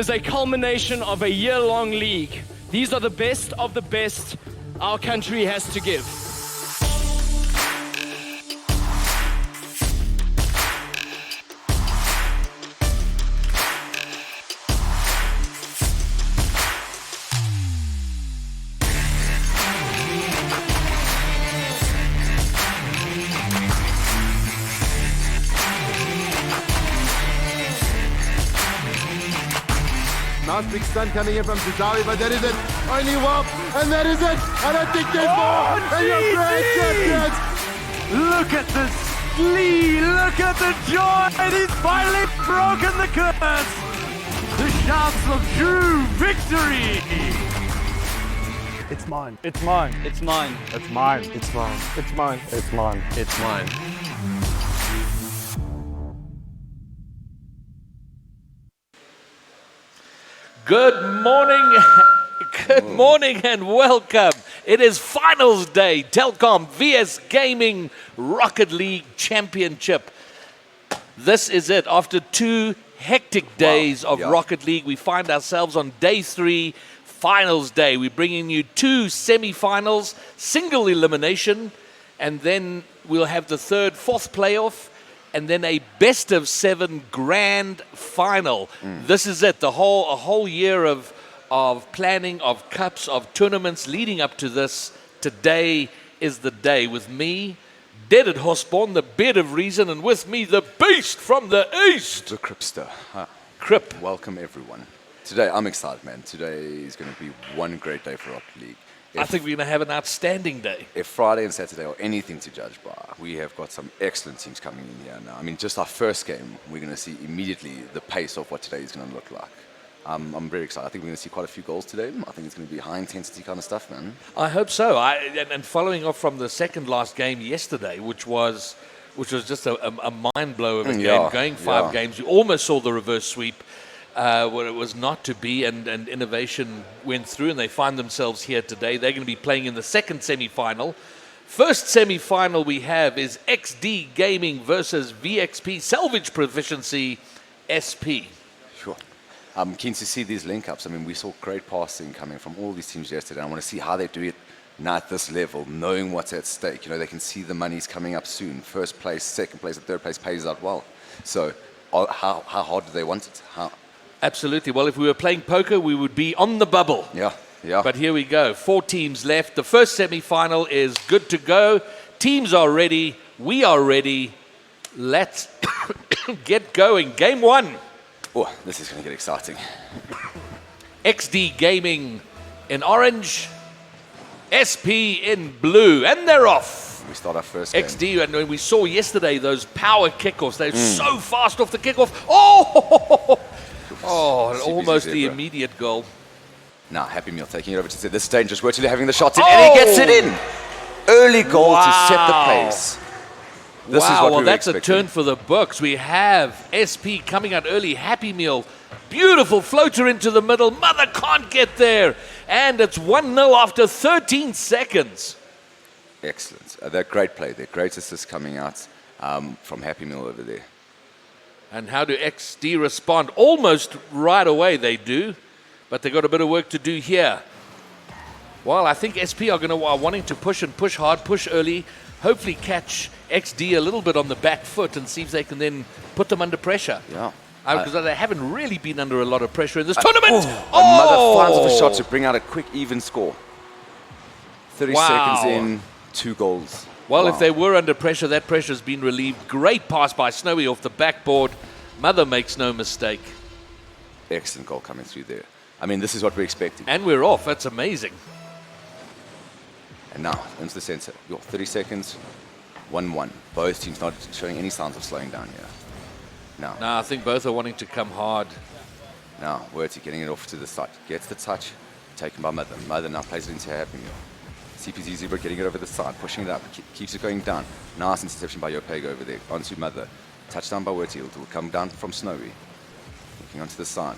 is a culmination of a year-long league. These are the best of the best our country has to give. Nice big stun coming in from Zizawi, but that is it. Only one, and that is it. I don't think there's more. And you're great champions. Look at the glee, look at the joy. And he's finally broken the curse. The shouts of true victory. It's mine. It's mine. It's mine. It's mine. It's mine. It's mine. It's mine. It's mine. Good morning and welcome. It is finals day, Telkom vs Gaming Rocket League Championship. This is it. After 2 hectic days of Rocket League, we find ourselves on day 3, finals day. We're bringing you 2 semi-finals, single elimination, and then we'll have the 3rd, 4th playoff, and then a best of 7 grand final. This is it. A whole year of planning, of cups, of tournaments leading up to this. Today is the day. With me, Dead at Hosborn, the bed of reason, and with me, the beast from the east. The Cripster. Crip. Welcome everyone. Today, I'm excited, man. Today is going to be one great day for Rocket League. I think we're going to have an outstanding day. If Friday and Saturday are anything to judge by, we have got some excellent teams coming in here now. I mean, just our first game, we're going to see immediately the pace of what today is going to look like. I'm very excited. I think we're going to see quite a few goals today. I think it's going to be high intensity kind of stuff, man. I hope so. And following off from the second last game yesterday, which was just a mind blow of a game, going 5 games, you almost saw the reverse sweep. Where it was not to be, and Innovation went through, and they find themselves here today. They're going to be playing in the 2nd semi-final. First semi-final we have is XD Gaming versus VXP Salvage Proficiency SP. Sure. I'm keen to see these link-ups. I mean, we saw great passing coming from all these teams yesterday. I want to see how they do it now at this level, knowing what's at stake. You know, they can see the money's coming up soon. 1st place, 2nd place, and 3rd place pays out well. So how hard do they want it? Absolutely. Well, if we were playing poker, we would be on the bubble. Yeah. But here we go. 4 teams left. The first semi-final is good to go. Teams are ready. We are ready. Let's get going. Game 1. Oh, this is going to get exciting. XD Gaming in orange, SP in blue, and they're off. We start our first game. XD, and when we saw yesterday those power kickoffs, they're so fast off the kickoff. Oh, almost the immediate goal. Now, Happy Meal taking it over to say this is dangerous. Virtually having the shot in, and he gets it in. Early goal to set the pace. This is what we that's expecting. A turn for the books. We have SP coming out early. Happy Meal, beautiful floater into the middle. Mother can't get there, and it's 1-0 after 13 seconds. Excellent. They're great play. They're great assists coming out from Happy Meal over there. And how do XD respond? Almost right away they do, but they've got a bit of work to do here. Well, I think SP are wanting to push and push hard, push early, hopefully catch XD a little bit on the back foot and see if they can then put them under pressure. Yeah. Because they haven't really been under a lot of pressure in this tournament. Mother finds off a shot to bring out a quick even score. 30 seconds in, 2 goals. Well, if they were under pressure, that pressure has been relieved. Great pass by Snowy off the backboard. Mother makes no mistake. Excellent goal coming through there. I mean, this is what we're expecting. And we're off. That's amazing. And now, into the center. 30 seconds, 1-1. Both teams not showing any signs of slowing down here. Now, I think both are wanting to come hard. Now, Werty getting it off to the side. Gets the touch, taken by Mother. Mother now plays it into Happy Meal. CPZ Zebra getting it over the side, pushing it up, keeps it going down. Nice interception by Yopega over there, onto Mother. Touchdown by Werty, it will come down from Snowy. Looking onto the side.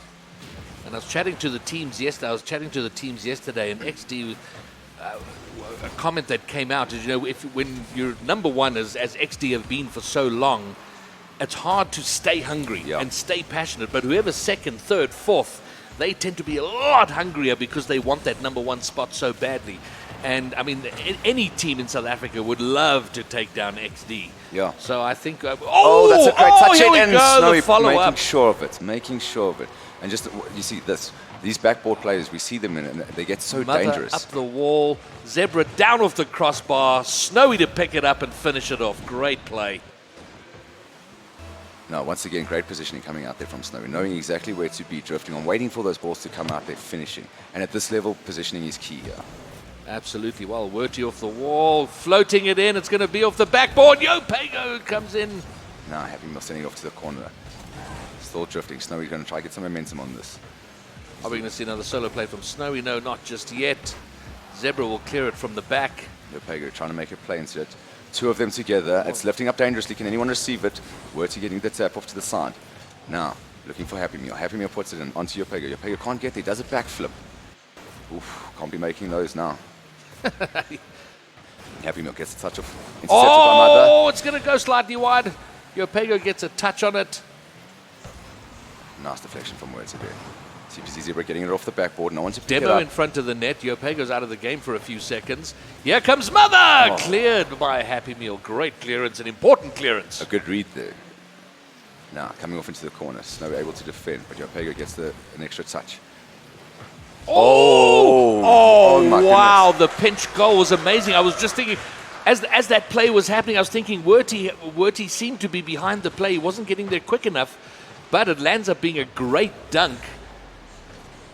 And I was chatting to the teams yesterday, and XD, a comment that came out is, when you're number one, as XD have been for so long, it's hard to stay hungry and stay passionate. But whoever's second, third, fourth, they tend to be a lot hungrier because they want that #1 spot so badly. And I mean, any team in South Africa would love to take down XD. Yeah. So I think. That's a great touch here in, we and go, Snowy the follow-up. making sure of it. And just, you see this, these backboard players, we see them and they get so Mother dangerous. up the wall, Zebra down off the crossbar, Snowy to pick it up and finish it off. Great play. No, once again, great positioning coming out there from Snowy, knowing exactly where to be, drifting on, waiting for those balls to come out there, finishing. And at this level, positioning is key here. Absolutely. Well, Werty off the wall, floating it in. It's going to be off the backboard. Yopego comes in. Now having Mill sending it off to the corner. Still drifting. Snowy's going to try to get some momentum on this. Are we going to see another solo play from Snowy? No, not just yet. Zebra will clear it from the back. Yopego trying to make a play into it. Two of them together. It's lifting up dangerously. Can anyone receive it? Werty getting the tap off to the side. Now, looking for Happy Meal. Happy Meal puts it in onto Yopego. Yopego can't get there. Does a backflip. Oof, can't be making those now. Happy Meal gets a touch of intercepted by Mother. Oh, it's going to go slightly wide. Yopego gets a touch on it. Nice deflection from Werty there. CPC Zebra getting it off the backboard. No one to pick it Demo up. in front of the net. Yopego's out of the game for a few seconds. Here comes Mother! Cleared by Happy Meal. Great clearance, an important clearance. A good read there. Now, coming off into the corner. Snowy able to defend, but Yopego gets an extra touch. Oh my wow, the pinch goal was amazing. I was just thinking, as that play was happening, I was thinking Werty seemed to be behind the play. He wasn't getting there quick enough, but it lands up being a great dunk.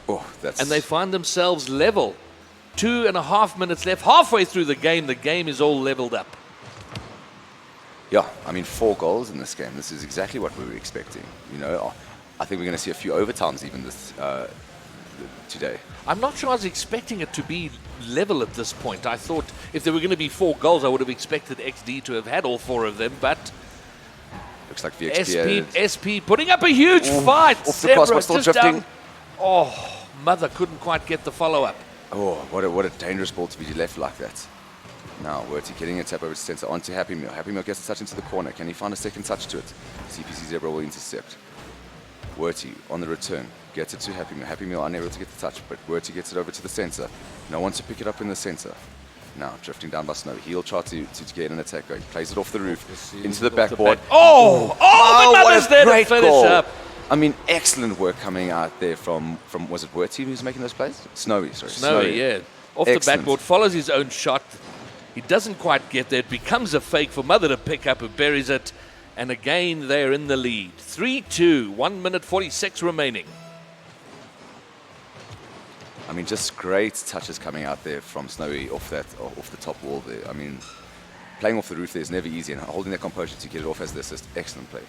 Oh, that's... And they find themselves level. 2.5 minutes left. Halfway through the game is all leveled up. Yeah, I mean, 4 goals in this game. This is exactly what we were expecting. You know, I think we're going to see a few overtimes even this today. I'm not sure I was expecting it to be level at this point. I thought if there were going to be 4 goals, I would have expected XD to have had all 4 of them, but looks like VXP SP putting up a huge fight. Off the crossbar, still drifting. Down. Oh, Mother couldn't quite get the follow-up. Oh, what a dangerous ball to be left like that. Now, Werty getting a tap over to center onto Happy Meal. Happy Meal gets a touch into the corner. Can he find a second touch to it? CPC Zebra will intercept. Werty on the return. Gets it to Happy Meal. Happy Meal unable to get the touch, but Werty gets it over to the center. No one to pick it up in the center. Now, drifting down by Snow. He'll try to get an attack going. Plays it off the roof, into the backboard. But Mother's there to finish up. I mean, excellent work coming out there from was it Werty who's making those plays? Snowy, sorry. Snowy, yeah. Off the backboard, follows his own shot. He doesn't quite get there. It becomes a fake for Mother to pick up, who buries it. And again, they're in the lead. 3-2, 1 minute 46 remaining. I mean, just great touches coming out there from Snowy off the top wall there. I mean, playing off the roof there is never easy, and holding their composure to get it off as the assist, excellent play.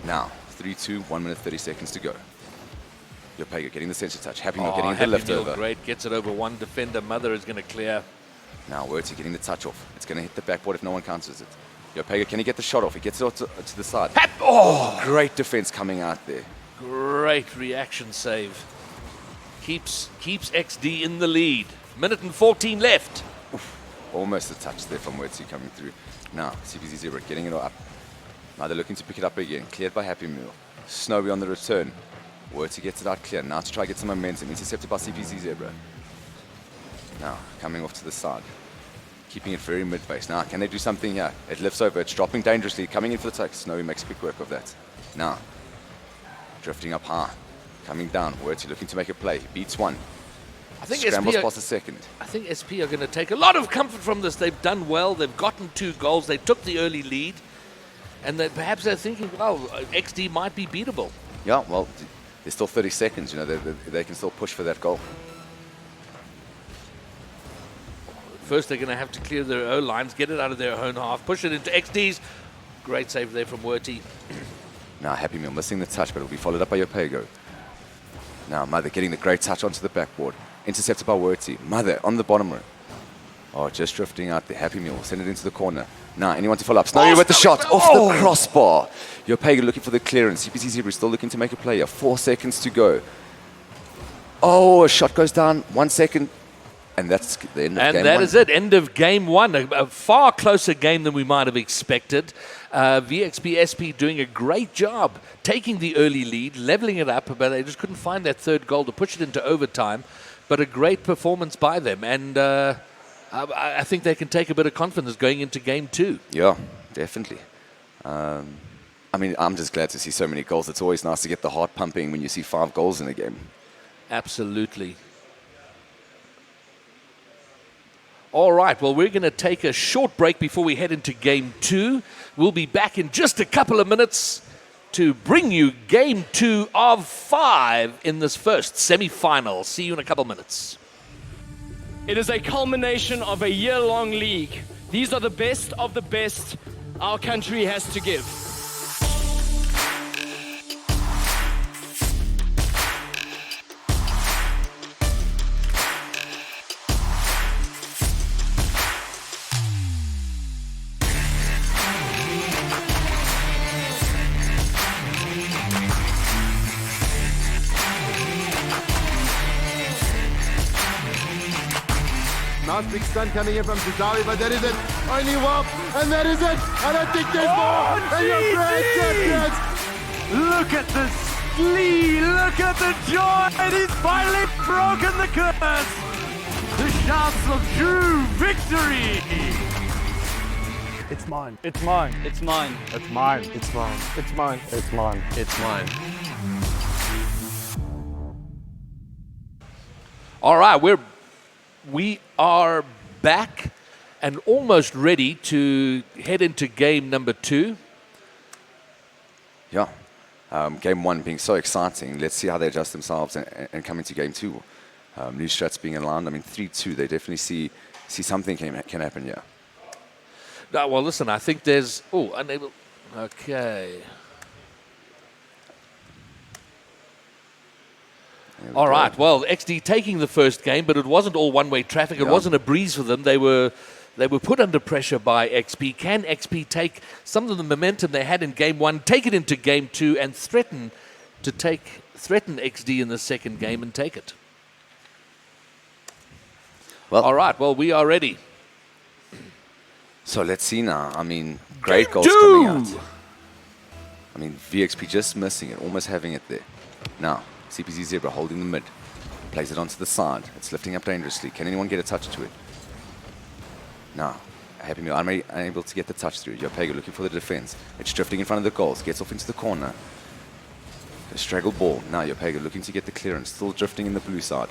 Now, 3-2, 1 minute 30 seconds to go. Yopego getting the center touch. Happy Meal getting the lift over. Great, gets it over one defender. Mother is going to clear. Now Werty getting the touch off. It's going to hit the backboard if no one counters it. Yopego, can he get the shot off? He gets it off to the side. Great defense coming out there. Great reaction save. Keeps XD in the lead. Minute and 14 left. Oof, almost a touch there from Werty coming through. Now, CPC Zebra getting it up. Now they're looking to pick it up again. Cleared by Happy Meal. Snowy on the return. Werty gets it out clear. Now to try to get some momentum. Intercepted by CPC Zebra. Now coming off to the side. Keeping it very mid-base. Now can they do something here? It lifts over. It's dropping dangerously. Coming in for the tuck. Snowy makes quick work of that. Now drifting up high. Coming down. Werty looking to make a play. Beats one. I think Scrambles past the second. I think SP are going to take a lot of comfort from this. They've done well. They've gotten 2 goals. They took the early lead. And perhaps they're thinking, well, XD might be beatable. Yeah, well, there's still 30 seconds. You know, they can still push for that goal. First, they're going to have to clear their own lines, get it out of their own half, push it into XD's. Great save there from Werty. Now, Happy Meal missing the touch, but it'll be followed up by Yopego. Now, Mother getting the great touch onto the backboard. Intercepted by Werty. Mother on the bottom row. Oh, just drifting out there. Happy Meal. Send it into the corner. Now, anyone to follow up. Snowy with the shot off the crossbar. Yopego looking for the clearance. CPC Zebra still looking to make a play. 4 seconds to go. Oh, a shot goes down. 1 second. And that's the end of And game that one. is it. End of game one. A far closer game than we might have expected. VXP SP doing a great job taking the early lead, leveling it up, but they just couldn't find that third goal to push it into overtime. But a great performance by them. And I think they can take a bit of confidence going into game two. Yeah, definitely. I mean, I'm just glad to see so many goals. It's always nice to get the heart pumping when you see 5 goals in a game. Absolutely. All right, well, we're going to take a short break before we head into game two. We'll be back in just a couple of minutes to bring you game 2 of 5 in this first semi-final. See you in a couple of minutes. It is a culmination of a year-long league. These are the best of the best our country has to give. Nice big stun coming in from Zidawi, but that is it. Only one, and that is it. I don't think there's more. And you're grand champions. Look at the glee, look at the joy. He's finally broken the curse. The shouts of true victory. It's mine. It's mine. It's mine. It's mine. It's mine. It's mine. It's mine. It's mine. All right, we are back and almost ready to head into game number 2. Yeah. Game 1 being so exciting. Let's see how they adjust themselves and come into game 2. New strats being aligned. I mean, 3-2, they definitely see something can happen here. No, well, listen, I think there's... Oh, unable... Okay. All right, well, XD taking the first game, but it wasn't all one-way traffic. It wasn't a breeze for them. They were put under pressure by XP. Can XP take some of the momentum they had in game 1, take it into game 2, and threaten XD in the second game and take it? Well, All right, well, we are ready. So let's see now. I mean, great Game goals 2. coming out. I mean, VXP just missing it, almost having it there. Now, CPZ Zebra holding the mid. Plays it onto the side. It's lifting up dangerously. Can anyone get a touch to it? Now, Happy Meal unable to get the touch through. Yopega looking for the defense. It's drifting in front of the goals. Gets off into the corner. The straggle ball. Now Yopega looking to get the clearance. Still drifting in the blue side.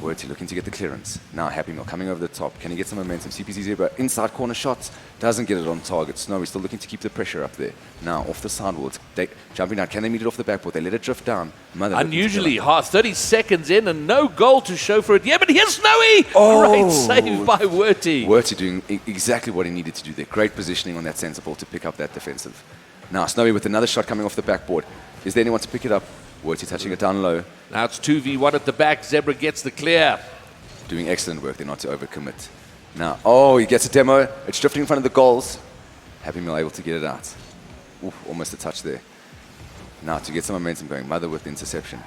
Werty looking to get the clearance. Now Happy Meal coming over the top. Can he get some momentum? CPZ Zebra inside corner shots. Doesn't get it on target. Snowy still looking to keep the pressure up there. Now off the sideboards. Jumping down. Can they meet it off the backboard? They let it drift down. Unusually hard. 30 seconds in and no goal to show for it. Yeah, but here's Snowy! Oh. Great save by Werty. Werty doing exactly what he needed to do there. Great positioning on that centre ball to pick up that defensive. Now Snowy with another shot coming off the backboard. Is there anyone to pick it up? Werty touching it down low. Now it's 2v1 at the back. Zebra gets the clear. Doing excellent work there not to overcommit. Now, oh, he gets a demo. It's drifting in front of the goals. Happy Meal able to get it out. Ooh, almost a touch there. Now to get some momentum going. Mother with the interception.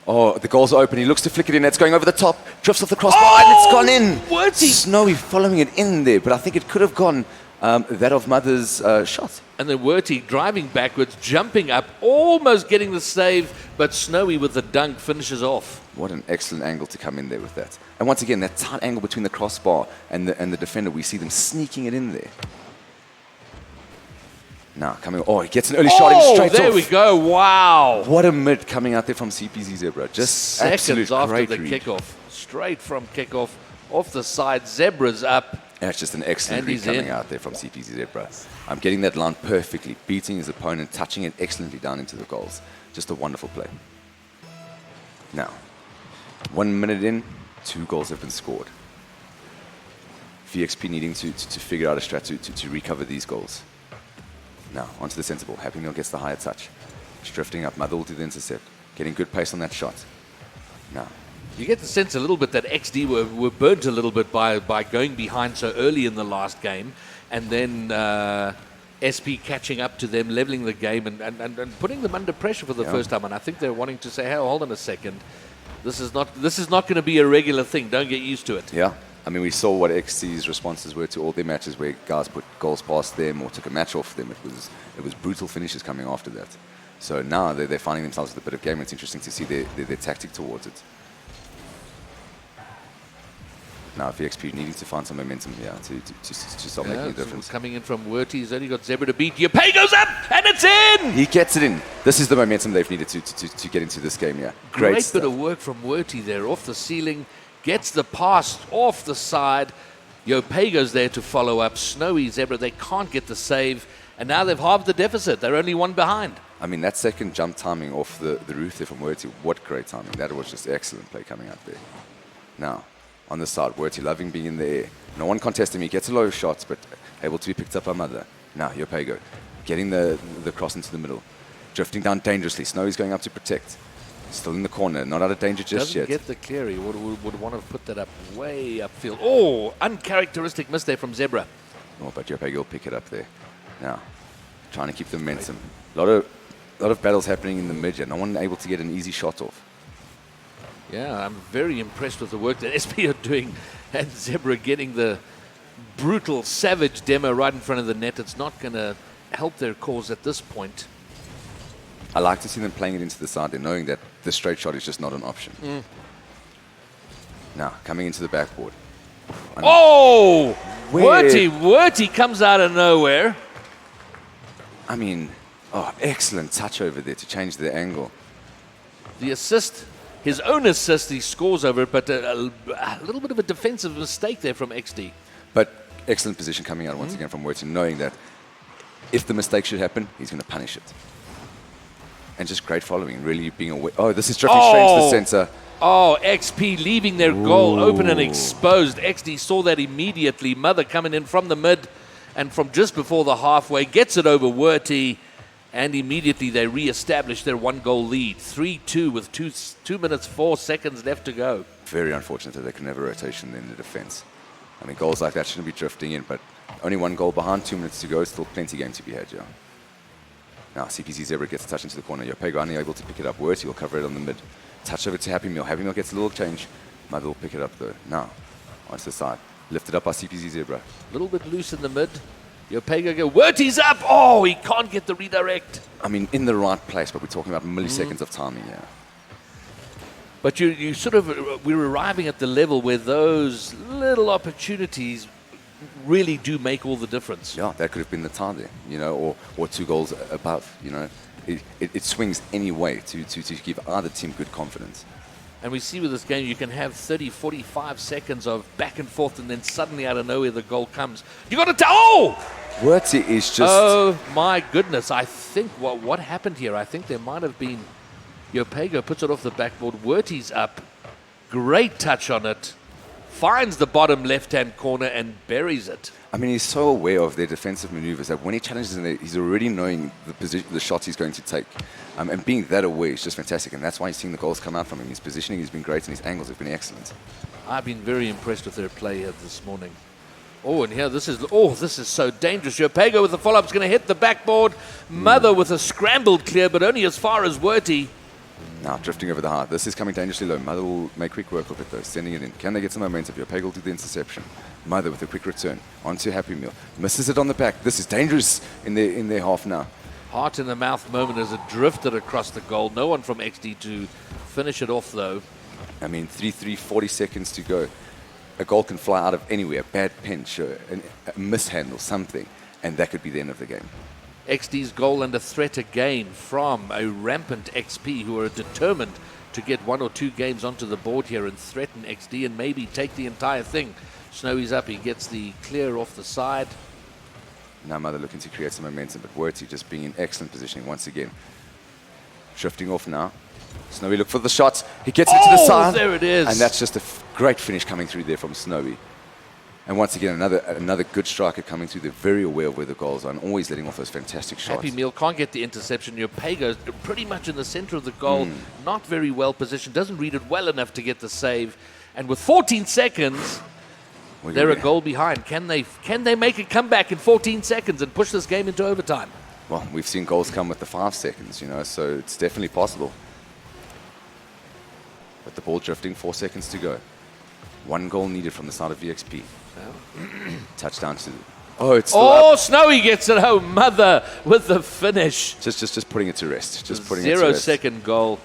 Oh, the goals are open. He looks to flick it in. It's going over the top. Drifts off the crossbar and it's gone in. Werty. Snowy following it in there, but I think it could have gone that of Mother's shot. And then Werty driving backwards, jumping up, almost getting the save, but Snowy with the dunk finishes off. What an excellent angle to come in there with that. And once again, that tight angle between the crossbar and the defender, we see them sneaking it in there. Now, coming, oh, he gets an early shot in straight there off. we go, wow. What a mid coming out there from CPZ Zebra. Just Seconds after great the read. kickoff, straight from kickoff, off the side, Zebra's up. That's just an excellent And read he's coming in. out there from CPZ Zebra. I'm getting that line perfectly, beating his opponent, touching it excellently down into the goals. Just a wonderful play. Now, 1 minute in, 2 goals have been scored. VXP needing to figure out a strat to recover these goals. Now, onto the centre ball. Happy Meal gets the higher touch. It's drifting up. Mother will do the intercept. Getting good pace on that shot. Now, You get the sense a little bit that XD were burnt a little bit by going behind so early in the last game, and then SP catching up to them, leveling the game, and putting them under pressure for the first time. And I think they're wanting to say, hey, hold on a second. This is not going to be a regular thing. Don't get used to it. Yeah. I mean, we saw what XD's responses were to all their matches where guys put goals past them or took a match off them. It was brutal finishes coming after that. So now they're finding themselves with a bit of game. It's interesting to see their tactic towards it. Now VXP needing to find some momentum here to start making a difference. Coming in from Werty, he's only got Zebra to beat. Yopay goes up, and it's in! He gets it in. This is the momentum they've needed to get into this game, yeah. Great stuff. bit of work from Werty there, off the ceiling, gets the pass off the side. Yopay goes there to follow up. Snowy, Zebra, they can't get the save, and now they've halved the deficit. They're only one behind. I mean, that second jump timing off the roof there from Werty, what great timing. That was just excellent play coming out there. Now, on the side, Werty loving being in the air. No one contesting him. He gets a lot of shots, but able to be picked up by Mother. Now, Yopay getting the cross into the middle. Drifting down dangerously. Snowy's going up to protect. Still in the corner. Not out of danger just yet. Doesn't get the clear. He would want to put that up way upfield. Oh, uncharacteristic miss there from Zebra. Oh, but Yopay will pick it up there. Now, trying to keep the momentum. A lot of battles happening in the mid here. No one able to get an easy shot off. Yeah, I'm very impressed with the work that SP are doing, and Zebra getting the brutal, savage demo right in front of the net. It's not going to help their cause at this point. I like to see them playing it into the side there, knowing that the straight shot is just not an option. Now, coming into the backboard. Oh! Where? Werty comes out of nowhere. I mean, excellent touch over there to change the angle. The assist, his own assist, he scores over it, but a little bit of a defensive mistake there from XD. But excellent position coming out once again from Werty, knowing that if the mistake should happen, he's going to punish it. And just great following, really being aware. Oh, this is drifting straight into the center. Oh, XP leaving their goal open and exposed. XD saw that immediately. Mother coming in from the mid and from just before the halfway, gets it over Werty, and immediately they re-establish their one-goal lead. 3-2 with 2 minutes, 4 seconds left to go. Very unfortunate that they couldn't have a rotation in the defense. I mean, goals like that shouldn't be drifting in, but only 1 goal behind, 2 minutes to go, still plenty game to be had, yeah. Now, CPZ Zebra gets a touch into the corner. Yopay only able to pick it up. Werty will cover it on the mid. Touch over to Happy Meal. Happy Meal gets a little change. Mother will pick it up, though. Now, onto the side. Lifted up by CPZ Zebra. A little bit loose in the mid. Yopay go. Werty's up. Oh, he can't get the redirect. I mean, in the right place, but we're talking about milliseconds of timing, yeah. But you sort of, we're arriving at the level where those little opportunities really do make all the difference. Yeah, that could have been the tie there, you know, or 2 goals above, you know. It swings any way to give either team good confidence. And we see with this game, you can have 30, 45 seconds of back and forth, and then suddenly out of nowhere, the goal comes. You got to tell. Oh! Werty is just. Oh my goodness! I think what happened here. I think there might have been. Yopay puts it off the backboard. Werty's up. Great touch on it. Finds the bottom left-hand corner and buries it. I mean, he's so aware of their defensive maneuvers that when he challenges them, he's already knowing the shots he's going to take. And being that aware is just fantastic. And that's why he's seeing the goals come out from him. His positioning has been great and his angles have been excellent. I've been very impressed with their play here this morning. Oh, and here, this is so dangerous. Yopay with the follow-up is going to hit the backboard. Mother with a scrambled clear, but only as far as Werty. Now drifting over the heart. This is coming dangerously low. Mother will make quick work of it though, sending it in. Can they get some momentum? Yopay will do the interception. Mother with a quick return onto Happy Meal. Misses it on the back. This is dangerous in their half now. Heart in the mouth moment as it drifted across the goal. No one from XD to finish it off though. I mean, 3-3, 40 seconds to go. A goal can fly out of anywhere. A bad pinch, a mishandle, something, and that could be the end of the game. XD's goal under threat again from a rampant XP who are determined to get 1 or 2 games onto the board here and threaten XD and maybe take the entire thing. Snowy's up, he gets the clear off the side. Now Mother looking to create some momentum, but Werty just being in excellent positioning once again. Drifting off now. Snowy look for the shots. He gets it to the side. There it is. And that's just a great finish coming through there from Snowy. And once again, another good striker coming through. They're very aware of where the goals are and always letting off those fantastic shots. Happy Meal can't get the interception. Yopay goes pretty much in the center of the goal. Not very well positioned. Doesn't read it well enough to get the save. And with 14 seconds, they're a goal behind. Can they make a comeback in 14 seconds and push this game into overtime? Well, we've seen goals come with the 5 seconds, you know, so it's definitely possible. With the ball drifting, 4 seconds to go. 1 goal needed from the side of VXP. Touchdown to... Oh, it's still up. Snowy gets it home. Mother with the finish. Just putting it to rest. Just putting it to 0 rest. second goal.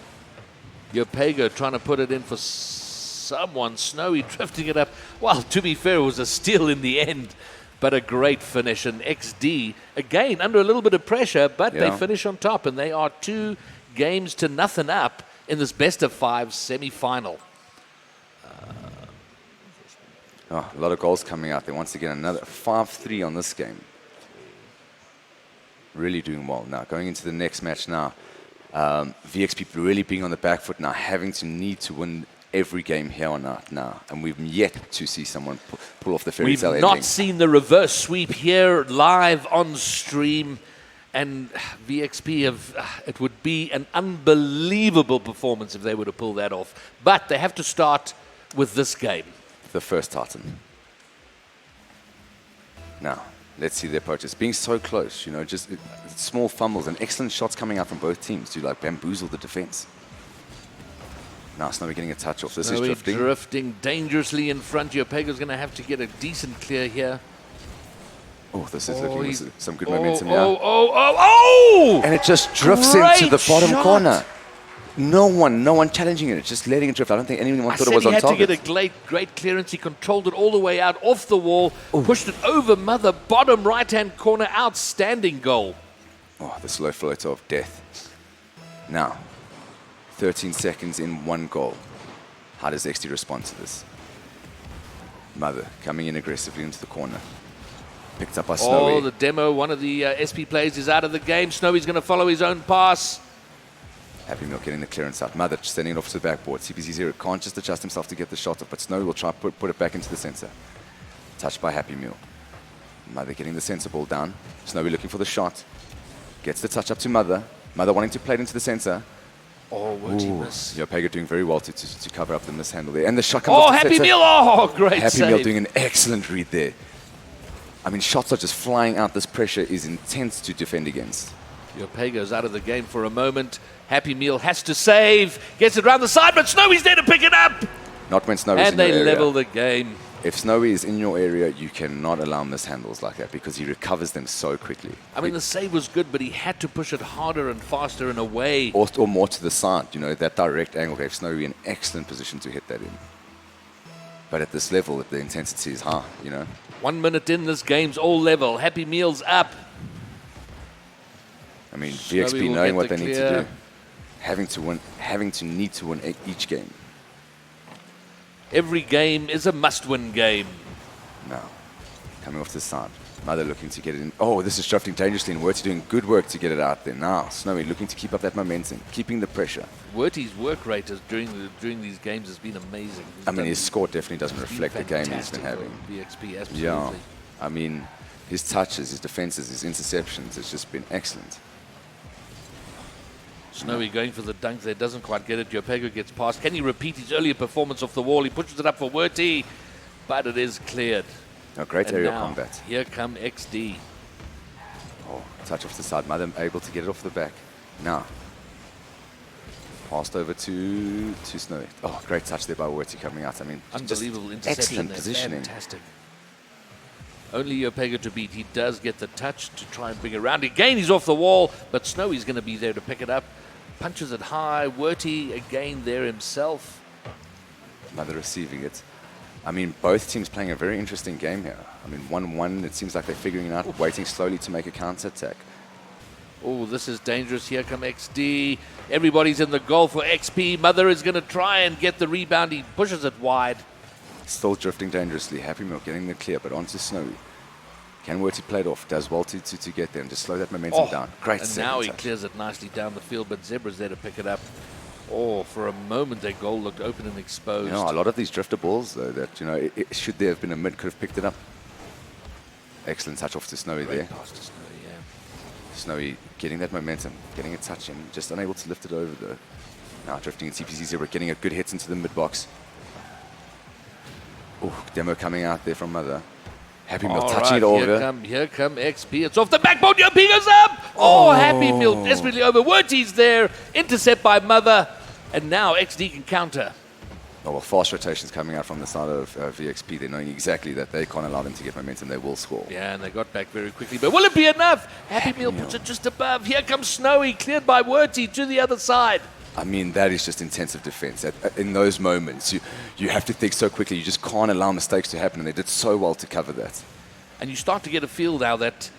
Yopego trying to put it in for someone. Snowy drifting it up. Well, to be fair, it was a steal in the end, but a great finish. And XD, again, under a little bit of pressure, but they finish on top, and they are 2 games to nothing up in this best-of-5 semi-final. A lot of goals coming out there. Once again, another 5-3 on this game. Really doing well. Now, going into the next match now, VXP really being on the back foot now, having to need to win every game here on out now. And we've yet to see someone pull off the fairy tale ending. We've not seen the reverse sweep here live on stream. And VXP it would be an unbelievable performance if they were to pull that off. But they have to start with this game. The first Titan. Now, let's see the approaches. Being so close, you know, just small fumbles and excellent shots coming out from both teams to like bamboozle the defense. Now Snowy getting a touch off. This Snowy is drifting. Drifting dangerously in front. Yopego's going to have to get a decent clear here. Oh, this is looking with some good momentum here. And it just drifts Great into the bottom shot. corner. No one challenging it. It's just letting it drift. I don't think anyone thought it was on he had target. to get a great clearance. He controlled it all the way out off the wall, pushed it over Mother, bottom right-hand corner. Outstanding goal. Oh, the slow floater of death. Now, 13 seconds in 1 goal. How does XD respond to this? Mother coming in aggressively into the corner. Picked up by Snowy. Oh, the demo. One of the SP players is out of the game. Snowy's going to follow his own pass. Happy Meal getting the clearance out. Mother just sending it off to the backboard. CPZ0 can't just adjust himself to get the shot off, but Snowy will try to put it back into the center. Touched by Happy Meal. Mother getting the center ball down. Snowy looking for the shot. Gets the touch up to Mother. Mother wanting to play it into the center. Oh, what he miss? Yopego doing very well to cover up the mishandle there. And the shot comes off the Happy center. Meal. Oh, great Happy save. Meal doing an excellent read there. I mean, shots are just flying out. This pressure is intense to defend against. Yopego's out of the game for a moment. Happy Meal has to save. Gets it around the side, but Snowy's there to pick it up. Not when Snowy's in And your they area. level the game. If Snowy is in your area, you cannot allow mishandles like that because he recovers them so quickly. I mean, the save was good, but he had to push it harder and faster and away. Or more to the side, you know, that direct angle gave Snowy an excellent position to hit that in. But at this level, the intensity is high, you know. 1 minute in, this game's all level. Happy Meal's up. I mean, Snowy VXP will knowing get what the they need clear. to do. Having to need to win each game. Every game is a must-win game. Now, coming off to the side. Mother looking to get it in. Oh, this is drifting dangerously, and Werty doing good work to get it out there. Now, Snowy looking to keep up that momentum, keeping the pressure. Werty's work rate during these games has been amazing. I mean, his score definitely doesn't reflect the game he's been having. VXP, absolutely. Yeah, I mean, his touches, his defenses, his interceptions, it's just been excellent. Snowy going for the dunk there, doesn't quite get it. Yopego gets past. Can he repeat his earlier performance off the wall? He pushes it up for Werty, but it is cleared. A great And aerial now, combat. Here come XD. Oh, touch off the side. Mother able to get it off the back. Now, passed over to Snowy. Oh, great touch there by Werty coming out. I mean, Unbelievable just interception. excellent there. positioning. Fantastic. Only Yopego to beat. He does get the touch to try and bring it around. Again, he's off the wall, but Snowy's going to be there to pick it up. Punches it high. Werty again there himself. Mother receiving it. I mean, both teams playing a very interesting game here. I mean, 1-1, it seems like they're figuring it out, waiting slowly to make a counter-attack. Oh, this is dangerous. Here come XD. Everybody's in the goal for XP. Mother is going to try and get the rebound. He pushes it wide. Still drifting dangerously. Happy Meal getting the clear, but onto Snowy. Can Werty play it off? Does well to get there and just slow that momentum down. Great And second now he touch. clears it nicely down the field, but Zebra's there to pick it up. Oh, for a moment, their goal looked open and exposed. You know, a lot of these drifter balls, though, that, you know, should there have been a mid, could have picked it up. Excellent touch off to Snowy there. Pass to Snowy, yeah. Snowy getting that momentum, getting a touch in, just unable to lift it over, though. Now drifting in CPC0, getting a good hit into the mid-box. Oh, demo coming out there from Mother. Happy Meal All touching right, it over. Here come XP. It's off the backbone. Yopego's up. Oh, Happy Meal desperately over. Werty's there. Intercept by Mother. And now XD can counter. Oh, well, fast rotations coming out from the side of VXP. They're knowing exactly that they can't allow them to get momentum. They will score. Yeah, and they got back very quickly. But will it be enough? Happy Meal puts it just above. Here comes Snowy, cleared by Werty to the other side. I mean, that is just intensive defense. In those moments, you have to think so quickly. You just can't allow mistakes to happen, and they did so well to cover that. And you start to get a feel now that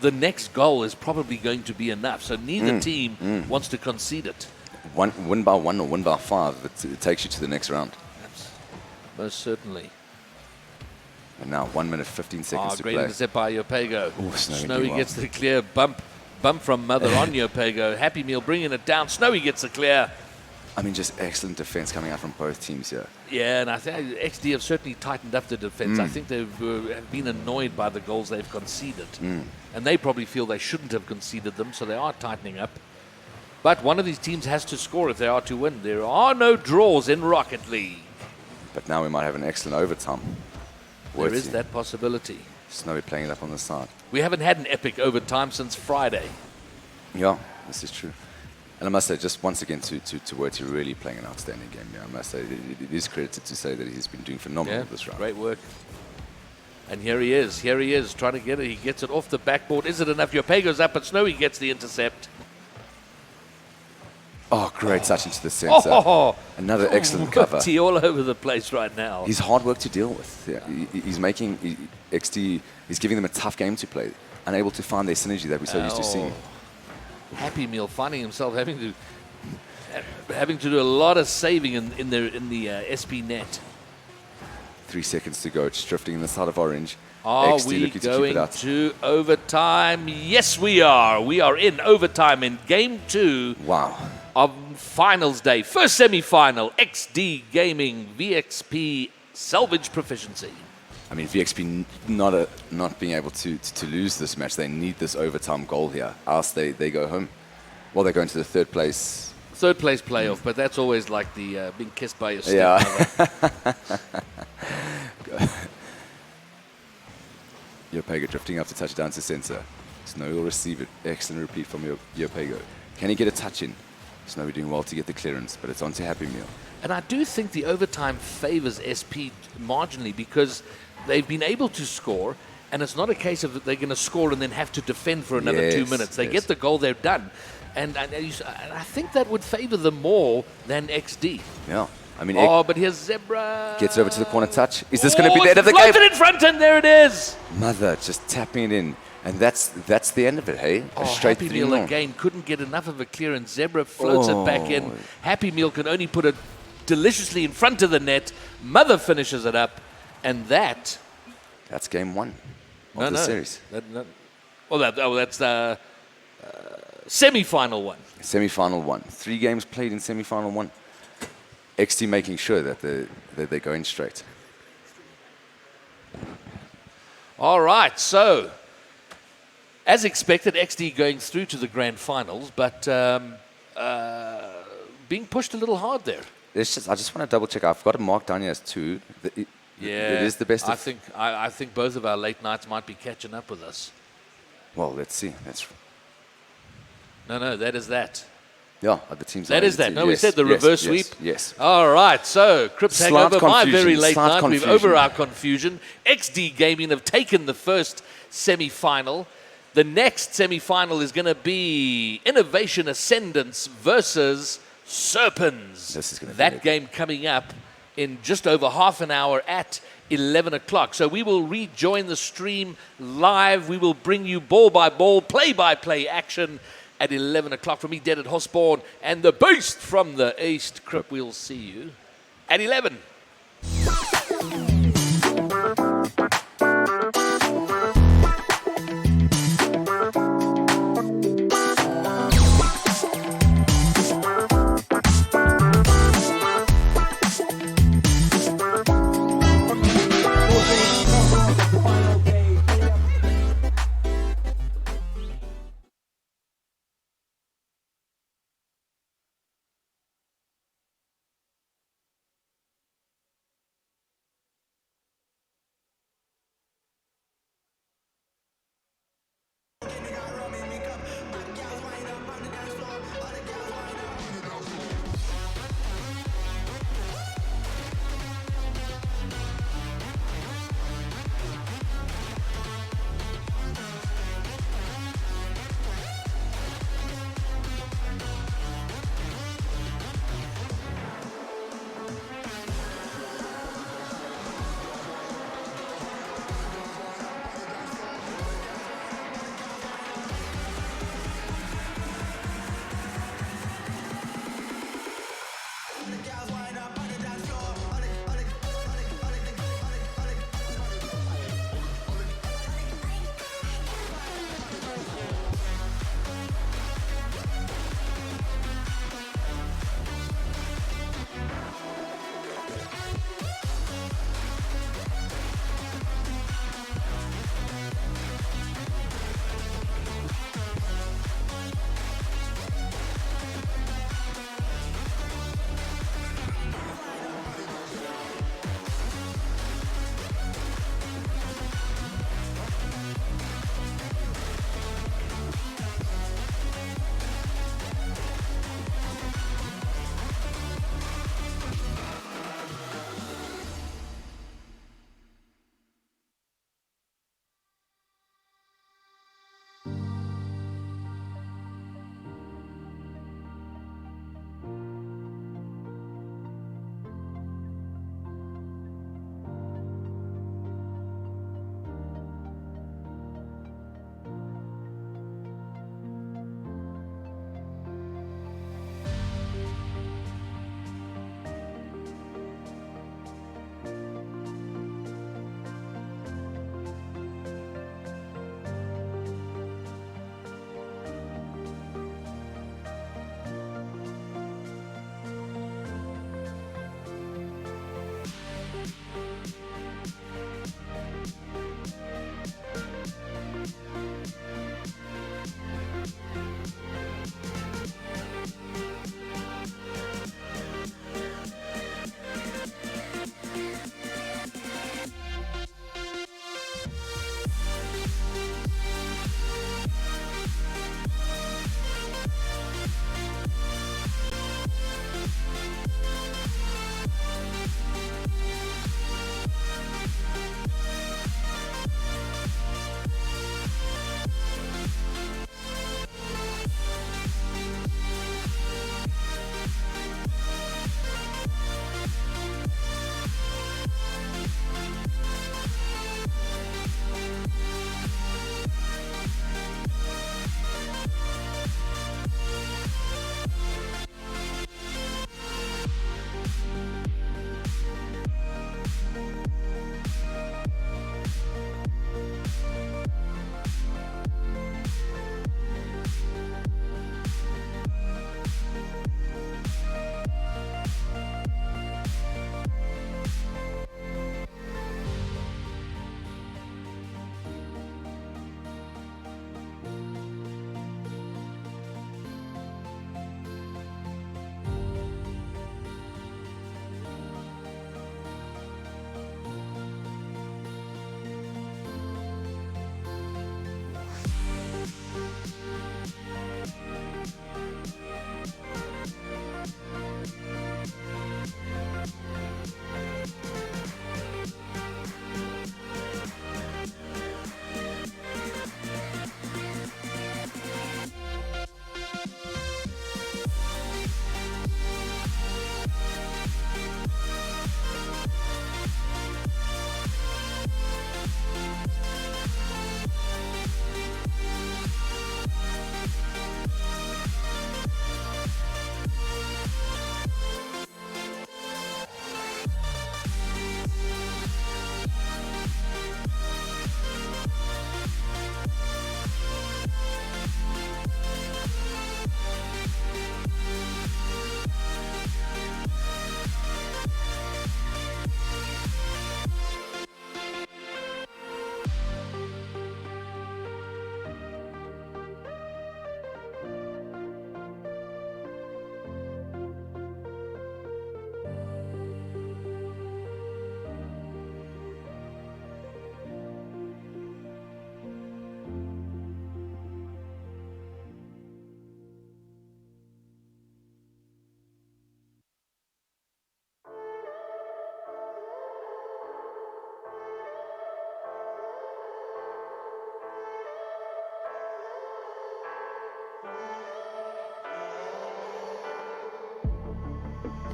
the next goal is probably going to be enough. So neither team wants to concede it. Win by 1 or win by 5, it takes you to the next round. Most certainly. And now 1 minute 15 seconds to great play. intercept by Yopego. Ooh, Snowy Snowy doing well. gets the clear bump from Mother on Yopego. Happy Meal bringing it down. Snowy gets the clear. I mean, just excellent defense coming out from both teams here. Yeah, and I think XD have certainly tightened up the defense. I think they've have been annoyed by the goals they've conceded. And they probably feel they shouldn't have conceded them, so they are tightening up. But one of these teams has to score if they are to win. There are no draws in Rocket League. But now we might have an excellent overtime. There is that possibility. Snowy playing it up on the side. We haven't had an epic overtime since Friday. Yeah, this is true. And I must say, just once again, to Werty really playing an outstanding game. Yeah, I must say, it is credited to say that he's been doing phenomenal this round. Great work. And here he is, trying to get it. He gets it off the backboard. Is it enough? Yopego's up, but Snowy gets the intercept. Oh, great touch into the center. Another excellent cover. Werty all over the place right now. He's hard work to deal with. Yeah, he's making XD. He's giving them a tough game to play, unable to find their synergy that we're so used to seeing. Happy Meal finding himself having to do a lot of saving in the SP net. 3 seconds to go. Just drifting in the side of orange. Are XD we looking to keep it going out. to overtime? Yes, we are. We are in overtime in Game 2 Wow. of Finals Day. First semi-final, XD Gaming, VXP, Salvage Proficiency. I mean, VXP not being able to lose this match. They need this overtime goal here. Else they go home. Well, they go into the third place. Third place playoff, but that's always like the being kissed by your stepmother. Yopego drifting up to touch down to center. Snowy will receive it. Excellent repeat from Yopego. Can he get a touch in? Snowy doing well to get the clearance, but it's on to Happy Meal. And I do think the overtime favors SP marginally because they've been able to score, and it's not a case of that they're going to score and then have to defend for another 2 minutes. They get the goal, they're done. And I think that would favor them more than XD. Yeah. I mean, but here's Zebra. gets over to the corner touch. Is this going to be the end of the game? game? In front, and there it is. Mother just tapping it in. And that's the end of it, hey? A straight Happy Meal 3-0. again. Couldn't get enough of a clearance. Zebra floats it back in. Happy Meal can only put it deliciously in front of the net. Mother finishes it up. And that's game 1 of the series. That's the semi-final one. Semi-final 1. 3 games played in semi-final 1. XD making sure that they're going straight. All right, so as expected, XD going through to the grand finals, but being pushed a little hard there. I just want to double check. I've got it marked down here as 2. It is the best. I think both of our late nights might be catching up with us. Well, let's see. No, that is that. Yeah, the teams. That is that. No, we said the reverse sweep. Yes. All right, so Crips Hangover, my very late night. We've confusion. over our confusion. XD Gaming have taken the first semi-final. The next semi-final is going to be Innovation Ascendance versus Serpens. This is gonna be that game coming up in just over half an hour at 11 o'clock. So we will rejoin the stream live. We will bring you ball-by-ball, play-by-play action at 11 o'clock. From me, Dead at Hosborn, and the Beast from the East. Crip, we'll see you at 11.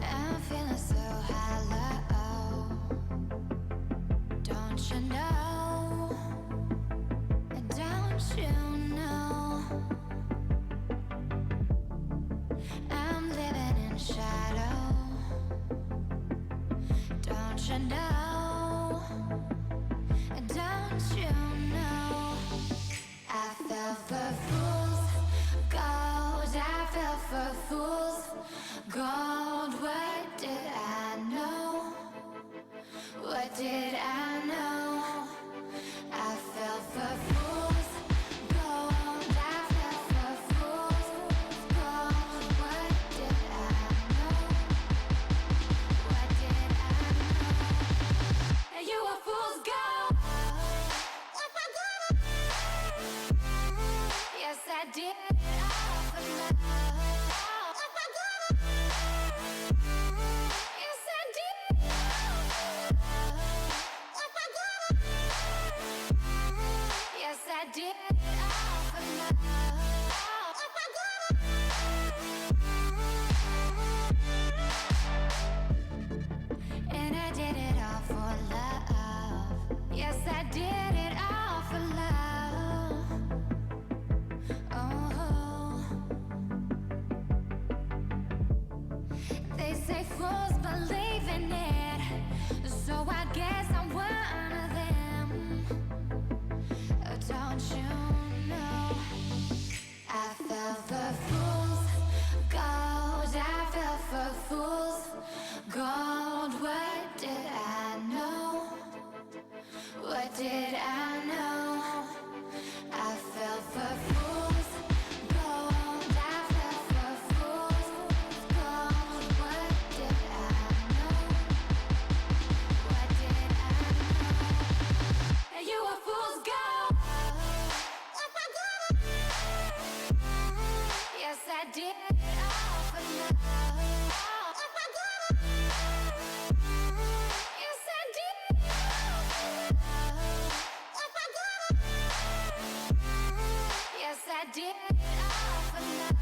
I'm feeling so hollow. Don't you know? Don't you know? I'm living in shadow. Don't you know? Don't you know? I fell for fools gold. I fell for fools gold. What did I know? What did I know? I fell for fools gold. I fell for fools gold. What did I know? What did I know? You were fools gold. Yes, I did it all for love. Yes, I did it all for love. Yes, I did it all for love. And I did it all for love. Yes, I did it all for love. Oh, they say fools believe in it, so I guess I'm one of them. Don't you know? I fell for fools gold. I fell for fools gold. What did I know? What did I know? I fell for fools gold. I fell for fools gold. What did I know? What did I know? You were fools gold. Yes, I did it all for love. Yes, I did it all for love. Yes, I did it all for love.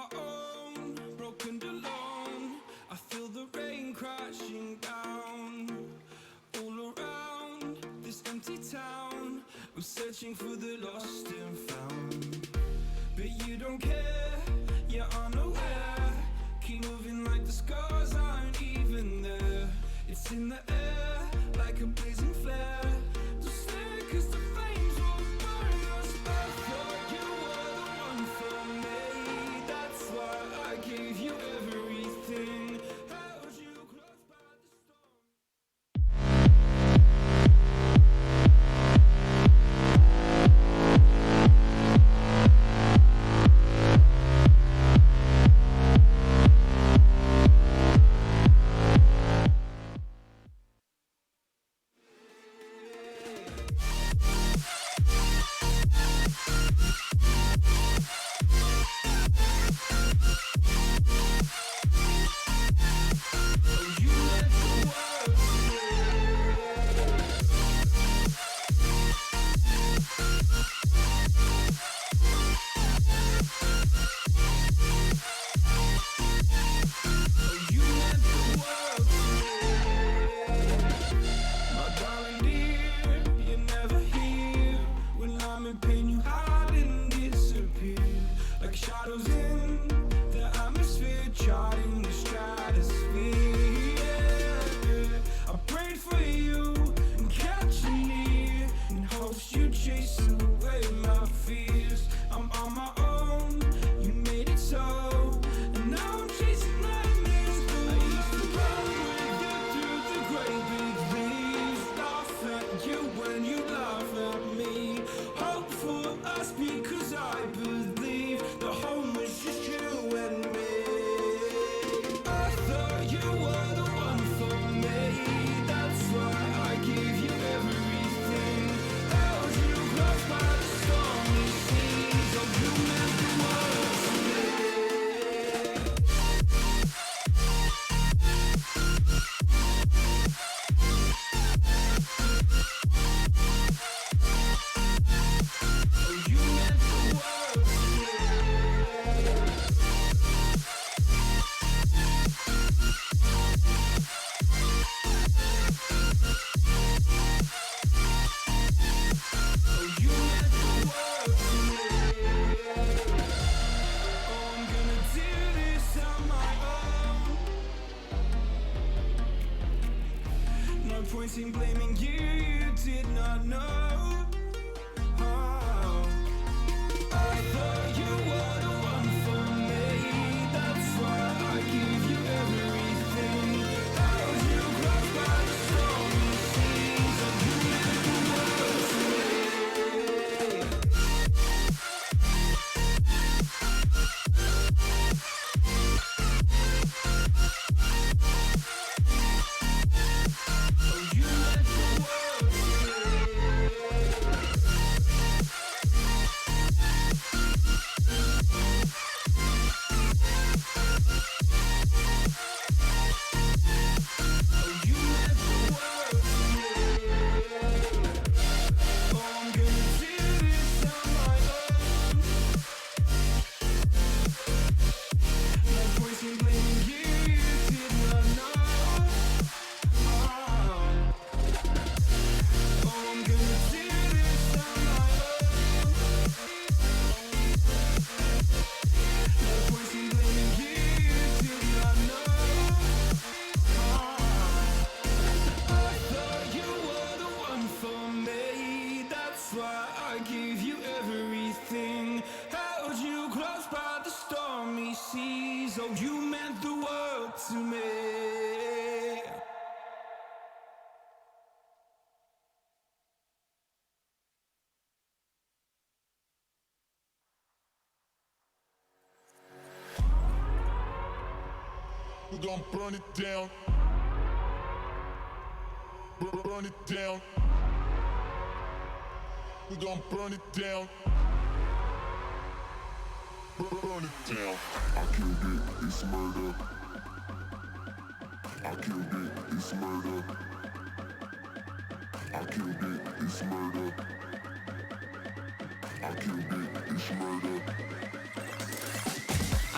my own, broken alone. I feel the rain crashing down all around this empty town. I'm searching for the lost and found, but you don't care, you're unaware. Keep moving like the scars aren't even there. It's in the air like a blazing flare. Don't stare 'cause the flames will burn us. I thought you were the one for me. That's why I gave you everything. Held you close by the storm. Pointing, blaming you, you did not know. Oh. I thought you were the one for me. That's why I give you everything. Held you close by the stormy seas. And you meant the world to me. Oh, you meant the world to me. We're gonna burn it down. Burn it down. We're gonna burn it down. Burn it down. I killed it, it's murder. I killed it, it's murder. I killed it, it's murder. I killed it, it's murder.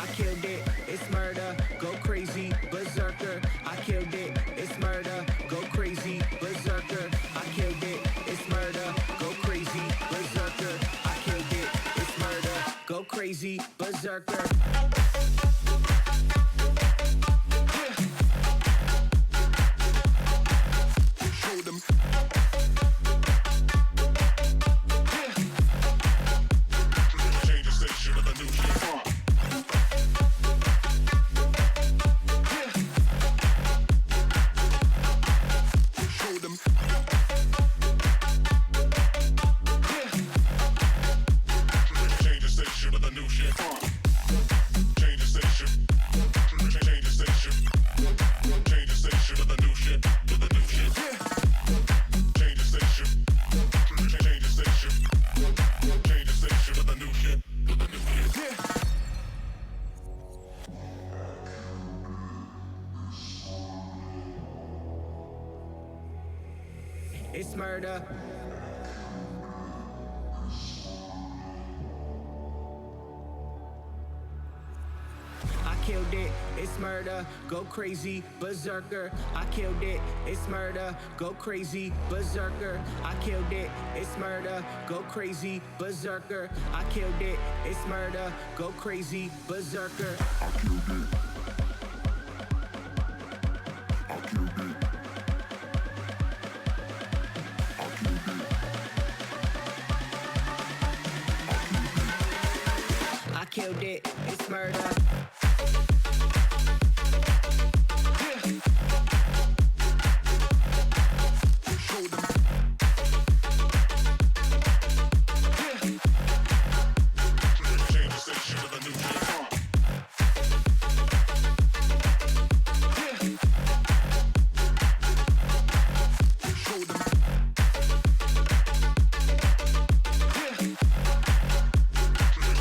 I killed it, it's murder. Go crazy, berserker. I killed it, it's murder. Go crazy, berserker. I killed it, it's murder. Go crazy, berserker. I killed it, it's murder. Go crazy, berserker. Show them. Change the station with a new shit. Show them. Change the station with a new shit. Change the station. Change the station. Change the station with a new shit. With a new shit. Change the station. Change the station. Change the station with a new shit. With a new shit. It's murder. I killed it, it's murder. Go crazy, berserker. I killed it, it's murder. Go crazy, berserker. I killed it, it's murder. Go crazy, berserker. I killed it, it's murder. Go crazy, berserker. I killed it. I killed it. I killed it. I killed it, it's murder. Show them. Change the station with a new shit. Show them.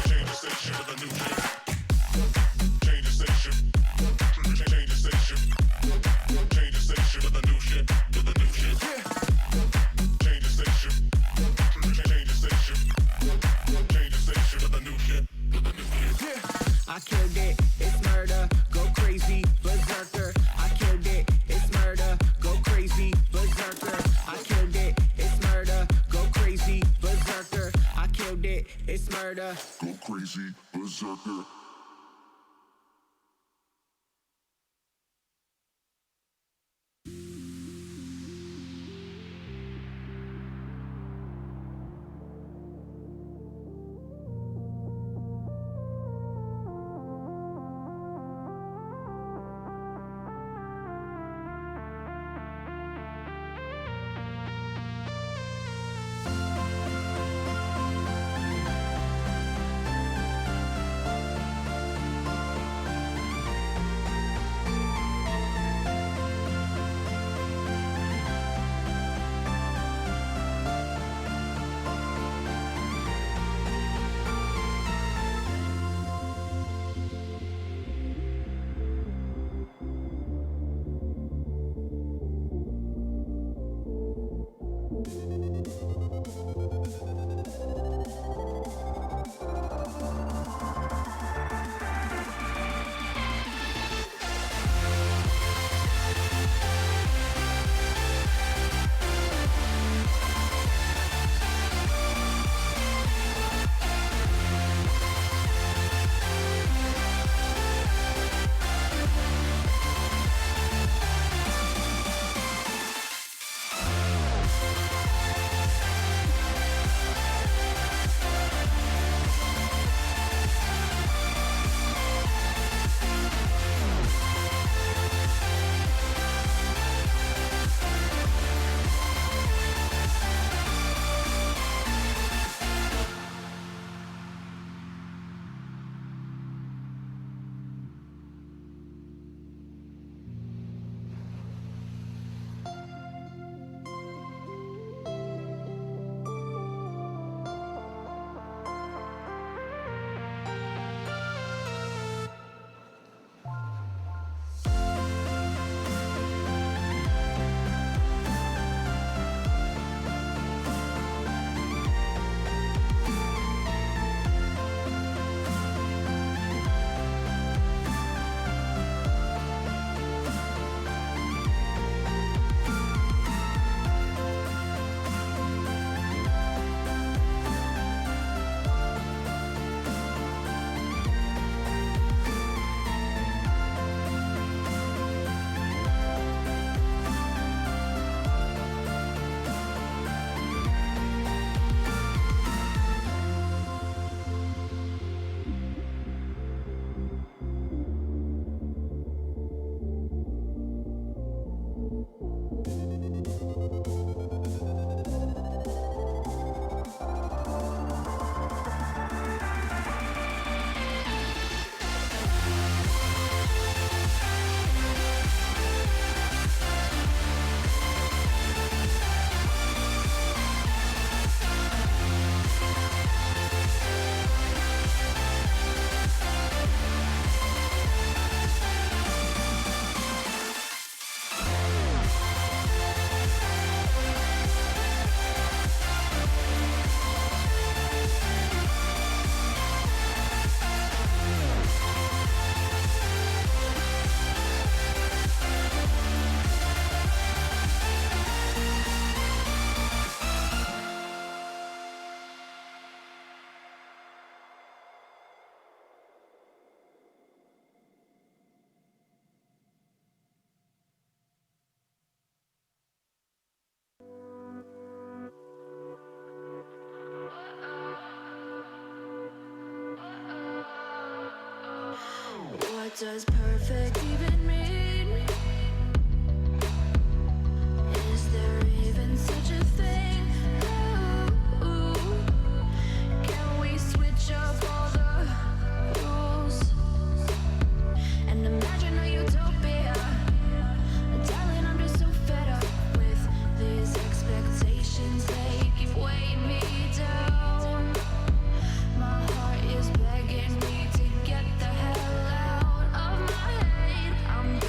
Change the station with a new shit. Change the station. Change the station. Change the station with a new shit. With a new shit. Change the station. Change the station. Change the station with a new shit. With a new shit. I killed it, it's murder. Go crazy, berserker. I killed it, it's murder. Go crazy, berserker. I killed it, it's murder. Go crazy, berserker. I killed it, it's murder. Go crazy, berserker. What does perfect even mean? Is there even such a thing? Ooh, can we switch up all the rules and imagine a utopia? Darling, I'm just so fed up with these expectations. They keep weighing me down. My heart is begging me to get the hell out of my head. I'm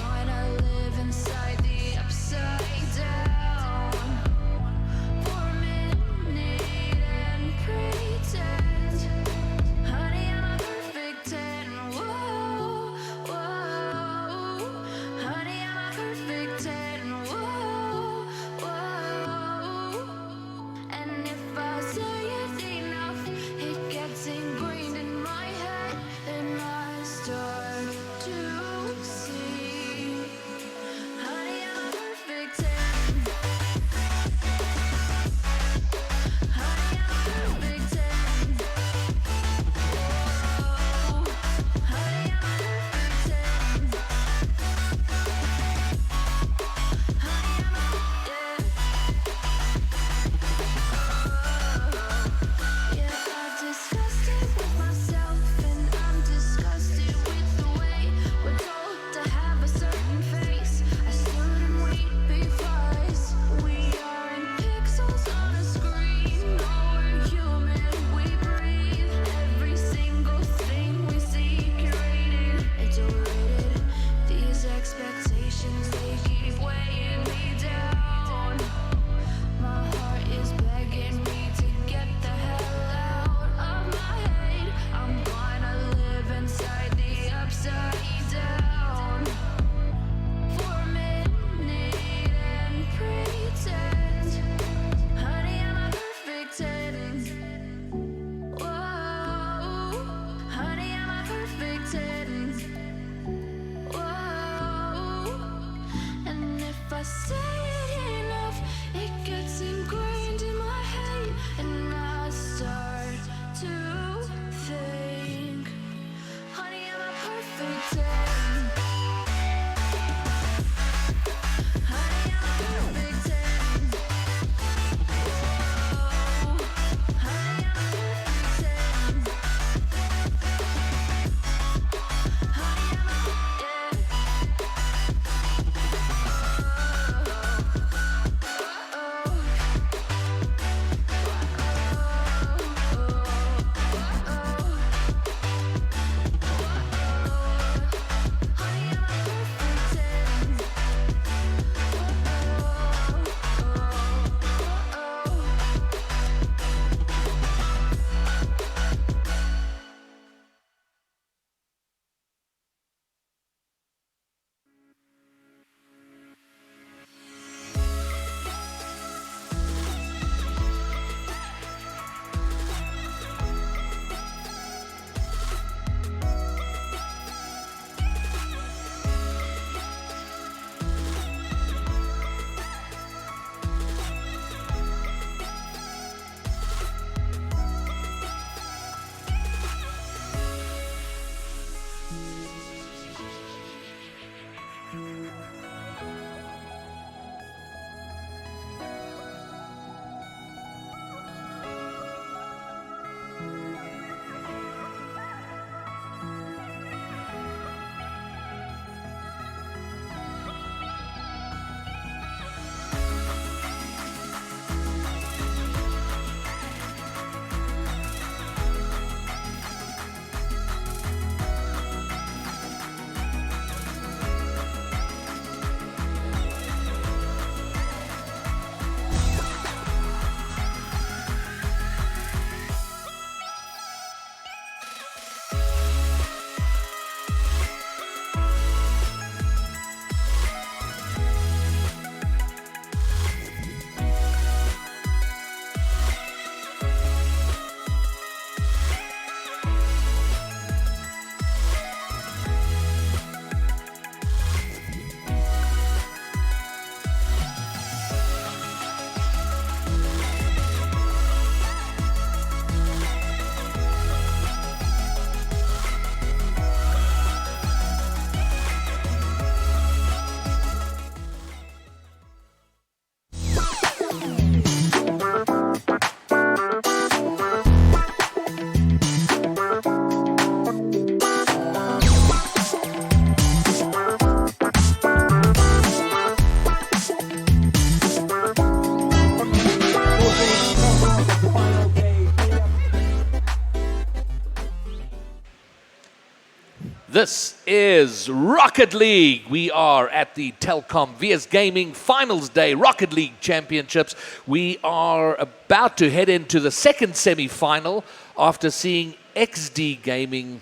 This is Rocket League. We are at the Telkom VS Gaming Finals Day Rocket League Championships. We are about to head into the second semi-final after seeing XD Gaming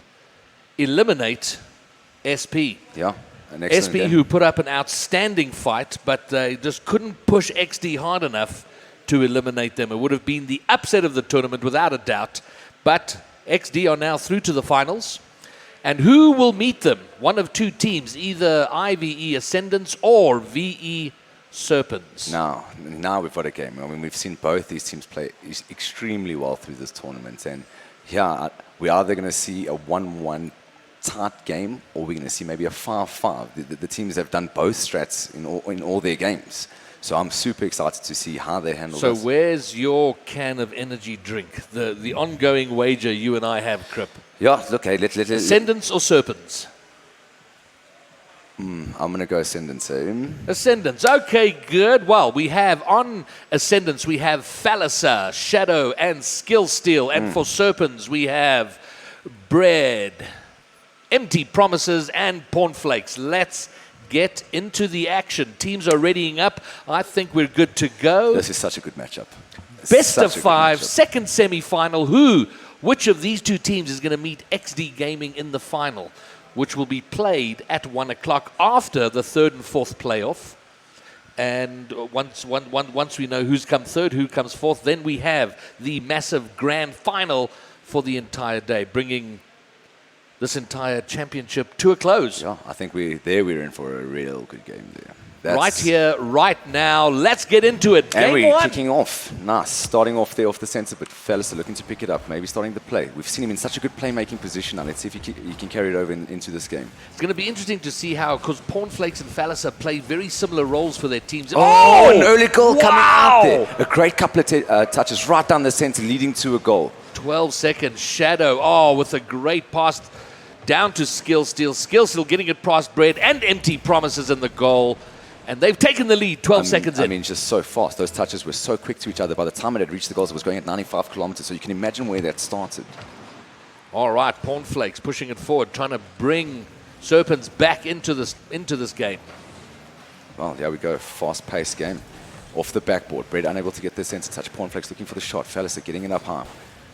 eliminate SP. Yeah, an excellent SP game. who put up an outstanding fight, but they just couldn't push XD hard enough to eliminate them. It would have been the upset of the tournament without a doubt. But XD are now through to the finals. And who will meet them? One of two teams, either VE Ascendants or VE Serpens. Now we've got a game. I mean, we've seen both these teams play extremely well through this tournament. And yeah, we're either going to see a 1-1 tight game, or we're going to see maybe a 5-5. The teams have done both strats in all their games. So I'm super excited to see how they handle this. So where's your can of energy drink? The ongoing wager you and I have, Crip. Yeah, look, hey, let's Ascendants or Serpens? I'm going to go Ascendants. Ascendants. Okay, good. Well, we have on Ascendants, we have Falliser, Shadow, and Skill Steal. And for Serpens, we have Bread, Empty Promises, and Pornflakes. Let's get into the action. Teams are readying up. I think we're good to go. This is such a good matchup. Best of 5, second semi-final. Which of these two teams is going to meet XD Gaming in the final, which will be played at 1 o'clock after the third and fourth playoff. And once we know who's come third, who comes fourth, then we have the massive grand final for the entire day, bringing this entire championship to a close. Yeah, I think we're in for a real good game there. Right here, right now. Let's get into it. And Game we're one. kicking off. Nice. Starting off there off the center, but fellas are looking to pick it up. Maybe starting the play. We've seen him in such a good playmaking position now. Let's see if he can carry it over into this game. It's going to be interesting to see how, because Pornflakes and Falliser play very similar roles for their teams. Oh, an early goal coming out there. A great couple of touches right down the center, leading to a goal. 12 seconds. Shadow, with a great pass down to Skill Steal. Skill Steal getting it past Bread and Empty Promises in the goal. And they've taken the lead 12 seconds in. I mean, just so fast. Those touches were so quick to each other. By the time it had reached the goals, it was going at 95 kilometers. So you can imagine where that started. All right, Pornflakes pushing it forward, trying to bring Serpens back into this game. Well, there we go. Fast-paced game. Off the backboard. Bread unable to get the center touch. Pornflakes looking for the shot. Falliser getting it up high.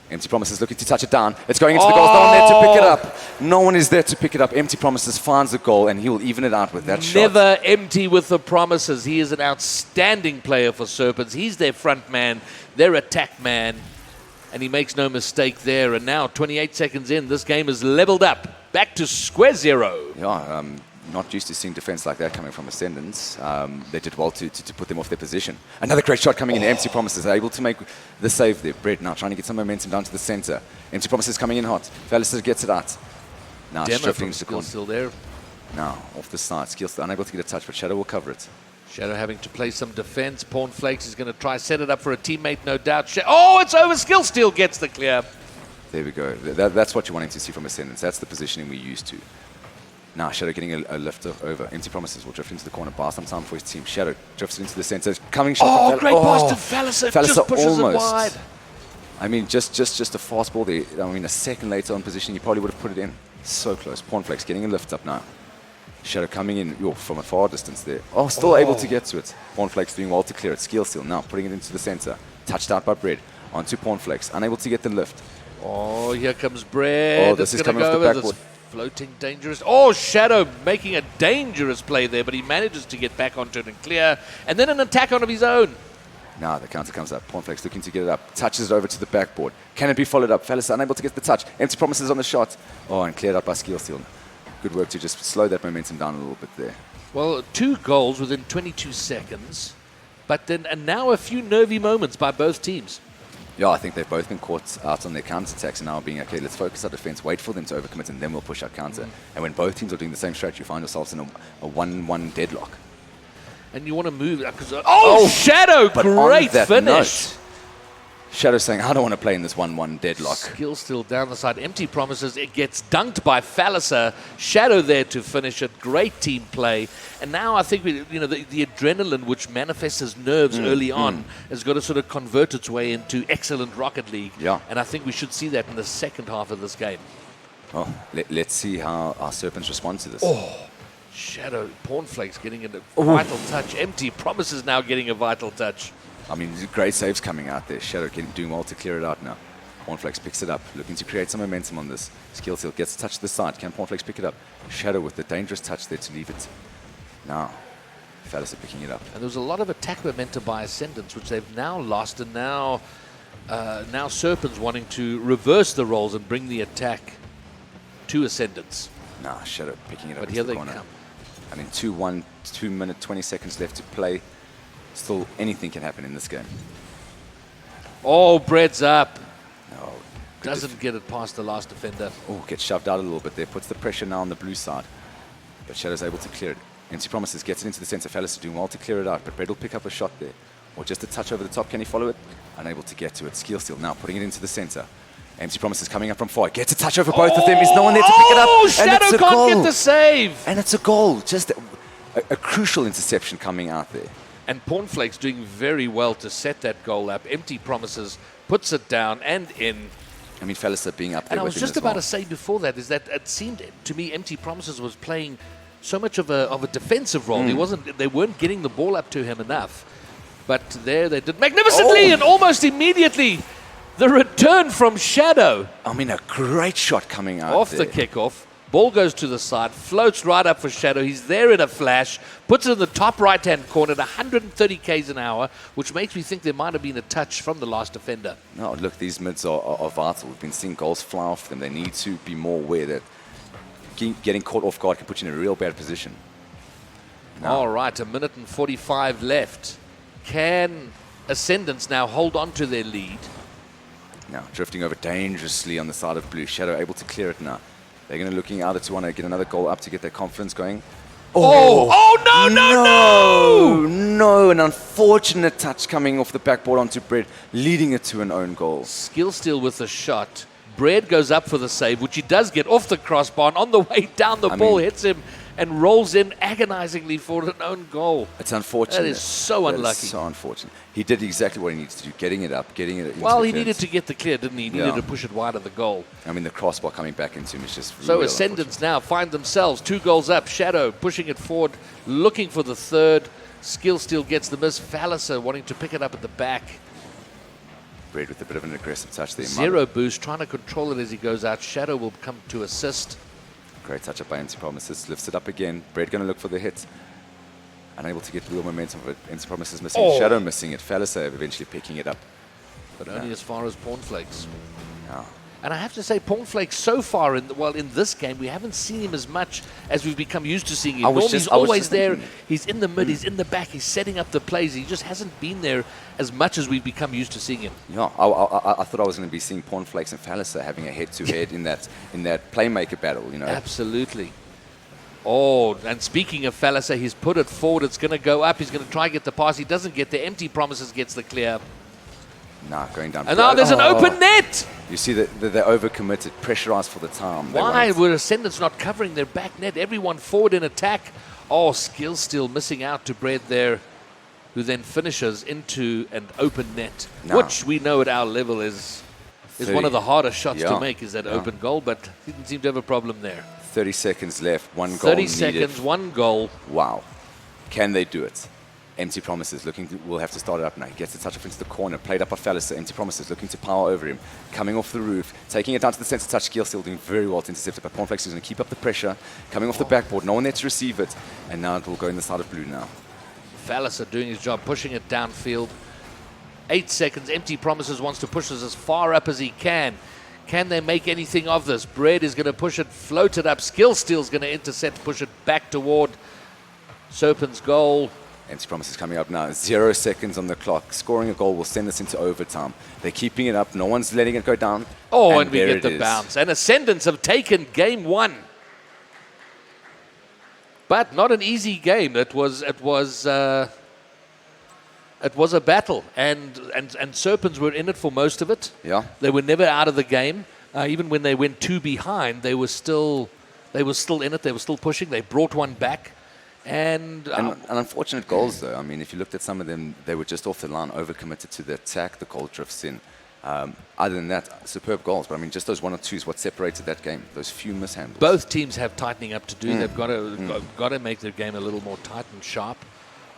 Empty Promises looking to touch it down. It's going into the goals. No one there to pick it up. No one is there to pick it up. Empty Promises finds the goal, and he will even it out with that shot. Never empty with the promises. He is an outstanding player for Serpens. He's their front man, their attack man, and he makes no mistake there. And now, 28 seconds in, this game is leveled up. Back to square zero. Yeah, not used to seeing defense like that coming from Ascendants. They did well to put them off their position. Another great shot coming in. Empty Promises are able to make the save there. Bread now trying to get some momentum down to the center. Empty Promises coming in hot. Falliser gets it out. Now Demo from to Skill still there. Now off the side. Skill still unable to get a touch, but Shadow will cover it. Shadow having to play some defense. Pornflakes is going to try set it up for a teammate, no doubt. It's over. Skill Steal gets the clear. There we go. That's what you're wanting to see from Ascendants. That's the positioning we're used to. Now Shadow getting a lift over. Empty Promises will drift into the corner, buy some time for his team. Shadow drifts into the center. Coming shot. Great pass to Falliser. Just pushes it wide. I mean, just a fast ball there. I mean, a second later on position, you probably would have put it in. So close. Pornflakes getting a lift up now. Shadow coming in from a far distance there. Still able to get to it. Pornflakes doing well to clear it. Skill Steal now putting it into the center. Touched out by Bread. Onto Pornflakes. Unable to get the lift. Here comes Bread. This is coming off the backboard. Floating dangerous. Shadow making a dangerous play there, but he manages to get back onto it and clear. And then an attack on of his own. Now the counter comes up. Pornflakes looking to get it up. Touches it over to the backboard. Can it be followed up? Falliser unable to get the touch. Empty Promises on the shot. And cleared up by Skill Steal. Good work to just slow that momentum down a little bit there. Well, 2 goals within 22 seconds. And now a few nervy moments by both teams. Yeah, I think they've both been caught out on their counter-attacks and now being, okay, let's focus our defense, wait for them to overcommit, and then we'll push our counter. And when both teams are doing the same strategy, you find yourselves in a 1-1 deadlock. And you want to move that because Shadow, great finish. Shadow saying, I don't want to play in this 1-1 deadlock. Skill Steal down the side. Empty Promises. It gets dunked by Falliser. Shadow there to finish it. Great team play. And now I think the adrenaline, which manifests as nerves early on, has got to sort of convert its way into excellent Rocket League. Yeah. And I think we should see that in the second half of this game. Well, let's see how our Serpents respond to this. Shadow, Pornflakes getting a vital touch. Empty Promises now getting a vital touch. I mean, great saves coming out there. Shadow doing well to clear it out now. Pornflakes picks it up, looking to create some momentum on this. Skillsteal gets a touch to the side. Can Pornflakes pick it up? Shadow with the dangerous touch there to leave it. Now, Phallus are picking it up. And there was a lot of attack momentum by Ascendants, which they've now lost, and now Serpens wanting to reverse the roles and bring the attack to Ascendants. Now, Shadow picking it up But into here the they corner. come. I mean, 2-1, 2 minutes, 20 seconds left to play. Still, anything can happen in this game. Oh, Bread's up. No, Doesn't get it past the last defender. Oh, gets shoved out a little bit there. Puts the pressure now on the blue side. But Shadow's able to clear it. Empty Promises gets it into the center. Phallus is doing well to clear it out, but Bread will pick up a shot there. Or just a touch over the top. Can he follow it? Unable to get to it. Skillsteal now putting it into the center. Empty Promises coming up from far. Gets a touch over both of them. There's no one there to pick it up. Oh, And it's Shadow a can't goal. get the save. And it's a goal. Just a crucial interception coming out there. And Pornflakes doing very well to set that goal up. Empty Promises puts it down and in. I mean, Phallus are being up there And I with was him just as about well. to say before that is that it seemed to me Empty Promises was playing so much of a defensive role. They weren't getting the ball up to him enough. But there they did magnificently and almost immediately the return from Shadow I mean, a great shot coming out off there. the kickoff. Ball goes to the side, floats right up for Shadow. He's there in a flash, puts it in the top right-hand corner at 130 k's an hour, which makes me think there might have been a touch from the last defender. No, look, these mids are vital. We've been seeing goals fly off them. They need to be more aware that getting caught off guard can put you in a real bad position. No. All right, 1 minute and 45 left. Can Ascendants now hold on to their lead? Now, drifting over dangerously on the side of blue. Shadow able to clear it now. They're going to looking either to want to get another goal up to get their confidence going. No, an unfortunate touch coming off the backboard onto Bread, leading it to an own goal. Skillsteal with the shot. Bread goes up for the save, which he does get off the crossbar. And on the way down, the ball hits him and rolls in agonizingly for an own goal. It's unfortunate. That is so That is unlucky. so unfortunate. He did exactly what he needs to do, getting it up, getting it into Well, the he needed clearance. to get the clear, didn't he? He needed Yeah. to push it wide of the goal. I mean, the crossbar coming back into him is just So real Ascendants now find themselves 2 goals up. Shadow pushing it forward, looking for the third. Skillsteal gets the miss. Phallus wanting to pick it up at the back. Bread with a bit of an aggressive touch there. Zero boost, trying to control it as he goes out. Shadow will come to assist. Great touch up by Empty Promises. Lifts it up again. Bread going to look for the hit. Unable to get real momentum of it. Empty Promises missing it. Shadow missing it. Phallus eventually picking it up. But only as far as Pornflakes. Yeah. And I have to say, Pornflakes so far, in this game, we haven't seen him as much as we've become used to seeing him. Normally he's always there. He's in the mid, he's in the back, he's setting up the plays. He just hasn't been there as much as we've become used to seeing him. Yeah, I thought I was going to be seeing Pornflakes and Phallus having a head-to-head in that playmaker battle, you know. Absolutely. Oh, and speaking of Phallus, he's put it forward. It's going to go up. He's going to try and get the pass. He doesn't get the Empty Promises, gets the clear. Nah, going down. And now there's an open net. You see that they're overcommitted, pressurized for the time. They Why won't. were Ascendants not covering their back net? Everyone forward in attack. Oh, Skillsteal missing out to Bread there, who then finishes into an open net, No. which we know at our level is one of the hardest shots to Yeah. make, is that Yeah. open goal, but he didn't seem to have a problem there. 30 seconds left, one goal 30 needed. seconds, 1 goal. Wow. Can they do it? Empty Promises we'll have to start it up now. He gets the touch up into the corner, played up by Phallus. Empty Promises looking to power over him, coming off the roof, taking it down to the center touch. Skillsteal doing very well to intercept it, but Pornflakes is going to keep up the pressure, coming off the backboard, no one there to receive it, and now it will go in the side of blue now. Phallus doing his job, pushing it downfield. 8 seconds. Empty Promises wants to push this as far up as he can. Can they make anything of this? Bread is going to push it, float it up. Skillsteal's going to intercept, push it back toward Serpens' goal. Empty Promises coming up now. 0 seconds on the clock. Scoring a goal will send us into overtime. They're keeping it up. No one's letting it go down. Oh, and we there get it the is. bounce. And Ascendants have taken game 1. But not an easy game. It was a battle, and Serpens were in it for most of it. Yeah. They were never out of the game. Even when they went 2 behind, they were still in it. They were still pushing. They brought one back. And unfortunate goals, though. I mean, if you looked at some of them, they were just off the line, overcommitted to the attack. The goal drifts in. Other than that, superb goals. But I mean, just those 1 or 2 is what separated that game. Those few mishandles. Both teams have tightening up to do. They've got to make their game a little more tight and sharp.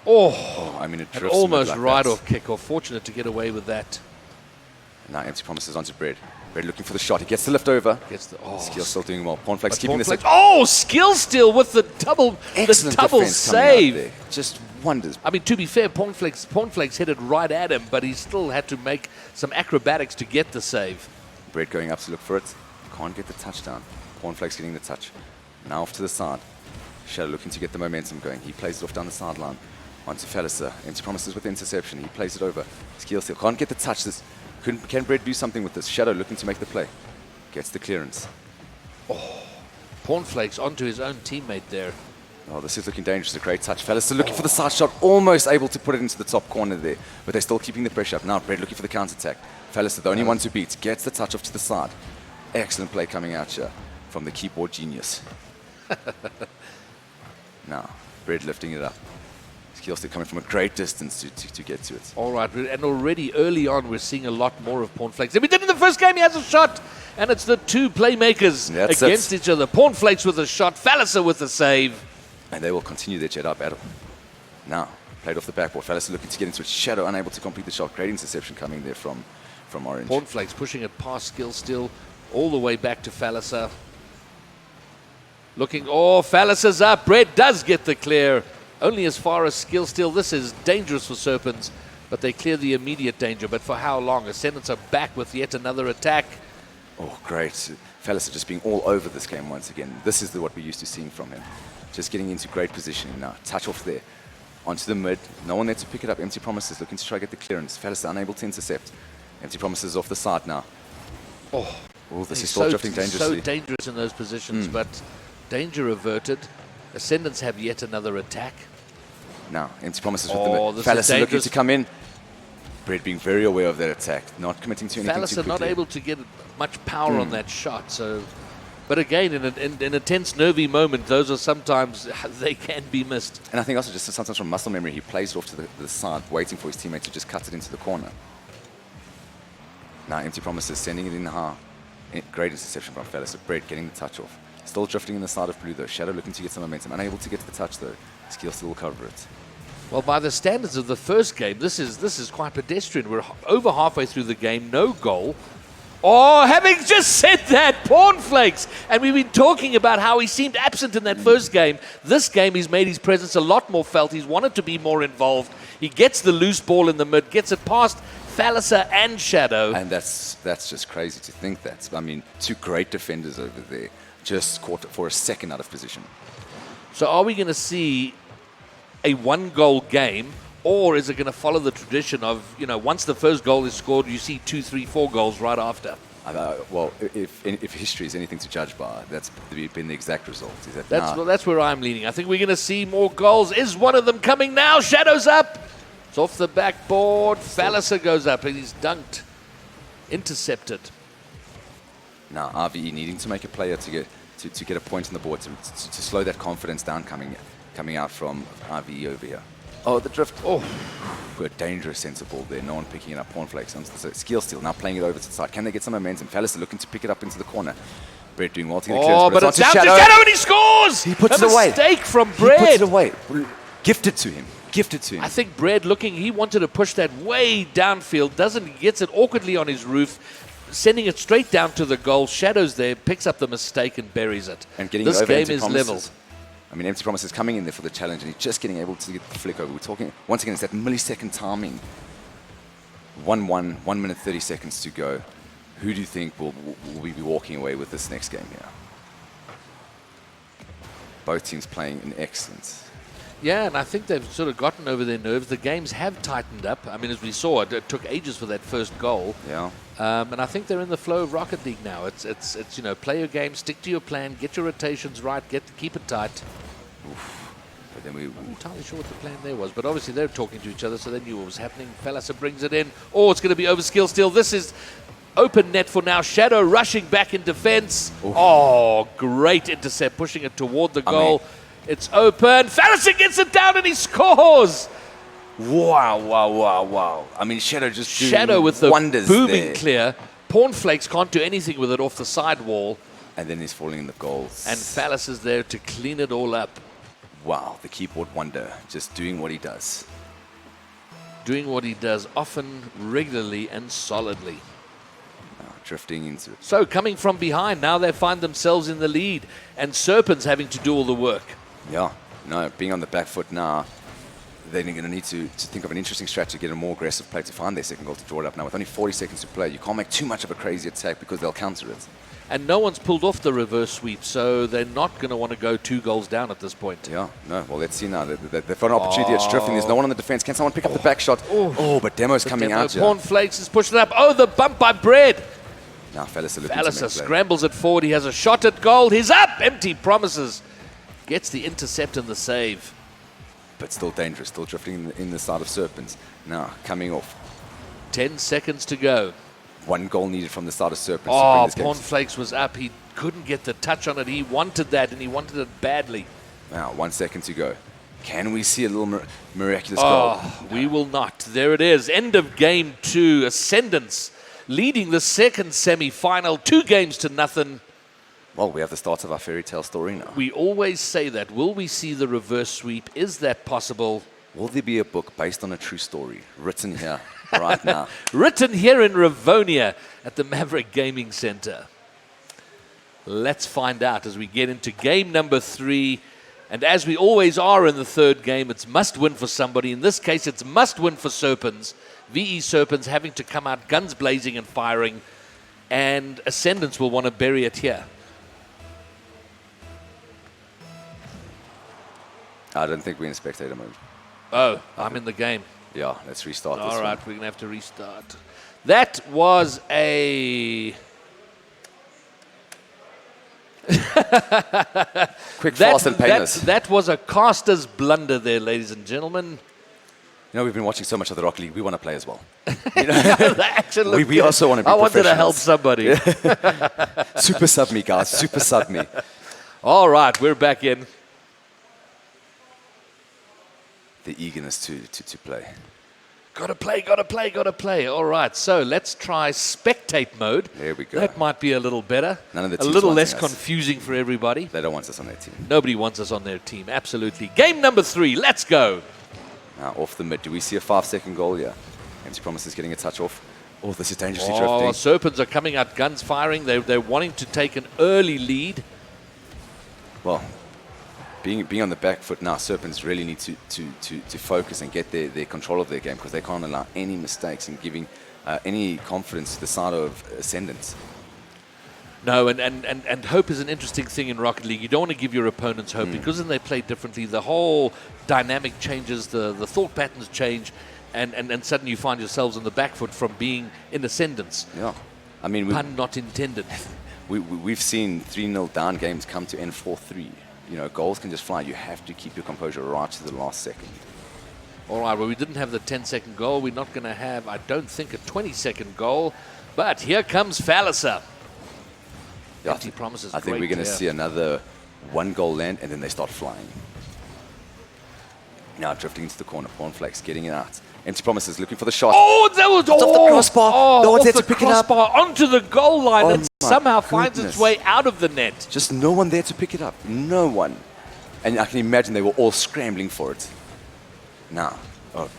Oh, I mean, it an drifts almost like right that. off kick off. Fortunate to get away with that. Now Empty Promises onto Bread. Bread looking for the shot. He gets the lift over. Gets the Skill still doing well. Cornflakes but keeping the Cornflakes- Oh, skill steal with the double excellent double defense coming out save. there. Just wonders. I mean, to be fair, Cornflakes hit it right at him, but he still had to make some acrobatics to get the save. Bread going up to look for it. Can't get the touchdown. Cornflakes getting the touch. Now off to the side. Shadow looking to get the momentum going. He plays it off down the sideline. Onto Fellicer. Empty Promises with the interception. He plays it over. Skill steal. Can't get the touch. Can Bread do something with this? Shadow looking to make the play. Gets the clearance. Cornflakes onto his own teammate there. Oh, this is looking dangerous. A great touch. Fellicer looking for the side shot. Almost able to put it into the top corner there. But they're still keeping the pressure up. Now Bread looking for the counter-attack. Fellicer, the only one to beat. Gets the touch off to the side. Excellent play coming out here from the keyboard genius. Now, Bread lifting it up. Skill still coming from a great distance to get to it. All right, and already early on, we're seeing a lot more of Cornflakes than we did in the first game. He has a shot, and it's the two playmakers That's against it. each other. Cornflakes with a shot, Fallicer with a save. And they will continue their Jedi battle. Now, played off the backboard. Fellicer looking to get into it. Shadow unable to complete the shot. Great interception coming there from Orange. Cornflakes pushing it past skill still, all the way back to Fallicer. Looking, Fallicer's up. Bread does get the clear. Only as far as skill still. This is dangerous for Serpens, but they clear the immediate danger. But for how long? Ascendants are back with yet another attack. Oh, great. Fellicer just being all over this game once again. This is what we're used to seeing from him. Just getting into great positioning now. Touch off there. Onto the mid. No one there to pick it up. Empty Promises looking to try to get the clearance. Fellicer unable to intercept. Empty Promises off the side now. Oh, this is still drifting dangerously. So dangerous in those positions, but danger averted. Ascendants have yet another attack. Now, Empty Promises with the mid. This is Fellicer looking dangerous. to come in. Bread being very aware of that attack. Not committing to anything too Fallicer quickly. not able to get much power on that shot. So, but again, in a tense, nervy moment, those are sometimes, they can be missed. And I think also just sometimes from muscle memory, he plays it off to the side, waiting for his teammate to just cut it into the corner. Now, Empty Promises sending it in high. Great interception from Fellicer. Bread getting the touch off. Still drifting in the side of blue though. Shadow looking to get some momentum. Unable to get to the touch though. Skill still will cover it. Well, by the standards of the first game, this is quite pedestrian. We're over halfway through the game, no goal. Having just said that, Cornflakes, and we've been talking about how he seemed absent in that first game. This game, he's made his presence a lot more felt. He's wanted to be more involved. He gets the loose ball in the mid, gets it past Fallicer and Shadow. And that's just crazy to think that. I mean, two great defenders over there just caught for a second out of position. So are we going to see a one-goal game, or is it going to follow the tradition of, once the first goal is scored, you see 2, 3, 4 goals right after? Well, if history is anything to judge by, that's been the exact result. Is that That's where I'm leaning. I think we're going to see more goals. Is one of them coming now? Shadow's up. It's off the backboard. Fallicer goes up, and he's dunked. Intercepted. Now, RVE needing to make a player to get a point on the board, to slow that confidence down coming out from RVE over here. Oh, the drift. A dangerous sense of ball there. No one picking it up. Cornflakes. Skill steal. Now playing it over to the side. Can they get some momentum? Fallicer looking to pick it up into the corner. Bread doing well to get a clearance. But it's down to Shadow, and he scores! He puts a it away. Mistake from He Bread. puts it away. Gifted to him. I think Bread he wanted to push that way downfield. Gets it awkwardly on his roof. Sending it straight down to the goal. Shadow's there, picks up the mistake and buries it. And getting this over game Empty is Promises. level. I mean, Empty Promises coming in there for the challenge, and he's just getting able to get the flick over. We're talking, once again, it's that millisecond timing. 1-1, 1 minute 30 seconds to go. Who do you think will we be walking away with this next game here? Both teams playing in excellence. Yeah, and I think they've sort of gotten over their nerves. The games have tightened up. I mean, as we saw, it took ages for that first goal. Yeah. And I think they're in the flow of Rocket League now. It's play your game, stick to your plan, get your rotations right, keep it tight. But then I'm not entirely sure what the plan there was, but obviously they're talking to each other, so they knew what was happening. Fallicer brings it in. It's going to be over skill still. This is open net for now. Shadow rushing back in defense. Great intercept, pushing it toward the goal. It's open. Fallicer gets it down and he scores. Wow, wow, wow, wow. I mean, Shadow just doing Shadow with the wonders booming there. clear. Pornflakes can't do anything with it off the sidewall. And then he's falling in the goals. And Phallus is there to clean it all up. Wow, the keyboard wonder, just doing what he does. Doing what he does often, regularly, and solidly. Drifting into it. So coming from behind, now they find themselves in the lead. And Serpens having to do all the work. Yeah, no, being on the back foot now, they're going to need to think of an interesting strategy to get a more aggressive play to find their second goal to draw it up. Now, with only 40 seconds to play, you can't make too much of a crazy attack because they'll counter it. And no one's pulled off the reverse sweep, so they're not going to want to go 2 goals down at this point. Yeah, no, well, let's see now. They've got an opportunity at drifting. There's no one on the defense. Can someone pick up the back shot? Oh, but Demo's coming out here. Pornflakes is pushing it up. Oh, the bump by Bread. Now, Phallus are looking to Phallus make play. scrambles it forward. He has a shot at goal. He's up. Empty promises. Gets the intercept and the save. But still dangerous, still drifting in the side of Serpens. Now, coming off. 10 seconds to go. 1 goal needed from the side of Serpens to Oh, bring this game. Pornflakes was up. He couldn't get the touch on it. He wanted that, and he wanted it badly. Now, 1 second to go. Can we see a little miraculous goal? Oh, we will not. There it is. End of game 2. Ascendants leading the second semi-final. 2 games to nothing. Well, we have the start of our fairy tale story now. We always say that. Will we see the reverse sweep? Is that possible? Will there be a book based on a true story written here right now? Written here in Rivonia at the Maverick Gaming Center. Let's find out as we get into game number 3. And as we always are in the third game, it's must win for somebody. In this case, it's must win for Serpens. VE Serpens having to come out guns blazing and firing. And Ascendants will want to bury it here. I don't think we're in spectator mode. Oh, I'm in the game. Yeah, let's restart this All right, one. we're going to have to restart. That was a... Quick, fast, and painless. That was a caster's blunder there, ladies and gentlemen. You know, we've been watching so much of the Rocket League. We want to play as well. The action looked We good. also want to be I wanted to help professionals. somebody. Super sub me, guys. Super sub me. All right, we're back in. The eagerness to play. Gotta play, gotta play, gotta play. All right, so let's try spectate mode. There we go. That might be a little better. None of the a teams little wanting less us. confusing for everybody. They don't want us on their team. Nobody wants us on their team, absolutely. Game number 3, let's go. Now, off the mid. Do we see a 5-second goal here? MC Promises getting a touch off. Oh, this is dangerously Oh, drifting. Serpents are coming out guns firing. They're wanting to take an early lead. Well, being on the back foot now, Serpents really need to focus and get their control of their game because they can't allow any mistakes in giving any confidence to the side of Ascendants. No, and hope is an interesting thing in Rocket League. You don't want to give your opponents hope because then they play differently. The whole dynamic changes, the thought patterns change, and suddenly you find yourselves on the back foot from being in Ascendants. Yeah. I mean, Pun not intended. we've seen 3-0 down games come to end 4-3. You know, goals can just fly. You have to keep your composure right to the last second. All right, well, we didn't have the 10-second goal. We're not going to have, I don't think, a 20-second goal. But here comes Phallus. Yeah, Empty promises. I think we're going to see another 1-goal land, and then they start flying. Now drifting into the corner. Pornflakes getting it out. Empty Promises looking for the shot. Oh, that was off the crossbar. No one's off there the to pick it up. crossbar onto the goal line. Oh It my somehow finds its goodness. way out of the net. Just no one there to pick it up. No one. And I can imagine they were all scrambling for it. Now,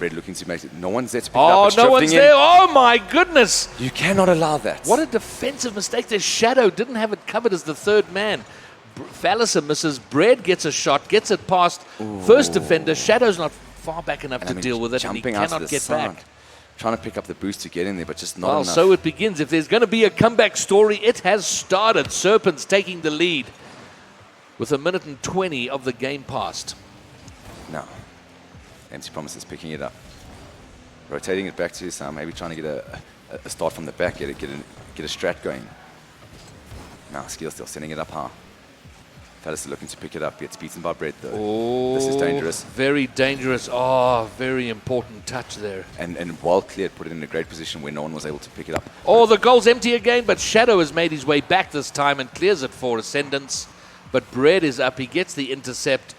Red looking to make it. No one's there to pick it up. Oh, It's no one's drifting in. there. Oh, my goodness. You cannot allow that. What a defensive mistake. Their Shadow didn't have it covered as the third man. Phallus misses. Bread gets a shot, gets it past first defender. Shadow's not far back enough And to I mean, deal with it, and he jumping out to cannot the get side, back. trying to pick up the boost to get in there, but just not Well, enough. so it begins. If there's going to be a comeback story, it has started. Serpents taking the lead with 1 minute and 20 of the game past. No. MC Promises picking it up. Rotating it back to Sam, maybe trying to get a start from the back, get a strat going. Now Skill still sending it up high. Phallus looking to pick it up, gets beaten by Brett though. Oh, This is dangerous. Very dangerous. Oh, very important touch there. And well cleared, put it in a great position where no one was able to pick it up. Oh, the goal's empty again, but Shadow has made his way back this time and clears it for Ascendants. But Bread is up. He gets the intercept.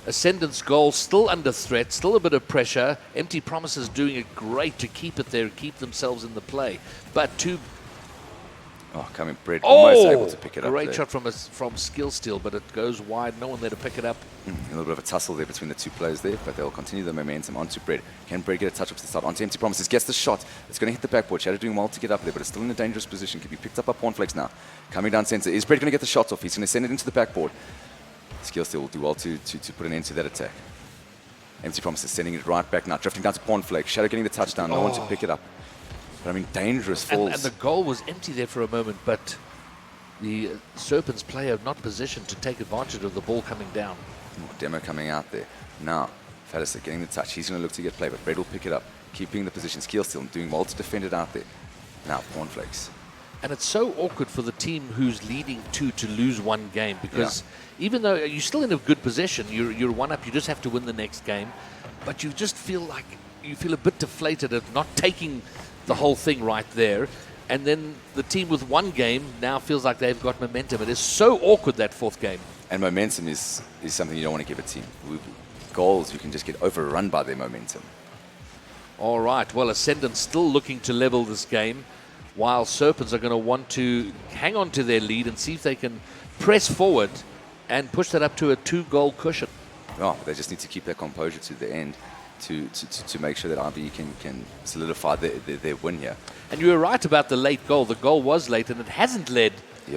Ascendant's goal still under threat, still a bit of pressure. Empty Promises doing it great to keep it there, keep themselves in the play. But Coming Bread, almost able oh, to pick it up. great there. shot from Skill Steal, but it goes wide. No one there to pick it up. A little bit of a tussle there between the two players there, but they'll continue the momentum onto Bread. Can Bread get a touch up to the side? Onto Empty Promises, gets the shot. It's going to hit the backboard. Shadow doing well to get up there, but it's still in a dangerous position. Can be picked up by Pornflakes now. Coming down center. Is Bread going to get the shots off? He's going to send it into the backboard. Skill Steal will do well to put an end to that attack. Empty Promises sending it right back now, drifting down to Pornflakes. Shadow getting the touchdown. No one to pick it up. But I mean, dangerous falls. And the goal was empty there for a moment, but the Serpens player not positioned to take advantage of the ball coming down. Demo coming out there. Now, Fallisa getting the touch. He's going to look to get play, but Bread will pick it up. Keeping the position. Skill Steal doing well to defend it out there. Now, Pornflakes. And it's so awkward for the team who's leading to lose one game, because even though you're still in a good position, you're one up, you just have to win the next game, but you just feel like you feel a bit deflated at not taking the whole thing right there. And then the team with one game now feels like they've got momentum. It is so awkward, that fourth game. And momentum is something you don't want to give a team. Goals, you can just get overrun by their momentum. All right, well, Ascendant still looking to level this game, while Serpens are going to want to hang on to their lead and see if they can press forward and push that up to a 2-goal cushion. Oh, they just need to keep their composure to the end to make sure that RBE can solidify their win here. And you were right about the late goal. The goal was late, and it hasn't led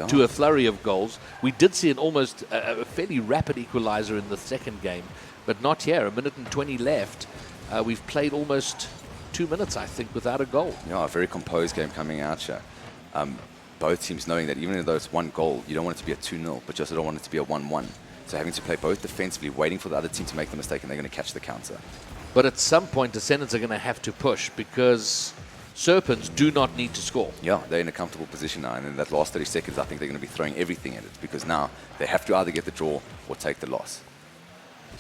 to a flurry of goals. We did see an almost a fairly rapid equalizer in the second game, but not here. 1 minute and 20 left. We've played almost 2 minutes, I think, without a goal. Yeah, a very composed game coming out here. Both teams knowing that even though it's one goal, you don't want it to be a 2-0, but you also don't want it to be a 1-1. So having to play both defensively, waiting for the other team to make the mistake, and they're going to catch the counter. But at some point, Descendants are going to have to push, because Serpens do not need to score. Yeah, they're in a comfortable position now, and in that last 30 seconds, I think they're going to be throwing everything at it, because now they have to either get the draw or take the loss.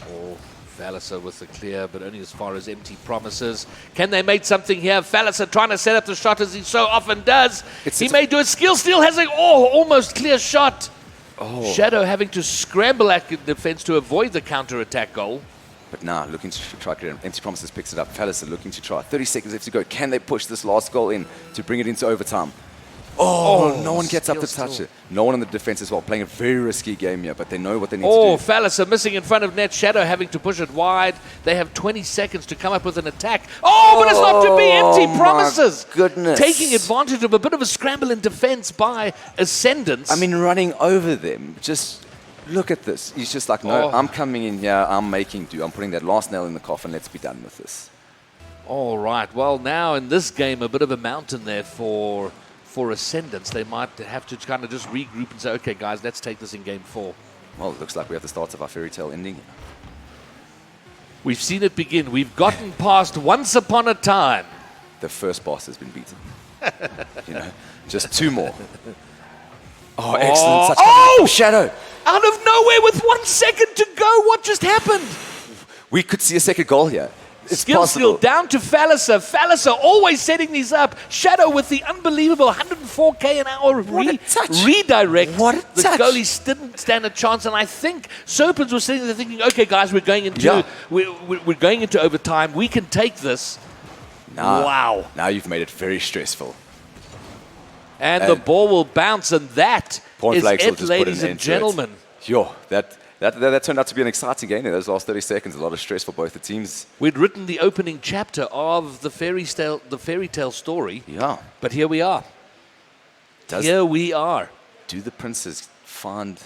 Oh, Fallisa with the clear, but only as far as Empty Promises. Can they make something here? Fallisa trying to set up the shot, as he so often does. He may do it. Skill Steal has an almost clear shot. Shadow having to scramble at defense to avoid the counter-attack goal. But now, looking to try to get Empty Promises picks it up. Fallisa looking to try. 30 seconds left to go. Can they push this last goal in to bring it into overtime? No one gets up to touch it. No one on the defense as well. Playing a very risky game here, but they know what they need to do. Fallisa missing in front of net. Shadow having to push it wide. They have 20 seconds to come up with an attack. But it's not to be. Empty Promises. Goodness. Taking advantage of a bit of a scramble in defense by Ascendants. I mean, running over them. Just look at this. He's just like, no, I'm coming in here. I'm making do. I'm putting that last nail in the coffin. Let's be done with this. All right. Well, now in this game, a bit of a mountain there for Ascendants. They might have to kind of just regroup and say, okay, guys, let's take this in game 4. Well, it looks like we have the start of our fairy tale ending. We've seen it begin. We've gotten past Once Upon a Time. The first boss has been beaten. Just 2 more. Excellent. Shadow. Out of nowhere with 1 second to go. What just happened? We could see a second goal here. It's Skill possible. Steal down to Fallisa. Fallisa always setting these up. Shadow with the unbelievable 104k an hour redirect. What a the touch. goalies didn't stand a chance, and I think Serpens was sitting there thinking, okay, guys, we're going into we're going into overtime. We can take this. Wow. Now you've made it very stressful. And the ball will bounce, and that is it, ladies and gentlemen. That turned out to be an exciting game in those last 30 seconds. A lot of stress for both the teams. We'd written the opening chapter of the fairy tale story. Yeah. But here we are. Here we are. Do the princes find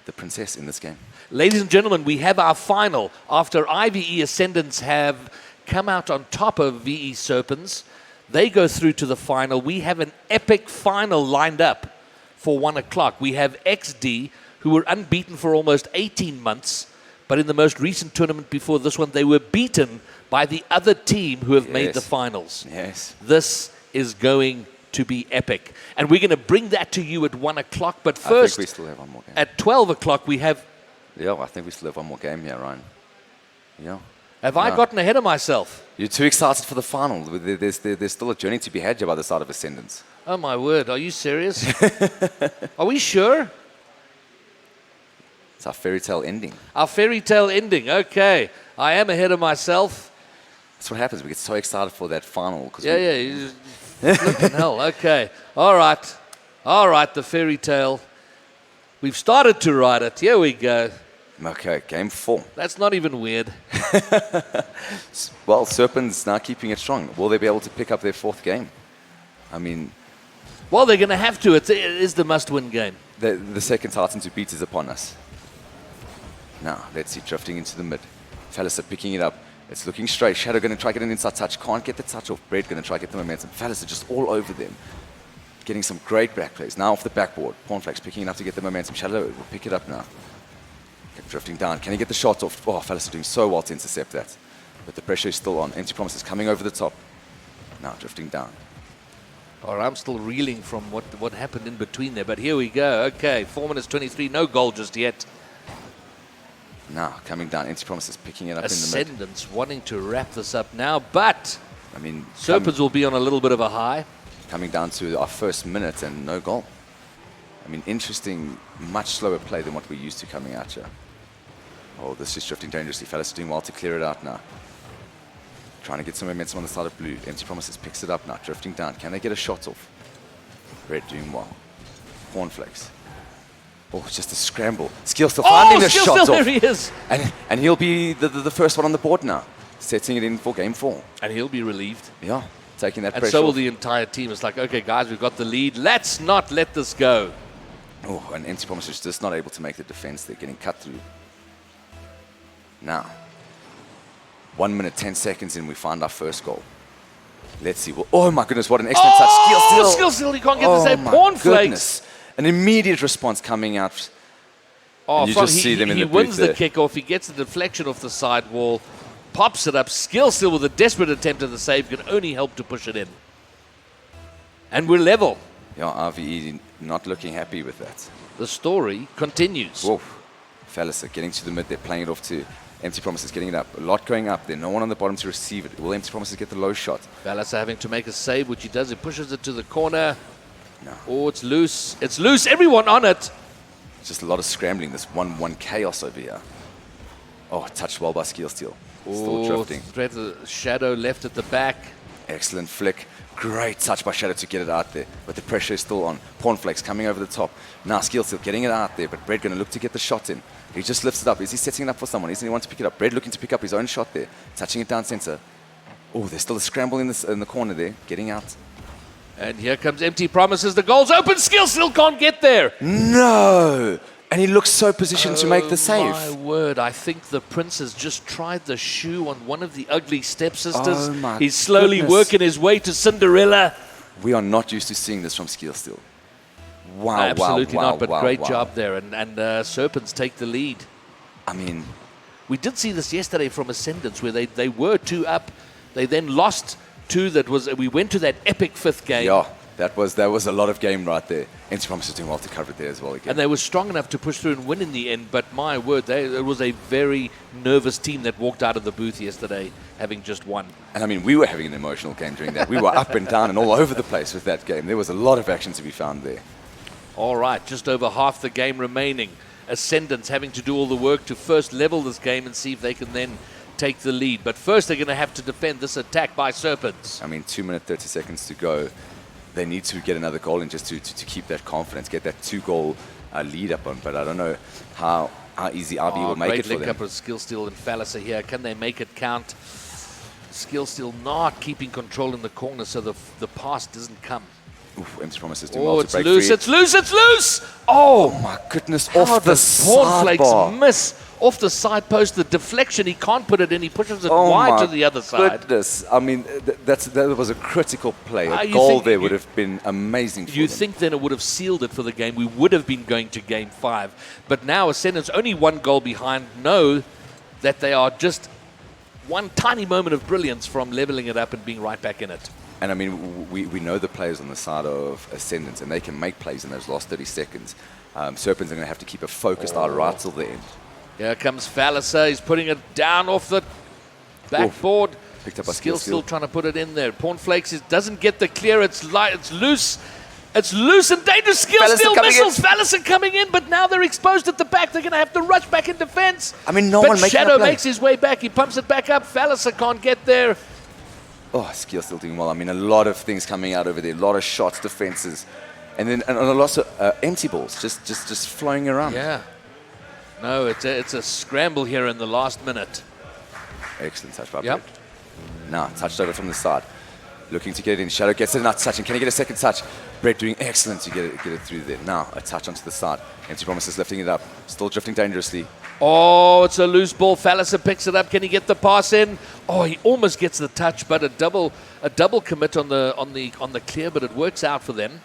the princess in this game? Ladies and gentlemen, we have our final. After IVE Ascendants have come out on top of VE Serpens, they go through to the final. We have an epic final lined up for 1 o'clock. We have XD, who were unbeaten for almost 18 months, but in the most recent tournament before this one, they were beaten by the other team who have made the finals. Yes. This is going to be epic. And we're going to bring that to you at 1 o'clock, but first, I think we still have one more game. At 12 o'clock, we have... Yeah, I think we still have one more game here, Ryan. Yeah. Have I gotten ahead of myself? You're too excited for the final. There's still a journey to be had here by the side of Ascendants. Oh, my word. Are you serious? Are we sure? It's our fairy tale ending. Our fairy tale ending. Okay. I am ahead of myself. That's what happens. We get so excited for that final. Yeah. You just flipping hell. Okay. All right, the fairy tale. We've started to write it. Here we go. Okay, game 4. That's not even weird. Well, Serpens now keeping it strong. Will they be able to pick up their 4th game? I mean, Well, they're going to have to. It is the must-win game. the second Titan to beat is upon us. Now, let's see, drifting into the mid. Falliser picking it up. It's looking straight. Shadow going to try get an inside touch. Can't get the touch off. Bread going to try get the momentum. Falliser just all over them. Getting some great back plays. Now off the backboard. Cornflakes picking it up to get the momentum. Shadow will pick it up now. Drifting down. Can he get the shot off? Oh, Falliser doing so well to intercept that. But the pressure is still on. Empty Promises coming over the top. Now drifting down. All right, I'm still reeling from what happened in between there. But here we go. Okay, 4 minutes 23. No goal just yet. Now coming down. Empty Promises picking it up Ascendants in the mid. wanting to wrap this up now. But I mean, Serpens will be on a little bit of a high. coming down to our first minute and no goal. I mean, interesting, much slower play than what we're used to coming out here. Oh, this is drifting dangerously. Falliser doing well to clear it out now. Trying to get some momentum on the side of blue. Empty Promises picks it up now, drifting down. Can they get a shot off? Red doing well. Cornflakes. Oh, it's just a scramble. Skill still finding the shot off. There he is. And he'll be the first one on the board now. Setting it in for game 4. And he'll be relieved. Yeah, taking that And pressure so will off. the entire team. It's like, okay, guys, we've got the lead. Let's not let this go. Oh, and Empty Promises just not able to make the defense. They're getting cut through. Now, 1 minute, 10 seconds in, we find our first goal. Let's see. Well, oh my goodness, what an excellent touch. Skill still, he can't get the Oh save. my Cornflakes. goodness. An immediate response coming out. Oh, And you just see them in he the wins booth the there. kickoff. He gets the deflection off the sidewall, pops it up. Skill still with a desperate attempt at the save can only help to push it in. And we're level. Yeah, RVE not looking happy with that. The story continues. Whoa. Falliser getting to the mid. They're playing it off to Empty Promises, getting it up. A lot going up there. No one on the bottom to receive it. Will Empty Promises get the low shot? Falliser having to make a save, which he does. He pushes it to the corner. No. Oh, it's loose. It's loose. Everyone on it. Just a lot of scrambling. This 1-1 chaos over here. Oh, touched well by Skill Steel. Still drifting. Threat of the Shadow left at the back. Excellent flick. Great touch by Shadow to get it out there. But the pressure is still on. Cornflakes coming over the top. Now Skill Steel getting it out there. But Bread going to look to get the shot in. He just lifts it up. Is he setting it up for someone? Isn't he want to pick it up? Bread looking to pick up his own shot there. Touching it down center. Oh, there's still a scramble in the corner there. Getting out. And here comes Empty Promises. The goal's open. Skill still can't get there. No! And he looks so positioned to make the save. My word, I think the Prince has just tried the shoe on one of the ugly stepsisters. Oh my He's slowly goodness. working his way to Cinderella. We are not used to seeing this from Skill Steel. Wow, Absolutely wow, not, but wow, great wow. job there. And Serpens take the lead. I mean, We did see this yesterday from Ascendants where they were 2 up. They then lost 2. We went to that epic 5th game. yeah, that was a lot of game right there. Empty Promises doing well to cover it there as well again. And they were strong enough to push through and win in the end. But my word, it was a very nervous team that walked out of the booth yesterday having just won. And I mean, we were having an emotional game during that. We were up and down and all over the place with that game. There was a lot of action to be found there. All right, just over half the game remaining. Ascendants having to do all the work to first level this game and see if they can then take the lead. But first they're going to have to defend this attack by Serpens. I mean, 2 minutes, 30 seconds to go. They need to get another goal in just to keep that confidence, get that 2-goal lead up on. But I don't know how easy RB will make great it for link them. up with Skill Steel and Falliser here. Can they make it count? Skill Steel not keeping control in the corner so the pass doesn't come. Oof, Empty Promises doing Oh, well to it's break loose, free. it's loose, it's loose! Oh, My goodness, how off the does Cornflakes sidebar. miss off the side post? The deflection, he can't put it in. He pushes it Oh wide my to the other side. goodness. I mean, that was a critical play. A You goal think- there would have been amazing for You them. think then it would have sealed it for the game. We would have been going to game 5. But now Ascendants only 1 goal behind know that they are just one tiny moment of brilliance from leveling it up and being right back in it. And I mean, we know the players on the side of Ascendants, and they can make plays in those last 30 seconds. Serpens are going to have to keep a focused eye right till the end. Here comes Falliser. He's putting it down off the backboard. Picked up by Skill Skill. still trying to put it in there. Cornflakes doesn't get the clear. It's loose. It's loose and dangerous. Skill Fellas are steal coming missiles. Fellas are coming in, but now they're exposed at the back. They're going to have to rush back in defense. I mean, no but one making a Shadow play. makes his way back. He pumps it back up. Falliser can't get there. Oh, Skill still doing well. I mean, a lot of things coming out over there. A lot of shots, defenses. And then and a lot of empty balls just flowing around. Yeah. No, it's a scramble here in the last minute. Excellent touch by Yep. Brett. Now, touched over from the side. Looking to get it in. Shadow gets it, not touching. Can he get a second touch? Brett doing excellent to get it through there. Now, a touch onto the side. Empty Promises lifting it up. Still drifting dangerously. Oh, it's a loose ball. Falliser picks it up. Can he get the pass in? Oh, he almost gets the touch, but a double commit on the clear, but it works out for them.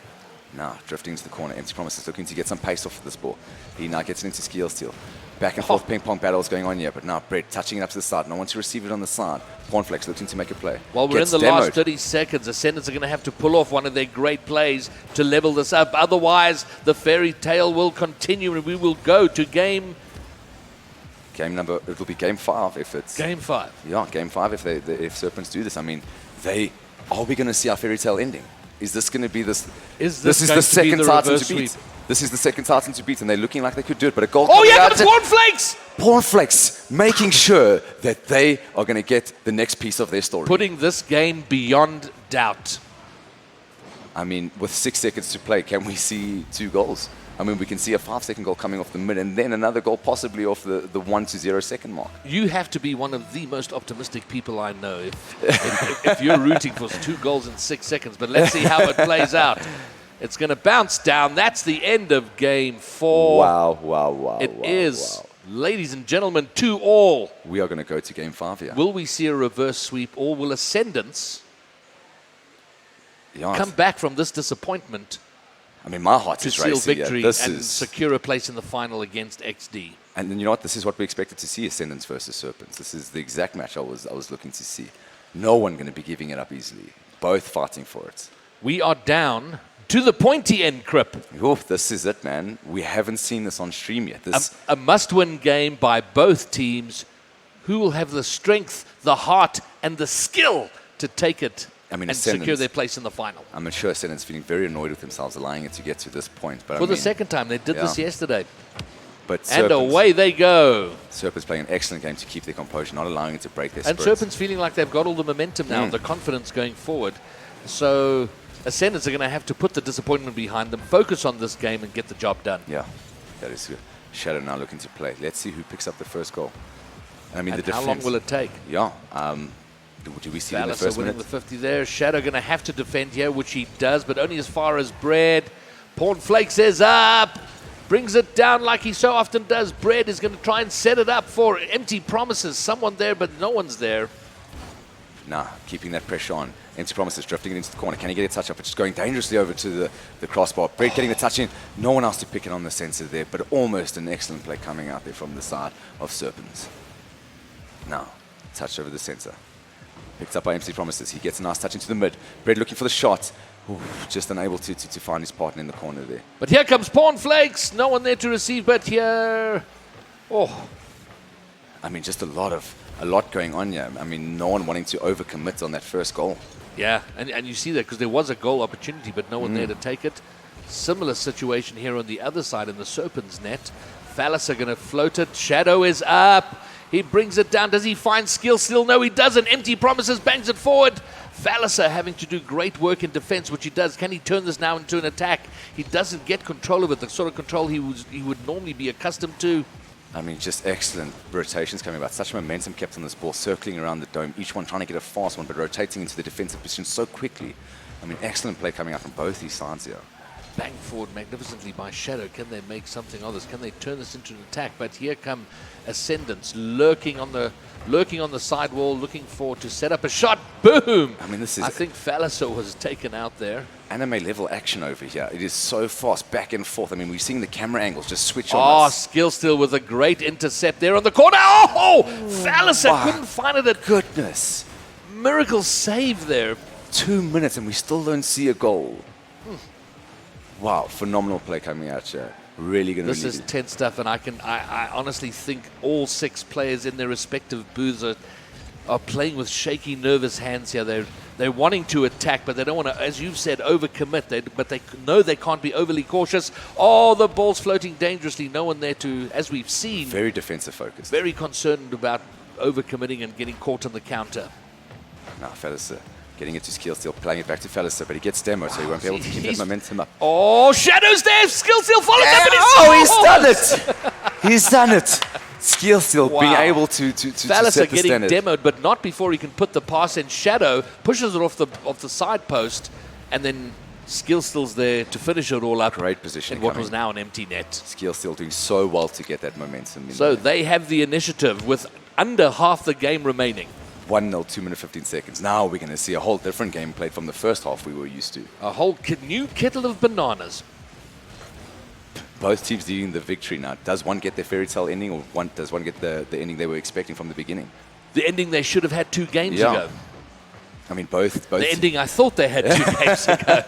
Now, drifting into the corner. Empty Promises looking to get some pace off of this ball. He now gets it into Skill Steal. Back and forth ping-pong battles going on here, but now Brett touching it up to the side. No one to receive it on the side. Cornflakes looking to make a play. Well, we're Gets in the demoed. last 30 seconds. Ascendants are going to have to pull off one of their great plays to level this up. Otherwise, the fairy tale will continue, and we will go to game It'll be game 5 if it's... Game 5. Yeah, game 5 if Serpents do this. I mean, are we going to see our fairy tale ending? Is this going to be this? Is this this is going the to be second the Titan reverse to beat. sweep? This is the second Titan to beat, and they're looking like they could do it. But a goal. Oh, coming yeah, out but to- Cornflakes! Cornflakes making sure that they are going to get the next piece of their story. Putting this game beyond doubt. I mean, with 6 seconds to play, can we see 2 goals? I mean, we can see a 5-second goal coming off the mid, and then another goal possibly off the 1 to 0 second mark. You have to be one of the most optimistic people I know if you're rooting for 2 goals in 6 seconds. But let's see how it plays out. It's going to bounce down. That's the end of game 4. Wow. It is, ladies and gentlemen, 2-2. We are going to go to game 5 here. Will we see a reverse sweep, or will Ascendants Yeah, come back from this disappointment I mean, my heart to is seal racing. Yeah. victory This and is, secure a place in the final against XD? and then you know what? This is what we expected to see: Ascendants versus Serpents. This is the exact match I was looking to see. No one going to be giving it up easily. Both fighting for it. We are down to the pointy end, Crip. Oof, this is it, man. We haven't seen this on stream yet. This, A must-win game by both teams. Who will have the strength, the heart, and the skill to take it I mean, and secure Ascendants- their place in the final? I'm sure Ascendants feeling very annoyed with themselves, allowing it to get to this point. But For I the mean, second time. They did this yeah. yesterday. But And Serpents, away they go. Serpents playing an excellent game to keep their composure, not allowing it to break their And spirits. Serpents feeling like they've got all the momentum now, the confidence going forward. So Ascendants are going to have to put the disappointment behind them, focus on this game, and get the job done. Yeah, that is good. Shadow now looking to play. Let's see who picks up the first goal. I mean, And the how defense. long will it take? Yeah. Do we see it in the Falliser first winning minute? the 50 there. Shadow going to have to defend here, which he does, but only as far as Bread. Cornflakes is up. Brings it down like he so often does. Bread is going to try and set it up for Empty Promises. Someone there, but no one's there. Nah, keeping that pressure on. Empty Promises drifting it into the corner. Can he get a touch up? It's just going dangerously over to the crossbar. Brett getting the touch in. No one else to pick it on the sensor there, but almost an excellent play coming out there from the side of Serpents. Now, touch over the sensor. Picked up by Empty Promises. He gets a nice touch into the mid. Brett looking for the shot. Oof, just unable to find his partner in the corner there. But here comes Cornflakes. No one there to receive, but here... Oh, I mean, just a lot going on here. I mean, no one wanting to overcommit on that first goal. yeah. And you see that because there was a goal opportunity, but no one there to take it. Similar situation here on the other side in the Serpents net. Falliser going to float it. Shadow is up. He brings it down. Does he find skill still? No, he doesn't. Empty Promises bangs it forward. Falliser having to do great work in defense, which he does. Can he turn this now into an attack? He doesn't get control of it, the sort of control he would normally be accustomed to. I mean, just excellent rotations coming about. Such momentum kept on this ball, circling around the dome, each one trying to get a fast one, but rotating into the defensive position so quickly. I mean, excellent play coming out from both these sides here. Bang forward magnificently by Shadow. Can they make something of this? Can they turn this into an attack? But here come Ascendants lurking on the sidewall, looking to set up a shot. Boom! I mean, this is I think Falliser was taken out there. anime level action over here. It is so fast, back and forth. I mean, we're seeing the camera angles just switch on Oh, us. Skill still with a great intercept there on the corner. Oh! Falliser wow. couldn't find it. Goodness. Miracle save there. 2 minutes and we still don't see a goal. Wow, phenomenal play coming out here. Really going to This is tense stuff, and I honestly think all 6 players in their respective booths are playing with shaky, nervous hands here. They're They're wanting to attack, but they don't want to, as you've said, overcommit. But they know they can't be overly cautious. Oh, the ball's floating dangerously. No one there to, as we've seen, Very defensive focused. very concerned about overcommitting and getting caught on the counter. Now, Fellas getting it to Skill Steal, playing it back to Fellas, but he gets demo, so he won't be able to keep that momentum up. Oh, Shadow's there. Skill Steal follows up and He's done it! He's done it! Skill Steal being able to Fellas set are the getting standard. demoed, but not before he can put the pass in. Shadow pushes it off the side post, and then Skill Steal's there to finish it all up. Great position in what coming. was now an empty net. Skill Steal doing so well to get that momentum in. So they have the initiative with under half the game remaining. 1-0, 2 minutes, 15 seconds. Now we're going to see a whole different game played from the first half we were used to. A whole new kettle of bananas. Both teams needing the victory now. Does one get their fairy tale ending, or does one get the ending they were expecting from the beginning? The ending they should have had 2 games Yeah. ago. I mean, both. The ending I thought they had 2 games ago.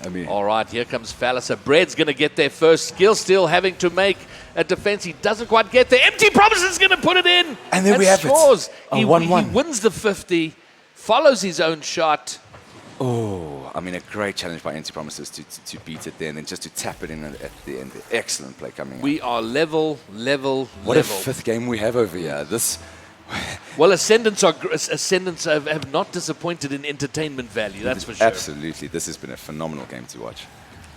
I mean, All right, here comes Falliser. Bread's going to get there first. Skill Steal having to make a defense. He doesn't quite get there. Empty Promise is going to put it in. And then we have it. scores. A He 1-1. He wins the 50, follows his own shot. oh, I mean, a great challenge by Empty Promises to beat it there and then just to tap it in at the end. Excellent play coming We are level. What a 5th game we have over here. This, Well, Ascendants have not disappointed in entertainment value, that's for sure. absolutely, this has been a phenomenal game to watch.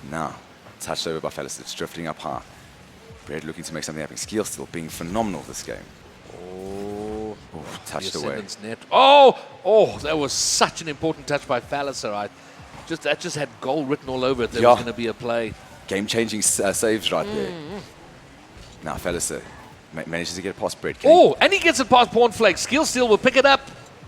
Now, touched over by Fellas, it's drifting up high. Bread looking to make something happen. Skill Steal being phenomenal this game. Oh, Touched the away. Ascendants net. Oh, that was such an important touch by Falliser. That just had goal written all over it. There was going to be a play. Game-changing saves right there. Now, Fellas manages to get past Bread. And he gets it past Pornflake. Skill Steal will pick it up.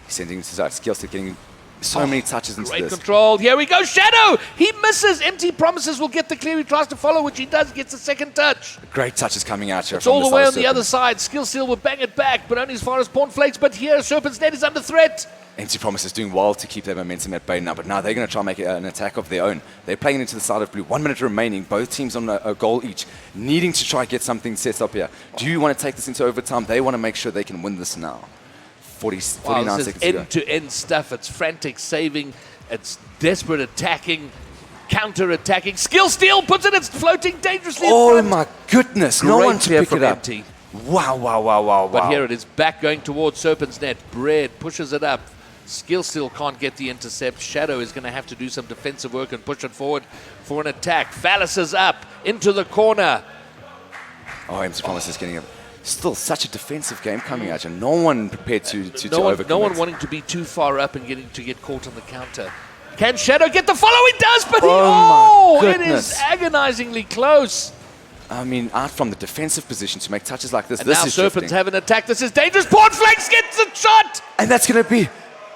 Sending it to side. Skill Steal getting so many touches into Great this. control. Here we go. Shadow. He misses. Empty Promises will get the clear. He tries to follow, which he does. Gets a second touch. Great touches coming out here. It's all the way on the other side. Skill Steal will bang it back, but only as far as Pornflakes. But here, Serpens net is under threat. Empty Promises doing well to keep their momentum at bay now, but now they're going to try and make an attack of their own. They're playing into the side of blue. 1 minute remaining. Both teams on a goal each, needing to try and get something set up here. Do you want to take this into overtime? They want to make sure they can win this now. 49 This is seconds to go. end-to-end stuff. It's frantic saving. It's desperate attacking. Counter-attacking. Skill Steal puts it. It's floating dangerously in Oh front. my goodness. No Great one to clear pick from it up. Empty. Wow. But here it is back going towards Serpens net. Bread pushes it up. Skill Steal can't get the intercept. Shadow is going to have to do some defensive work and push it forward for an attack. Phallus is up into the corner. Oh, Empty Promises getting a... Still such a defensive game coming out, and no one prepared to overcommit. No one wanting to be too far up and get caught on the counter. Can Shadow get the follow? He does, but it goodness. is agonizingly close. I mean, out from the defensive position to make touches like this. And This now is Serpents drifting. have an attack. This is dangerous. Pornflakes gets the shot. And that's going to be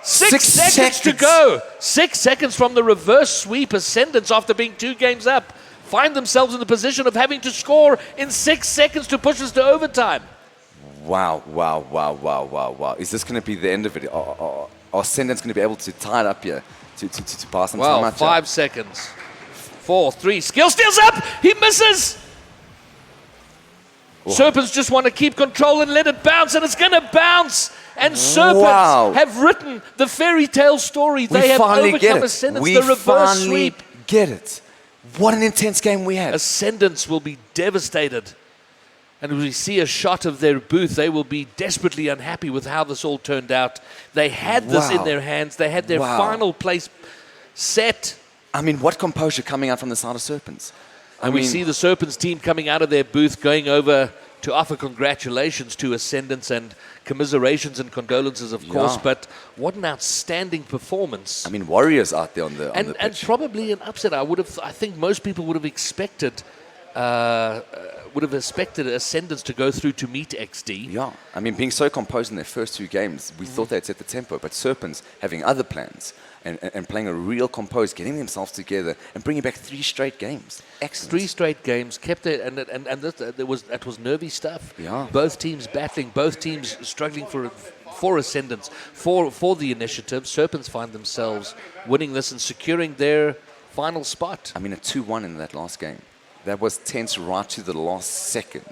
6 seconds to go. 6 seconds from the reverse sweep. Ascendants, after being 2 games up, find themselves in the position of having to score in 6 seconds to push us to overtime. Wow. Is this going to be the end of it? Are Ascendants going to be able to tie it up here to pass some time Well, out? 5 seconds. 4, 3. Skill Steal's up. He misses. Serpents just want to keep control and let it bounce, and it's going to bounce. And Serpents have written the fairy tale story. They have overcome Ascendants. We The reverse finally sweep. get it. What an intense game we had. Ascendants will be devastated. And when we see a shot of their booth, they will be desperately unhappy with how this all turned out. They had this in their hands. They had their final place set. I mean, what composure coming out from the side of Serpents. And we see the Serpents team coming out of their booth, going over to offer congratulations to Ascendants and commiserations and condolences, of course. But what an outstanding performance. I mean, Warriors out there on the and pitch. probably an upset. I think most people would have expected Ascendants to go through to meet XD. Yeah, I mean, being so composed in their first 2 games, we thought they'd set the tempo, but Serpents having other plans and playing a real composed, getting themselves together and bringing back 3 straight games. Excellent. 3 straight games, kept it, and that was nervy stuff. Yeah. Both teams battling, both teams struggling for Ascendants, for the initiative. Serpents find themselves winning this and securing their final spot. I mean, a 2-1 in that last game. That was tense right to the last second.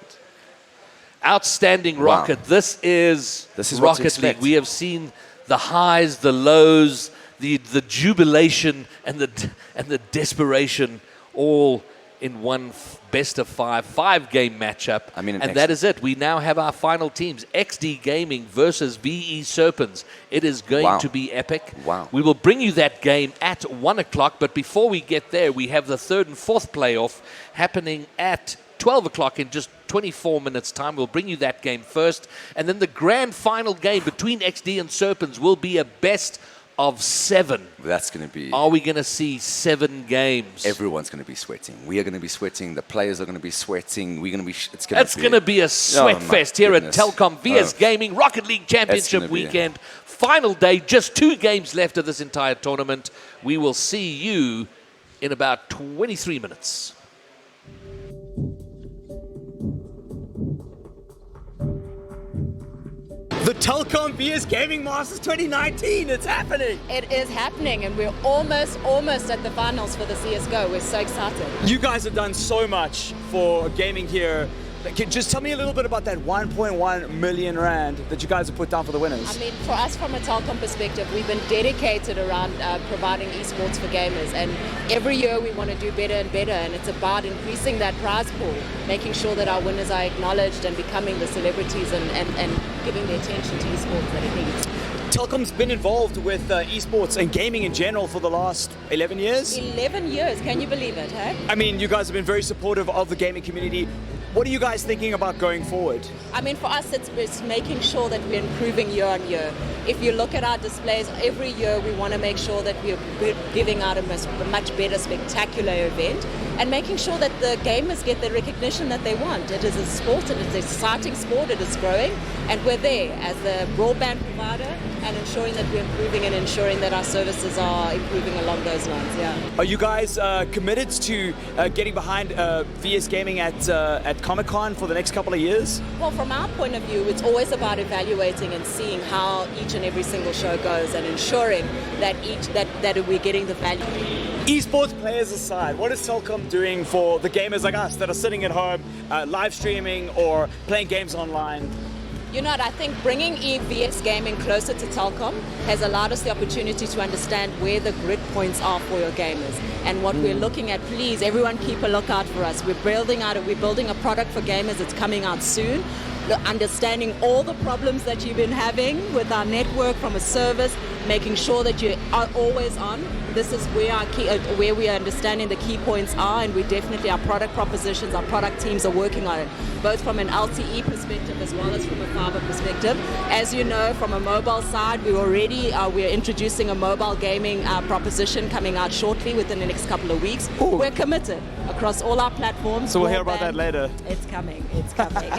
Outstanding Rocket. This is what to Rocket League. expect. We have seen the highs, the lows, the jubilation, and the desperation, all in one best of five-game matchup. I mean, and that is it. We now have our final teams: XD Gaming versus VE Serpens. It is going to be epic. Wow. We will bring you that game at 1 o'clock. But before we get there, we have the third and fourth playoff happening at 12 o'clock in just 24 minutes time. We'll bring you that game first. And then the grand final game between XD and Serpens will be a best of 7. That's going to be... Are we going to see 7 games? Everyone's going to be sweating. We are going to be sweating. The players are going to be sweating. We're going to be... It's going to be a sweat fest here goodness. at Telkom VS Gaming Rocket League Championship weekend. Final day, just 2 games left of this entire tournament. We will see you in about 23 minutes. The Telkom VS Gaming Masters 2019, it's happening! It is happening, and we're almost at the finals for the CSGO. We're so excited. You guys have done so much for gaming here. Just tell me a little bit about that 1.1 million rand that you guys have put down for the winners. I mean, for us from a Telkom perspective, we've been dedicated around providing esports for gamers, and every year we want to do better and better, and it's about increasing that prize pool, making sure that our winners are acknowledged and becoming the celebrities and giving the attention to esports that it needs. Telkom's been involved with esports and gaming in general for the last 11 years. 11 years, can you believe it, hey? I mean, you guys have been very supportive of the gaming community. What are you guys thinking about going forward? I mean, for us, it's making sure that we're improving year on year. If you look at our displays, every year we want to make sure that we're giving out a much better, spectacular event and making sure that the gamers get the recognition that they want. It is a sport, and it's an exciting sport, it is growing, and we're there as the broadband provider and ensuring that we're improving and ensuring that our services are improving along those lines, yeah. Are you guys committed to getting behind VS Gaming at Comic-Con for the next couple of years? Well, from our point of view, it's always about evaluating and seeing how each and every single show goes and ensuring that that we're getting the value. Esports players aside, what is Telkom doing for the gamers like us that are sitting at home, live streaming or playing games online? You know what, I think bringing VS Gaming closer to Telkom has allowed us the opportunity to understand where the grid points are for your gamers. And what we're looking at, please, everyone keep a lookout for us. We're building a product for gamers. It's coming out soon. Understanding all the problems that you've been having with our network from a service, making sure that you are always on. This is where we are understanding the key points are, and we definitely, our product propositions, our product teams are working on it, both from an LTE perspective as well as from a fiber perspective. As you know, from a mobile side, we're introducing a mobile gaming proposition coming out shortly within the next couple of weeks. Ooh. We're committed across all our platforms. So we'll hear about that later. It's coming. It's coming.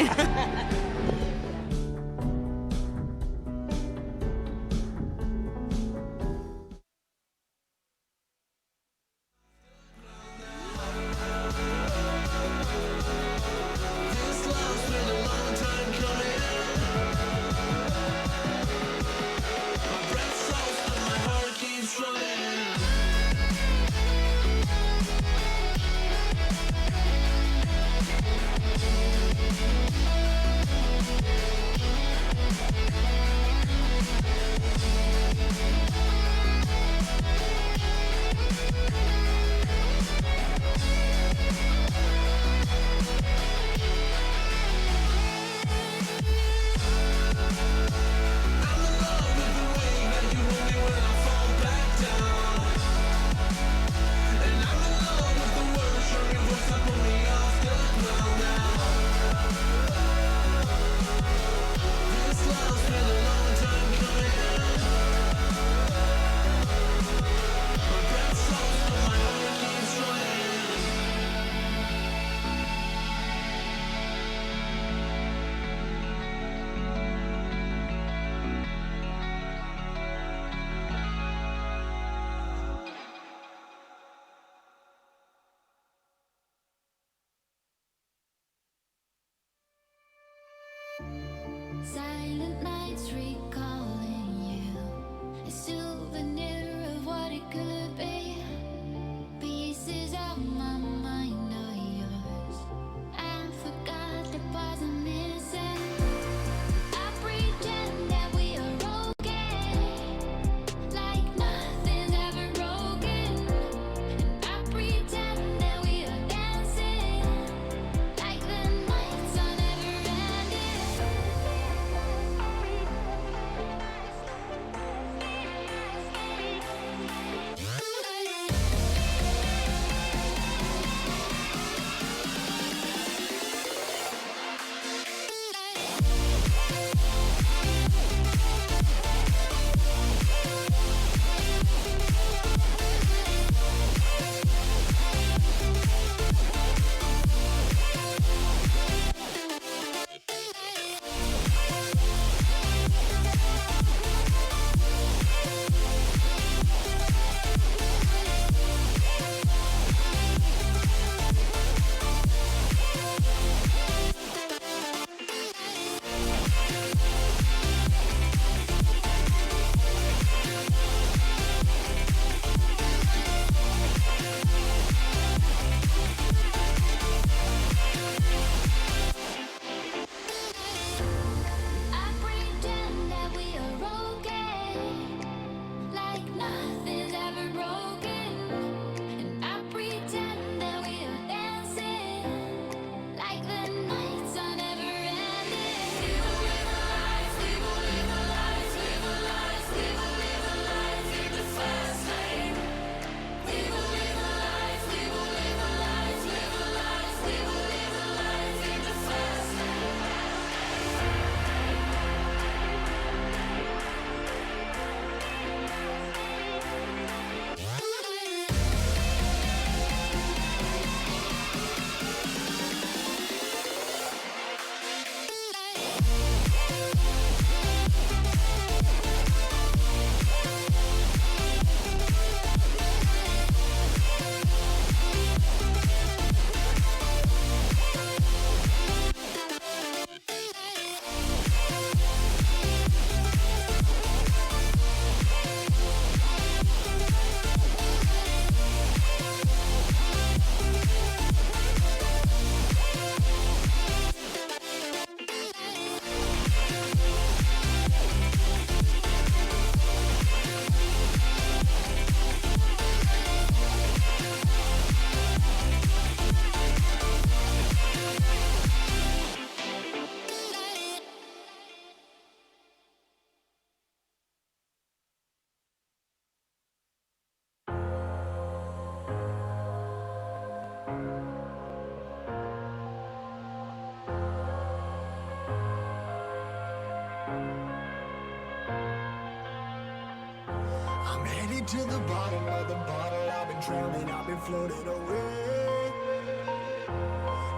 Silent nights recalling you, a souvenir of what it could be. Pieces of my mind are yours. I forgot the parts I'm missing. I pretend that we are okay. to the bottom of the bottle. I've been drowning, I've been floating away.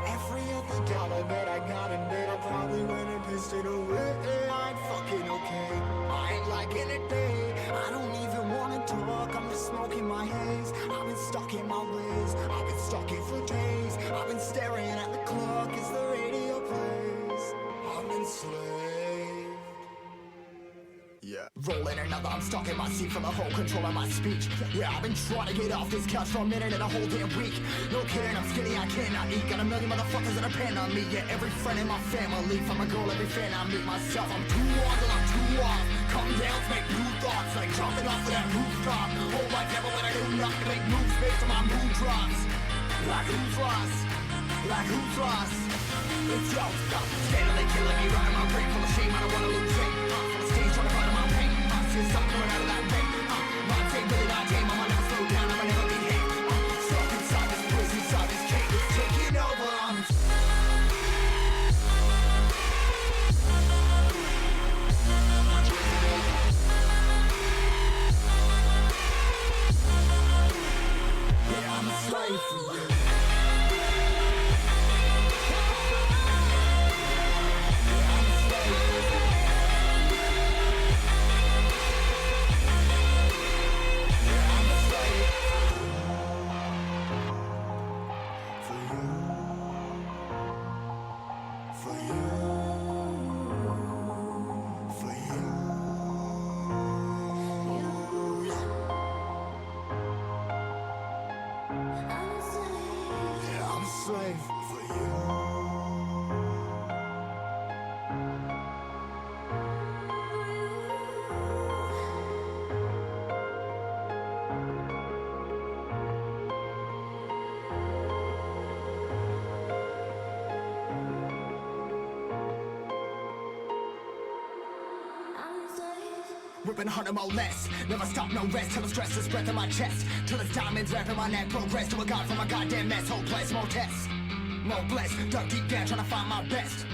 Every other dollar that I got in bed, I probably went and pissed it away. I ain't fucking okay, I ain't liking it, babe. I don't even wanna talk, I'm just smoking my haze. I've been stuck in my ways, I've been stuck in for days. I've been staring at the clock as the radio plays. I'm enslaved. Yeah. Rolling another, I'm stuck in my seat for the whole control of my speech. Yeah, I've been trying to get off this couch for a minute and a whole damn week. No kidding, I'm skinny, I cannot eat. Got a million motherfuckers that depend on me. Yeah, every friend in my family, from a girl, every fan I meet myself. I'm too on till I'm too off. Come down to make new thoughts, like jumping off of that rooftop. Whole life never when I do nothing to make moves based on my mood drops. Like who's lost? Like who's lost? It's yo, steadily killing me, right in my brain full of shame. I don't wanna lose it. Full of stage, trying to find my pain. See something coming out of that pain. My take really not tame. I'ma never slow down. I'ma never be hate. Stuck inside this prison, inside this cage. It's taking over. Yeah, I'm a slave for you. Ripping harder, more less. Never stop, no rest. Till the stress is breath in my chest. Till it's diamonds wrapping my neck. Progress to a god from a goddamn mess. Hopeless, more tests. More blessed. Dug deep down, trying to find my best.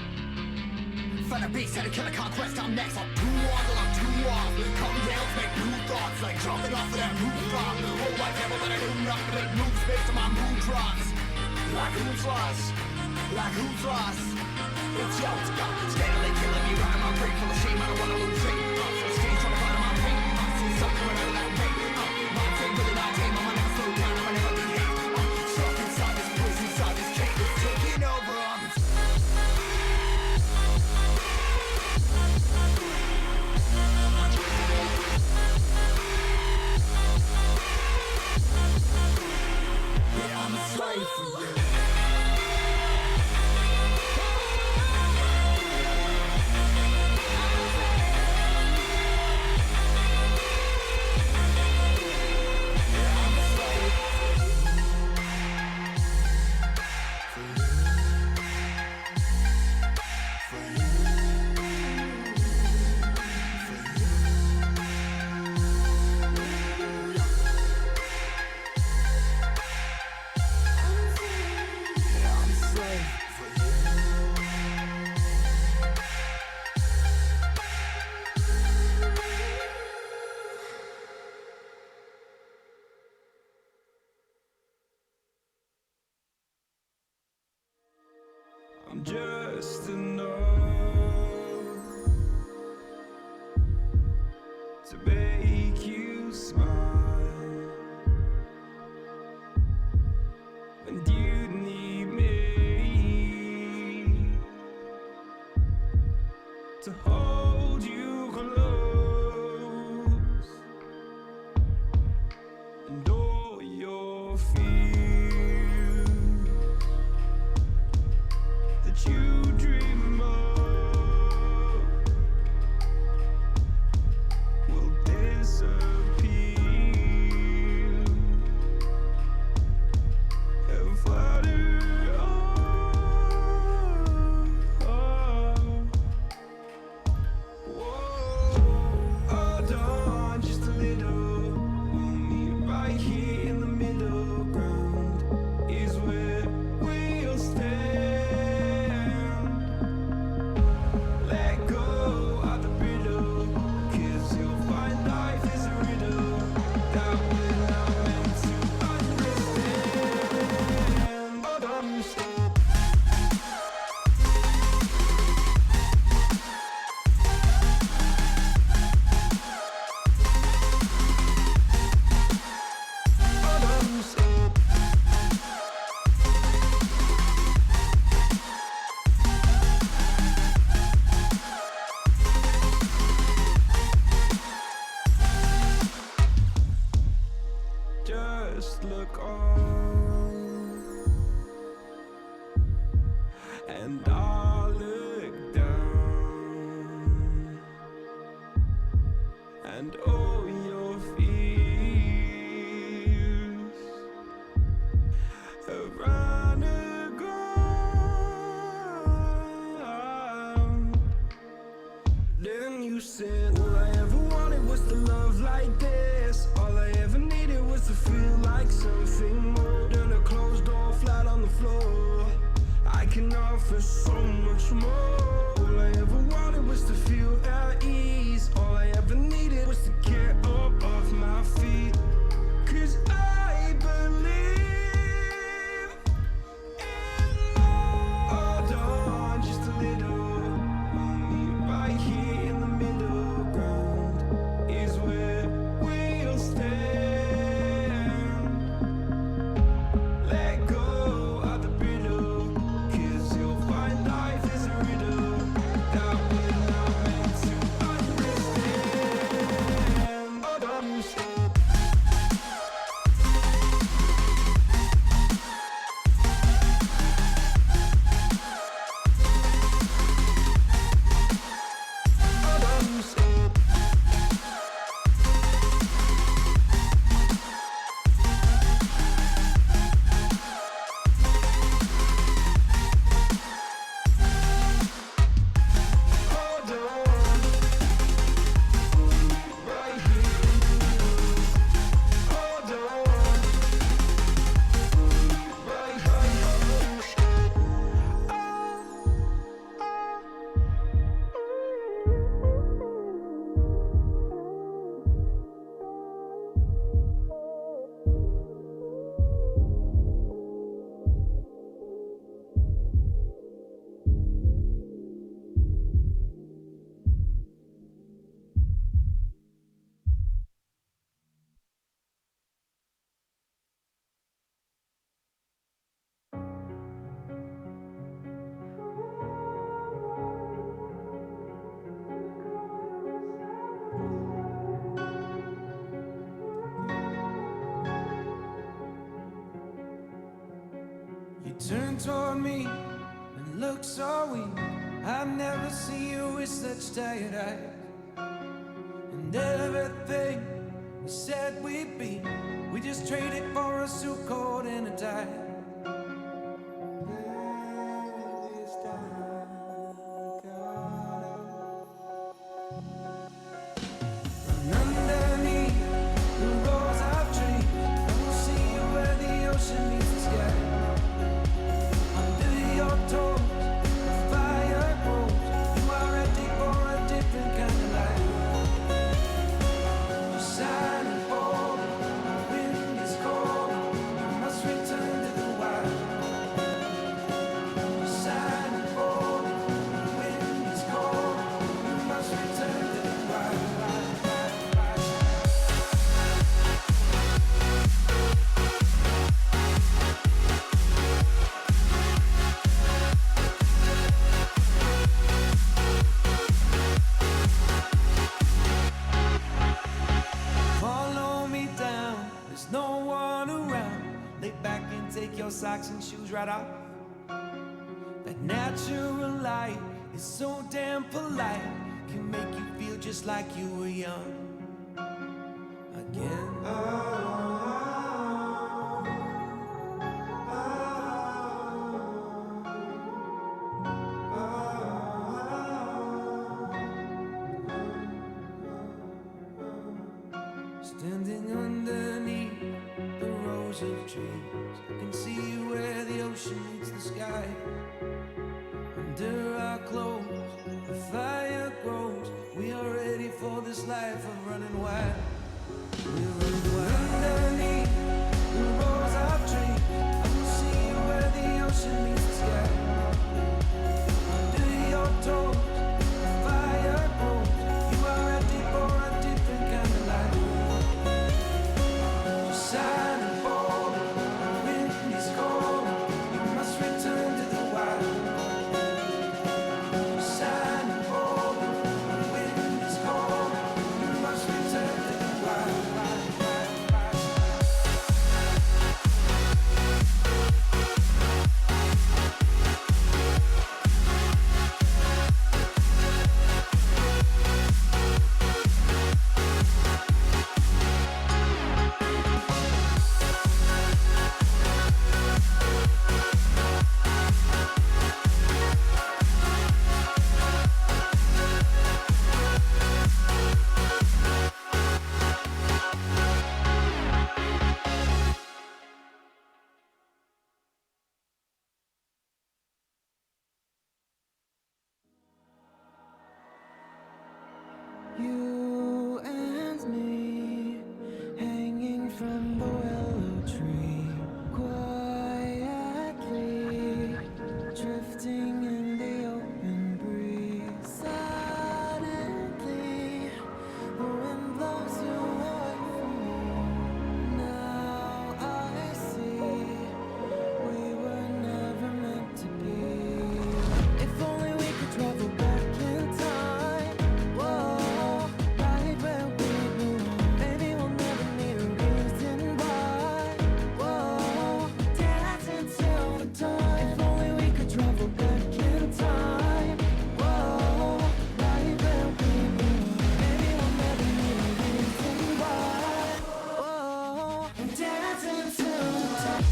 Find a beast, had to kill a conquest. I'm next. I'm too on till I'm too off. Come down, make new thoughts. Like jumping off of that rooftop. Whole life never when I do nothing to make moves based on my mood drops. Like who's lost? Like who's lost? It's yo, it's God. Steadily killing me, right in my brain full of shame. I don't wanna lose it. Stage trying to find my pain. See something coming out of that pain. My take really not tame. I'ma never slow down. I'ma never be hate. Stuck inside this prison, inside this cage. It's taking over. Yeah, I'm a slave for you. I'm just enough to make you smile, and you need me to hold you close, and all your fears that you dream and all your fears have run aground. Then you said, all I ever wanted was to love like this. All I ever needed was to feel like something more than a closed door flat on the floor. I can offer so much more. All I ever wanted was to feel at ease. All I ever needed was to get up off my feet. 'Cause I believe in love. Hold on just a little. Right here in the middle ground is where we'll stand. Let go of the brittle, 'cause you'll find life is a riddle that we're not meant to understand. Hold on, stop. Hold on, stop. Hold on. Right here. Hold on. Right here. You turned toward me and looked so weak. I've never seen you with such tired eyes. And everything we said we'd be, we just traded for a suit coat and a tie. And underneath the rows of trees, I will see you where the ocean meets the sky. Under your toes, the fire grows. You are ready for a different kind of life. You're silent for the wind is cold. You must return to the wild. You're silent for the wind is cold. You must return to the wild. Follow me down, there's no one around. Lay back and take your socks and shoes right off. That natural light is so damn polite, can make you feel just like you were young again. Standing underneath the rows of trees, I can see where the ocean meets the sky. Under our clothes, the fire grows. We are ready for this life of running wild. We're running wild. Underneath the rows of trees, I can see where the ocean meets the sky. Under your toes, the fire grows. You are ready for a different kind of life. Silent for the wind is cold. You must return to the wild. You and me, hanging from the willow tree, quietly drifting in the open breeze. Suddenly, the wind blows you away from me. Now I see we were never meant to be. If only we could travel back in time. Whoa, right where we belong. Maybe we'll never need a reason why. Whoa, dancing till the dawn. If only we could travel back in time. Whoa, right where we belong. Maybe we'll never need a reason why. Whoa, dancing till the dawn.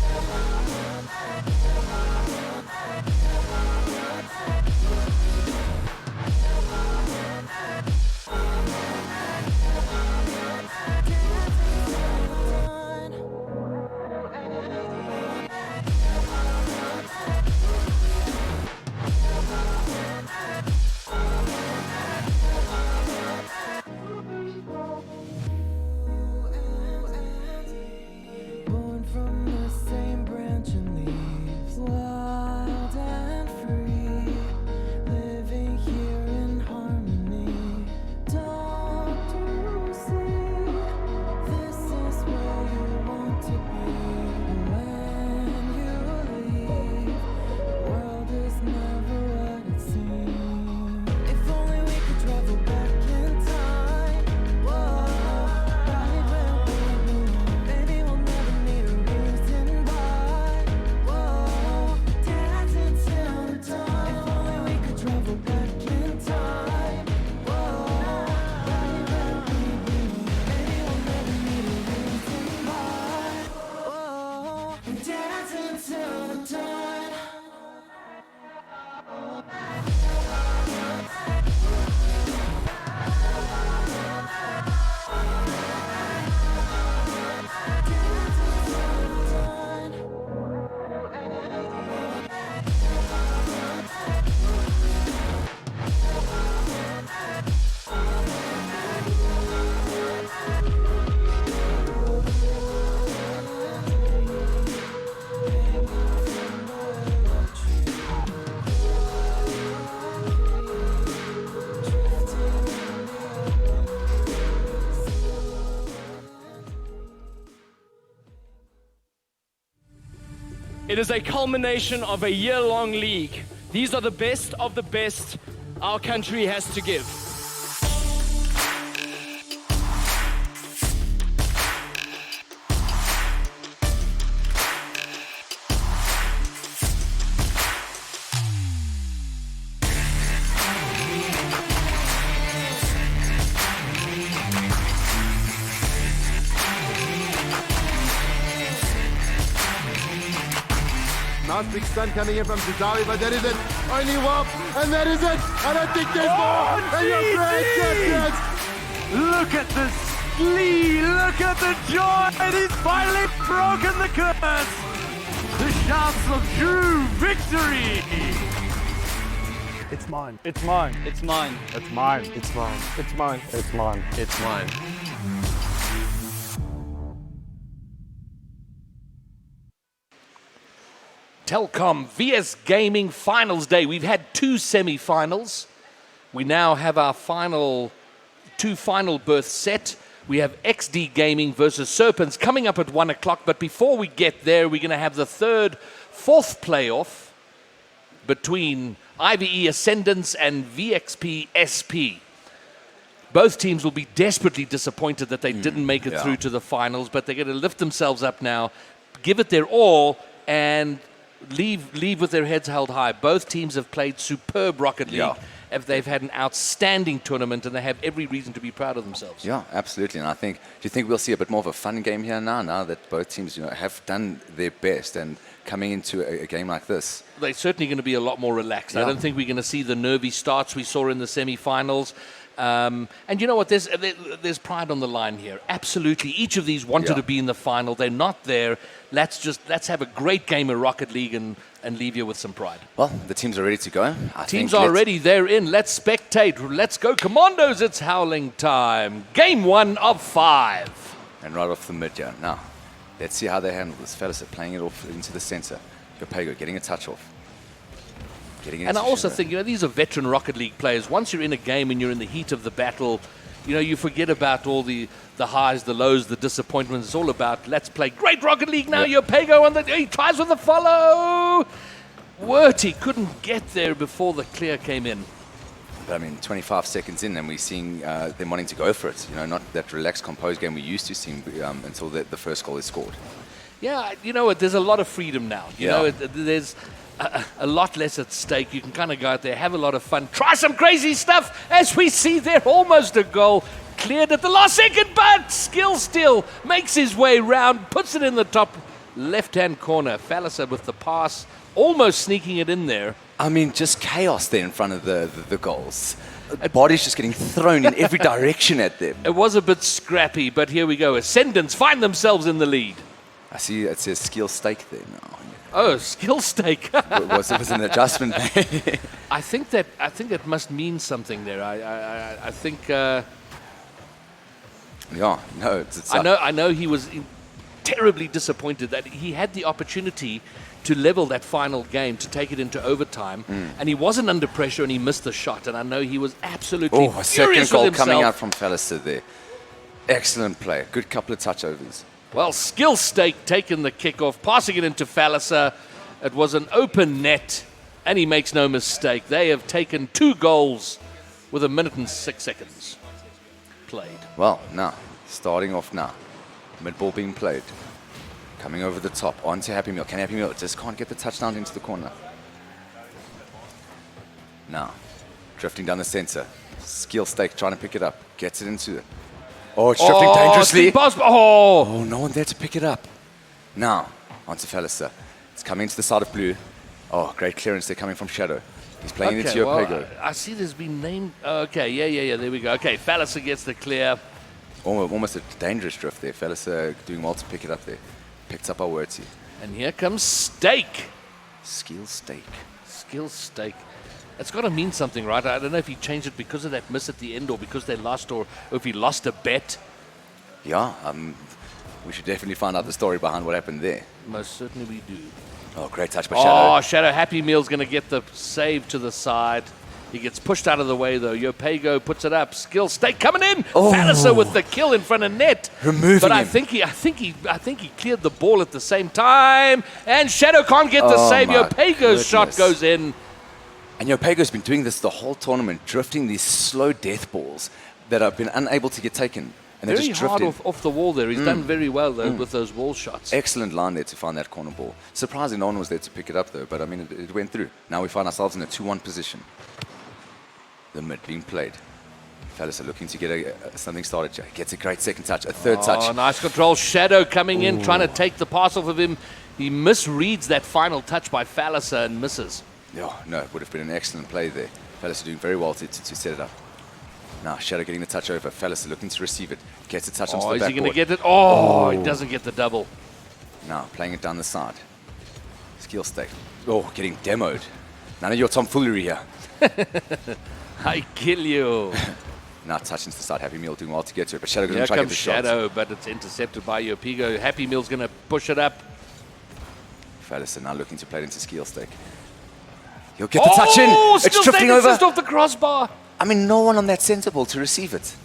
Born from the same branch and leaves, wild and free, living here in harmony. Don't you see? This is where you want to be. When you leave, the world is never what it seems. If only we could travel back in time. Whoa, right where we belong. Maybe we'll never need a reason why. Whoa, dancing till the dawn. If only we could travel back in time. Whoa, right where we belong. Maybe we'll never need a reason why. Whoa, dancing till the dawn. It is a culmination of a year-long league. These are the best of the best our country has to give. Nice big stun coming in from Zidawi, but that is it. Only one, and that is it. I don't think there's more. And you're grand champions. Look at the glee, look at the joy. He's finally broken the curse. The shouts of true victory. It's mine. It's mine. It's mine. It's mine. It's mine. It's mine. It's mine. It's mine. Telkom VS Gaming Finals Day. We've had 2 semi-finals. We now have our two final berths set. We have XD Gaming versus Serpens coming up at 1 o'clock. But before we get there, we're going to have the 3rd, 4th playoff between IVE Ascendants and VXP SP. Both teams will be desperately disappointed that they didn't make it through to the finals, but they're going to lift themselves up now, give it their all, and leave with their heads held high. Both teams have played superb Rocket League. They've had an outstanding tournament, and they have every reason to be proud of themselves. Yeah, absolutely. And do you think we'll see a bit more of a fun game here now that both teams have done their best and coming into a game like this? They're certainly going to be a lot more relaxed. I don't think we're going to see the nervy starts we saw in the semi-finals. And you know what? There's pride on the line here. Absolutely. Each of these wanted to be in the final. They're not there. Let's have a great game of Rocket League and leave you with some pride. Well, the teams are ready to go. Teams are ready. They're in. Let's spectate. Let's go, Commandos. It's howling time. Game 1 of 5. And right off the mid, yeah. Now, let's see how they handle this. Fellas are playing it off into the center. Yopego getting a touch off. And I also think, these are veteran Rocket League players. Once you're in a game and you're in the heat of the battle, you forget about all the highs, the lows, the disappointments. It's all about, let's play great Rocket League now. Yopego he tries with the follow. Werty couldn't get there before the clear came in. But 25 seconds in, and we're seeing them wanting to go for it. Not that relaxed, composed game we used to see until the first goal is scored. Yeah, you know what? There's a lot of freedom now. There's a lot less at stake. You can kind of go out there, have a lot of fun, try some crazy stuff. As we see there, almost a goal. Cleared at the last second, but Skill still makes his way round, puts it in the top left-hand corner. Falliser with the pass, almost sneaking it in there. Just chaos there in front of the goals. Bodies just getting thrown in every direction at them. It was a bit scrappy, but here we go. Ascendants find themselves in the lead. I see it says skill stake there now. Oh, skill stake. It was an adjustment. I think it must mean something there. I think. I know he was terribly disappointed that he had the opportunity to level that final game, to take it into overtime, and he wasn't under pressure and he missed the shot. And I know he was absolutely a second furious goal with himself. Coming out from Falliser there. Excellent play. Good couple of touchovers. Well, Skill Stake taking the kickoff, passing it into Falliser. It was an open net, and he makes no mistake. They have taken 2 goals with 1 minute and 6 seconds played. Well, now, starting off now. Mid ball being played. Coming over the top, onto Happy Meal. Can Happy Meal just can't get the touchdown into the corner. Now, drifting down the center. Skill Stake trying to pick it up. Gets it into it. Oh, it's drifting dangerously. Oh, no one there to pick it up. Now, onto Falliser. It's coming into the side of blue. Oh, great clearance there coming from Shadow. He's playing it to Yopego. Well, I see there's been named. Okay, yeah, there we go. Okay, Falliser gets the clear. Almost a dangerous drift there. Falliser doing well to pick it up there. Picked up our Werty. And here comes Stake. Skill Stake. Skill Stake. It's got to mean something, right? I don't know if he changed it because of that miss at the end or because they lost or if he lost a bet. Yeah, we should definitely find out the story behind what happened there. Most certainly we do. Oh, great touch by Shadow. Oh, Shadow Happy Meal's going to get the save to the side. He gets pushed out of the way, though. Yopego puts it up. Skill Stake coming in. Falliser with the kill in front of net. Removing him. I think he cleared the ball at the same time. And Shadow can't get the save. Yopego's shot goes in. And Yopego's been doing this the whole tournament, drifting these slow death balls that have been unable to get taken. And very just hard off the wall there. He's done very well, though, with those wall shots. Excellent line there to find that corner ball. Surprising no one was there to pick it up, though. But, it went through. Now we find ourselves in a 2-1 position. The mid being played. Falliser looking to get something started. Gets a great second touch, a third touch. Oh, nice control. Shadow coming in, trying to take the pass off of him. He misreads that final touch by Falliser and misses. No, it would have been an excellent play there. Falliser doing very well to set it up. Now, Shadow getting the touch over. Falliser looking to receive it. Gets a touch onto the backboard. Is he going to get it? Oh, he doesn't get the double. Now, playing it down the side. Skill Stake. Oh, getting demoed. None of your tomfoolery here. I kill you. Now touching to the side. Happy Meal doing well to get to it, but Shadow going to Here try to get the Shadow, shot. but it's intercepted by Yopego. Happy Meal's going to push it up. Falliser now looking to play it into Skill Stake. He'll get the touch in. It's drifting over. Just off the crossbar. No one on that center ball to receive it.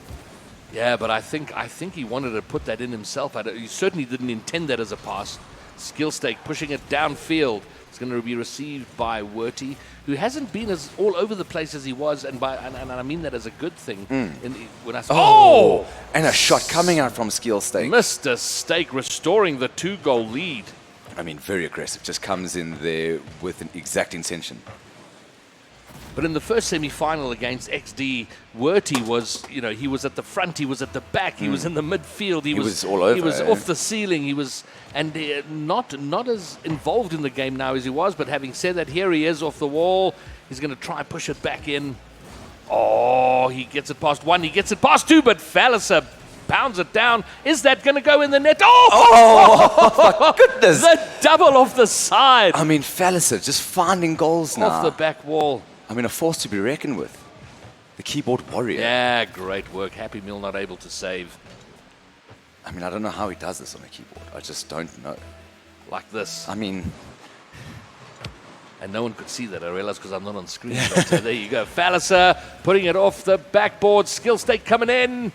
Yeah, but I think he wanted to put that in himself. He certainly didn't intend that as a pass. Skill Stake pushing it downfield. It's going to be received by Werty, who hasn't been as all over the place as he was, and I mean that as a good thing. And a shot coming out from Skill Stake. Mr. Stake restoring the 2-goal lead. Very aggressive. Just comes in there with an exact intention. But in the first semi-final against XD, Werty was, he was at the front, he was at the back, he was in the midfield, he was all over. He was off the ceiling, he was, and not as involved in the game now as he was. But having said that, here he is off the wall. He's going to try and push it back in. Oh, he gets it past one. He gets it past two, but Falliser pounds it down. Is that going to go in the net? Oh, my goodness. The double off the side. I mean, Falliser just finding goals now. Off the back wall. I mean, a force to be reckoned with. The keyboard warrior. Yeah, great work. Happy Meal not able to save. I mean, I don't know how he does this on a keyboard. I just don't know. Like this. I mean... And no one could see that, I realize, because I'm not on screen. So there you go. Falliser putting it off the backboard. Skill State coming in.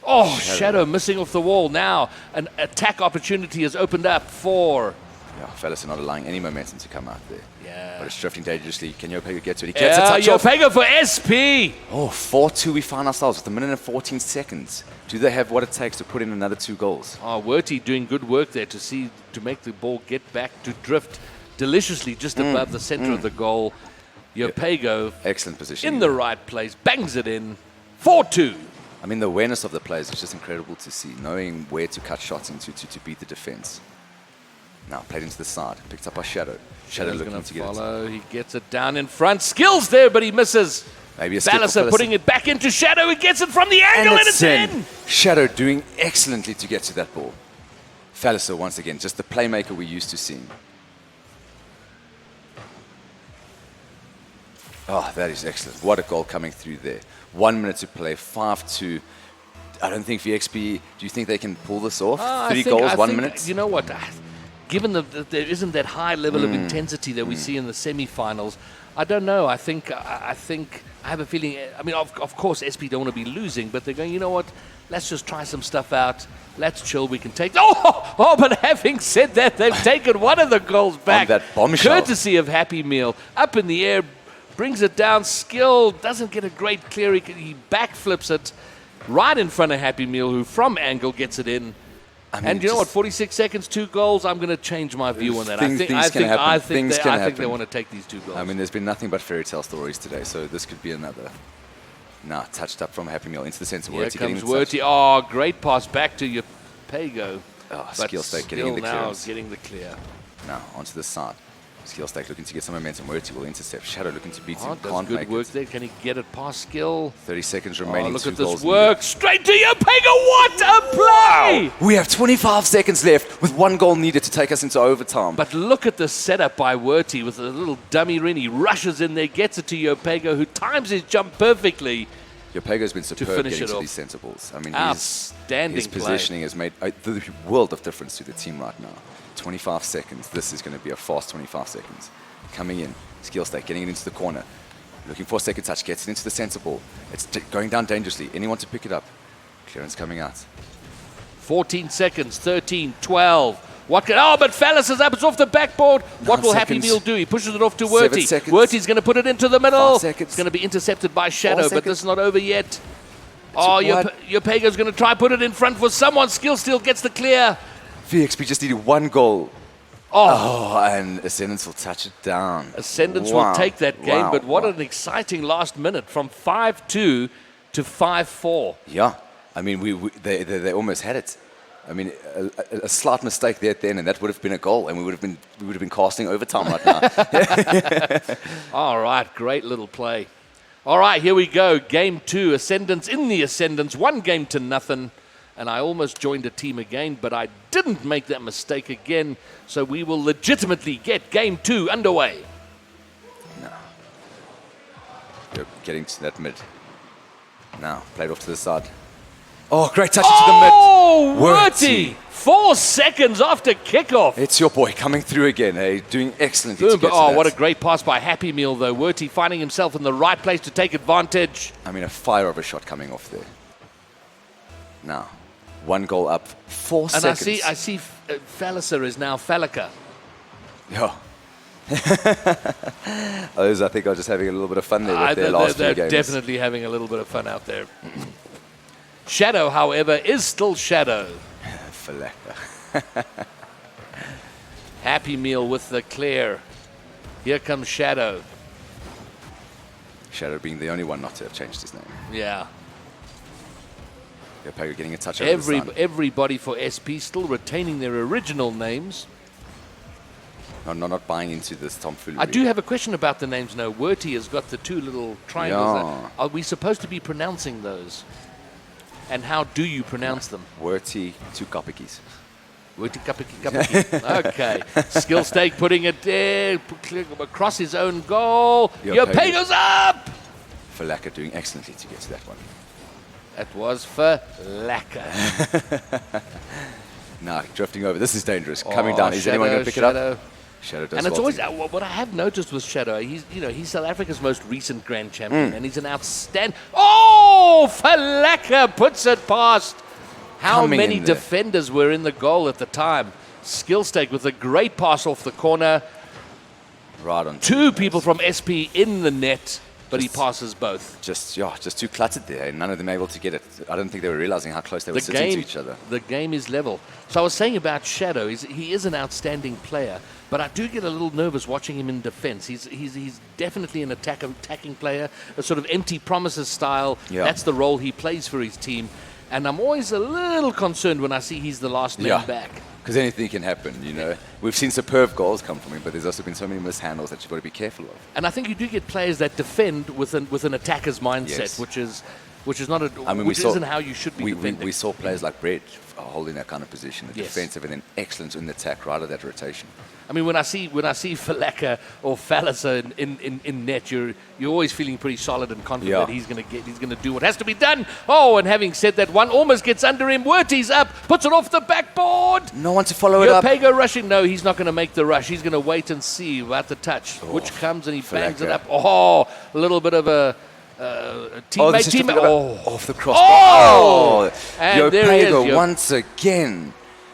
Oh, Shadow missing off the wall. Now an attack opportunity has opened up for... Yeah, Falliser not allowing any momentum to come out there. Yeah. But it's drifting dangerously. Can Yopego get to it? He gets a touch off. Yopego for SP. Oh, 4-2 we find ourselves with 1 minute and 14 seconds. Do they have what it takes to put in another 2 goals? Oh, Werty doing good work there to make the ball get back to drift deliciously just above the center of the goal. Yopego, excellent position in the right place, bangs it in. 4-2. I mean, the awareness of the players is just incredible to see, knowing where to cut shots into to beat the defense. Now played into the side, picked up by Shadow. Shadow looking to get follow. He gets it down in front. Skills there, but he misses. Maybe a skip for Falliser putting it back into Shadow. He gets it from the angle, and it's in. Shadow doing excellently to get to that ball. Falliser once again, just the playmaker we're used to seeing. Oh, that is excellent. What a goal coming through there. 1 minute to play, 5-2. I don't think VXP, do you think they can pull this off? 3 goals, 1 minute? You know what? Given that there isn't that high level of intensity that we see in the semi-finals, I don't know. I have a feeling, I mean, of course, SP don't want to be losing, but they're going, you know what? Let's just try some stuff out. Let's chill. We can take... Oh, but having said that, they've taken one of the goals back. On that bombshell. Courtesy of Happy Meal. Up in the air, brings it down. Skill doesn't get a great clear. He backflips it right in front of Happy Meal, who from angle gets it in. I mean, and you know what? 46 seconds, 2 goals. I'm going to change my view on that. I think they want to take these 2 goals. I mean, there's been nothing but fairy tale stories today, so this could be another. Now touched up from Happy Meal into the center. Here comes Werty. Oh, great pass back to Yopego. Oh, Skill State getting the clearance. Getting the clear. Now onto the side. Skill Stake looking to get some momentum. Werty will intercept. Shadow looking to beat him. Does good work there. Can he get it past Skill? 30 seconds remaining. Look at this work. Straight to Yopego. What a play! Wow. We have 25 seconds left with 1 goal needed to take us into overtime. But look at the setup by Werty with a little dummy ring. He rushes in there, gets it to Yopego, who times his jump perfectly. Yopego's been superb getting to these centre balls. I mean, his positioning has made the world of difference to the team right now. 25 seconds. This is going to be a fast 25 seconds. Coming in. Skill Stake getting it into the corner. Looking for a second touch. Gets it into the centre ball. It's going down dangerously. Anyone to pick it up. Clearance coming out. 14 seconds. 13, 12. But Falliser's up. It's off the backboard. What will Happy Meal do? He pushes it off to Werty. Werty's going to put it into the middle. It's going to be intercepted by Shadow, but this is not over yet. Yopego's going to try put it in front for someone. Skill still gets the clear. VXP just needed 1 goal. And Ascendance will touch it down. Ascendance will take that game, but what an exciting last minute from 5-2 to 5-4. Yeah, I mean, they almost had it. I mean, a slight mistake there at the end, and that would have been a goal, and we would have been casting overtime right now. All right, great little play. All right, here we go. Game 2, Ascendance in the Ascendance, 1-0. And I almost joined a team again, but I didn't make that mistake again. So we will legitimately get Game 2 underway. No. You're getting to that mid. Now, played off to the side. Oh, great touch into the mid. Oh, Werty! 4 seconds after kickoff. It's your boy coming through again, doing excellently to get to that. What a great pass by Happy Meal, though. Werty finding himself in the right place to take advantage. I mean, a fire of a shot coming off there. Now. 1 goal up, 4 seconds. And I see Falliser is now Fallica. Yeah. Those, I think, are just having a little bit of fun there with their last few games. They're definitely having a little bit of fun out there. Shadow, however, is still Shadow. Fallica. Happy Meal with the clear. Here comes Shadow. Shadow being the only one not to have changed his name. Yeah. Yopego getting a touch over the sun. Everybody for SP still retaining their original names. not buying into this tomfoolery. I do have a question about the names now. Werty has got the two little triangles. Yeah. Are we supposed to be pronouncing those? And how do you pronounce them? Werty, 2 kappies. Werty, kapiki. Okay. Skill Stake putting it there, across his own goal. Yopay goes up! Falaka doing excellently to get to that one. That was for Lacquer. Nah, drifting over. This is dangerous. Coming down. Is anyone going to pick it up? Shadow does and it's well always too. what I have noticed with Shadow. He's South Africa's most recent Grand Champion, and he's an outstanding. Oh, Falaka puts it past. How Coming many in there. defenders were in the goal at the time? Skill Stake with a great pass off the corner. Right on. Two people from SP in the net, but he passes both. Just too cluttered there, and none of them able to get it. I don't think they were realizing how close they were sitting to each other. The game is level. So I was saying about Shadow, he is an outstanding player, but I do get a little nervous watching him in defense. He's definitely an attacking player, a sort of empty promises style. Yeah. That's the role he plays for his team. And I'm always a little concerned when I see he's the last man back. Because anything can happen, you know. We've seen superb goals come from him, but there's also been so many mishandles that you've got to be careful of. And I think you do get players that defend with an attacker's mindset, Yes. which is not a. I mean, which isn't how you should be defending. We saw players like Brett holding that kind of position, the Yes. defensive, and then excellence in the attack, right at that rotation. I mean, when I see Falaka or Falasa in net, you're always feeling pretty solid and confident that he's going to do what has to be done. Oh, and having said that, one almost gets under him. Werty's up, puts it off the backboard. No one to follow it up. Yopay rushing. No, he's not going to make the rush. He's going to wait and see about the touch, which comes and he bangs it up. Oh, a little bit of a teammate. Off the crossbar. Oh! And there he is. Yopay once again.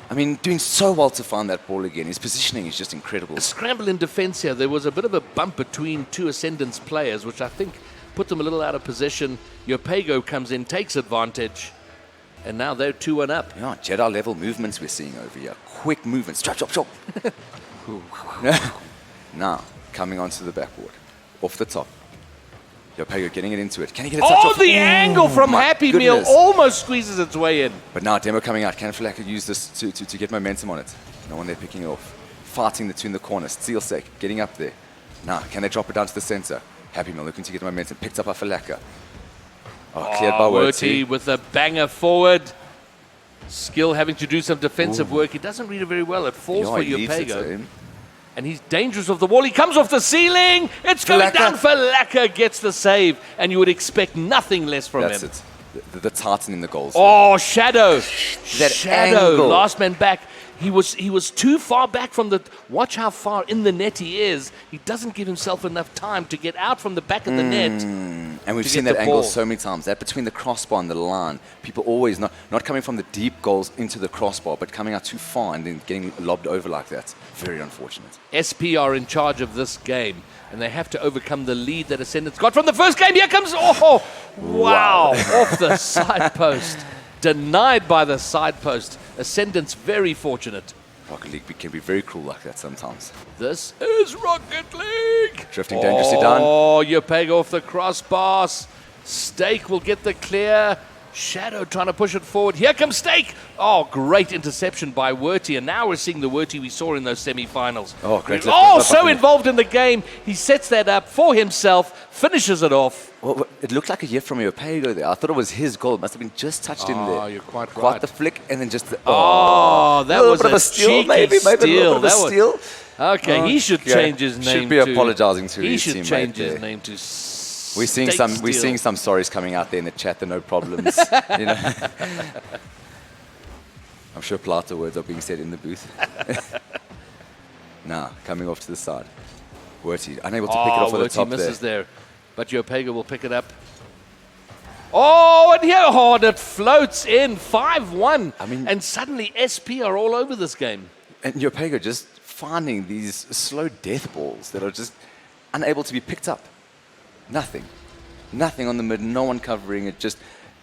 I mean, doing so well to find that ball again. His positioning is just incredible. A scramble in defense here. There was a bit of a bump between two Ascendance players, which I think put them a little out of position. Yopay comes in, takes advantage, and now they're 2-1 up. Yeah, Jedi level movements we're seeing over here. Quick movements. Chop, chop, chop. Now, coming onto the backboard. Off the top. Yopay getting it into it. Can he get a touch off? The angle from my Happy goodness. Meal almost squeezes its way in. But now Demo coming out. Can Falaka use this to get momentum on it? No one there picking it off. Fighting the two in the corner. Steel Sake getting up there. Now, can they drop it down to the center? Happy Meal looking to get momentum. Picked up by Falaka. Oh, cleared by Werty. With a banger forward. Skill having to do some defensive work. He doesn't read it very well. It falls for he leaves it to Yopay. him. And he's dangerous off the wall. He comes off the ceiling. It's going down. Falaka gets the save. And you would expect nothing less from That's him. it. The Titan in the goals. Oh, Shadow. That Shadow. angle. Last man back. He was too far back from the... Watch how far in the net he is. He doesn't give himself enough time to get out from the back of the net. And we've seen that angle so many times. That between the crossbar and the line. People always not coming from the deep goals into the crossbar, but coming out too far and then getting lobbed over like that. Very unfortunate. SP are in charge of this game, and they have to overcome the lead that Ascendance got from the first game. Here comes... Oh, wow. Off the side post. Denied by the side post. Ascendance very fortunate. Rocket League can be very cruel like that sometimes. This is Rocket League. Drifting dangerously down. Oh, Yopay off the crossbar. Stake will get the clear. Shadow trying to push it forward. Here comes Stake. Oh, great interception by Werty. And now we're seeing the Werty we saw in those semi-finals. Oh, great. Oh, so involved in the game. He sets that up for himself, finishes it off. Well, it looked like a hit from Yopay there. I thought it was his goal. It must have been just touched in there. Oh, you're quite right. Quite the flick, and then just... That was a steal, maybe a little bit of a steal. Okay, he should change his name. Should be apologizing to his teammate. He should change his name to... We're seeing some sorries coming out there in the chat. The no problems. You know. I'm sure Plata words are being said in the booth. Now coming off to the side. Werty unable to pick it off at the top misses there. But Yopay will pick it up. Oh, and here, and it floats in 5-1. I mean, and suddenly SP are all over this game. And Yopay just finding these slow death balls that are just unable to be picked up. Nothing on the mid, no one covering it, just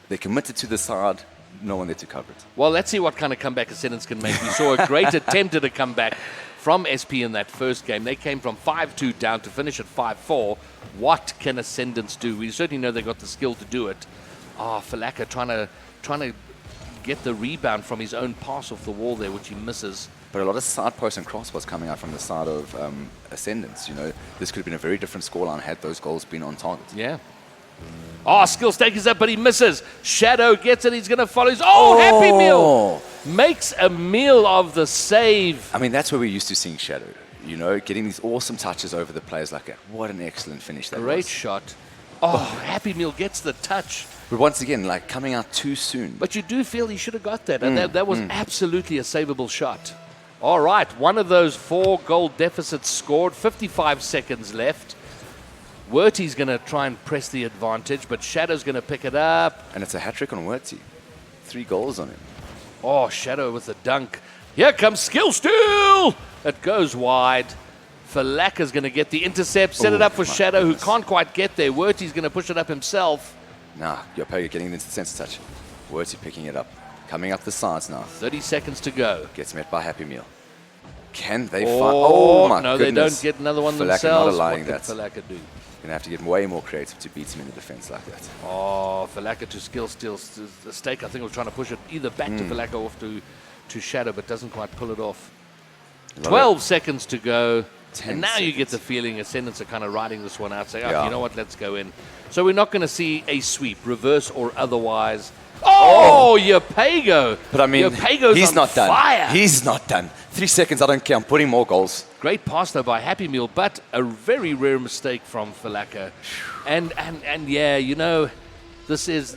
they're committed to the side, no one there to cover it. Well, let's see what kind of comeback Ascendance can make. We saw a great attempt at a comeback from SP in that first game. They came from 5-2 down to finish at 5-4. What can Ascendance do? We certainly know they've got the skill to do it. Falaka trying to get the rebound from his own pass off the wall there, which he misses. but a lot of side posts and crossbars coming out from the side of Ascendants. You know, this could have been a very different scoreline had those goals been on target. Yeah. Oh, Skill Stake is up, but he misses. Shadow gets it. He's going to follow his... Oh, Happy Meal makes a meal of the save. I mean, that's where we're used to seeing Shadow. You know, getting these awesome touches over the players like that. What an excellent finish that was. Great shot. Oh, Happy Meal gets the touch. But once again, like coming out too soon. But you do feel he should have got that. And that was absolutely a savable shot. All right, one of those 4 goal deficits scored, 55 seconds left. Werty's going to try and press the advantage, but Shadow's going to pick it up. And it's a hat-trick on Werty. 3 goals on him. Oh, Shadow with the dunk. Here comes Skill Steal. It goes wide. Falaka's going to get the intercept, set it up for Shadow, who can't quite get there. Werty's going to push it up himself. Nah, Yopega getting into the center touch. Werty picking it up. Coming up the sides now. 30 seconds to go. Gets met by Happy Meal. Can they find... Oh, my no, goodness. they don't get another one Falaka themselves. not allowing What that. did Falaka do? Going to have to get way more creative to beat him in the defense like that. Oh, Falaka to Skill Steal. The Stake, I think, was trying to push it either back to Falaka or off to Shadow, but doesn't quite pull it off. 12 seconds to go. And now you get the feeling Ascendants are kind of riding this one out, saying, you know what, let's go in. So we're not going to see a sweep, reverse or otherwise. Oh, Yopego. But I mean, Yopego's he's on not fire. done. He's not done. 3 seconds, I don't care. I'm putting more goals. Great pass, though, by Happy Meal, but a very rare mistake from Falaka. And yeah, you know, this is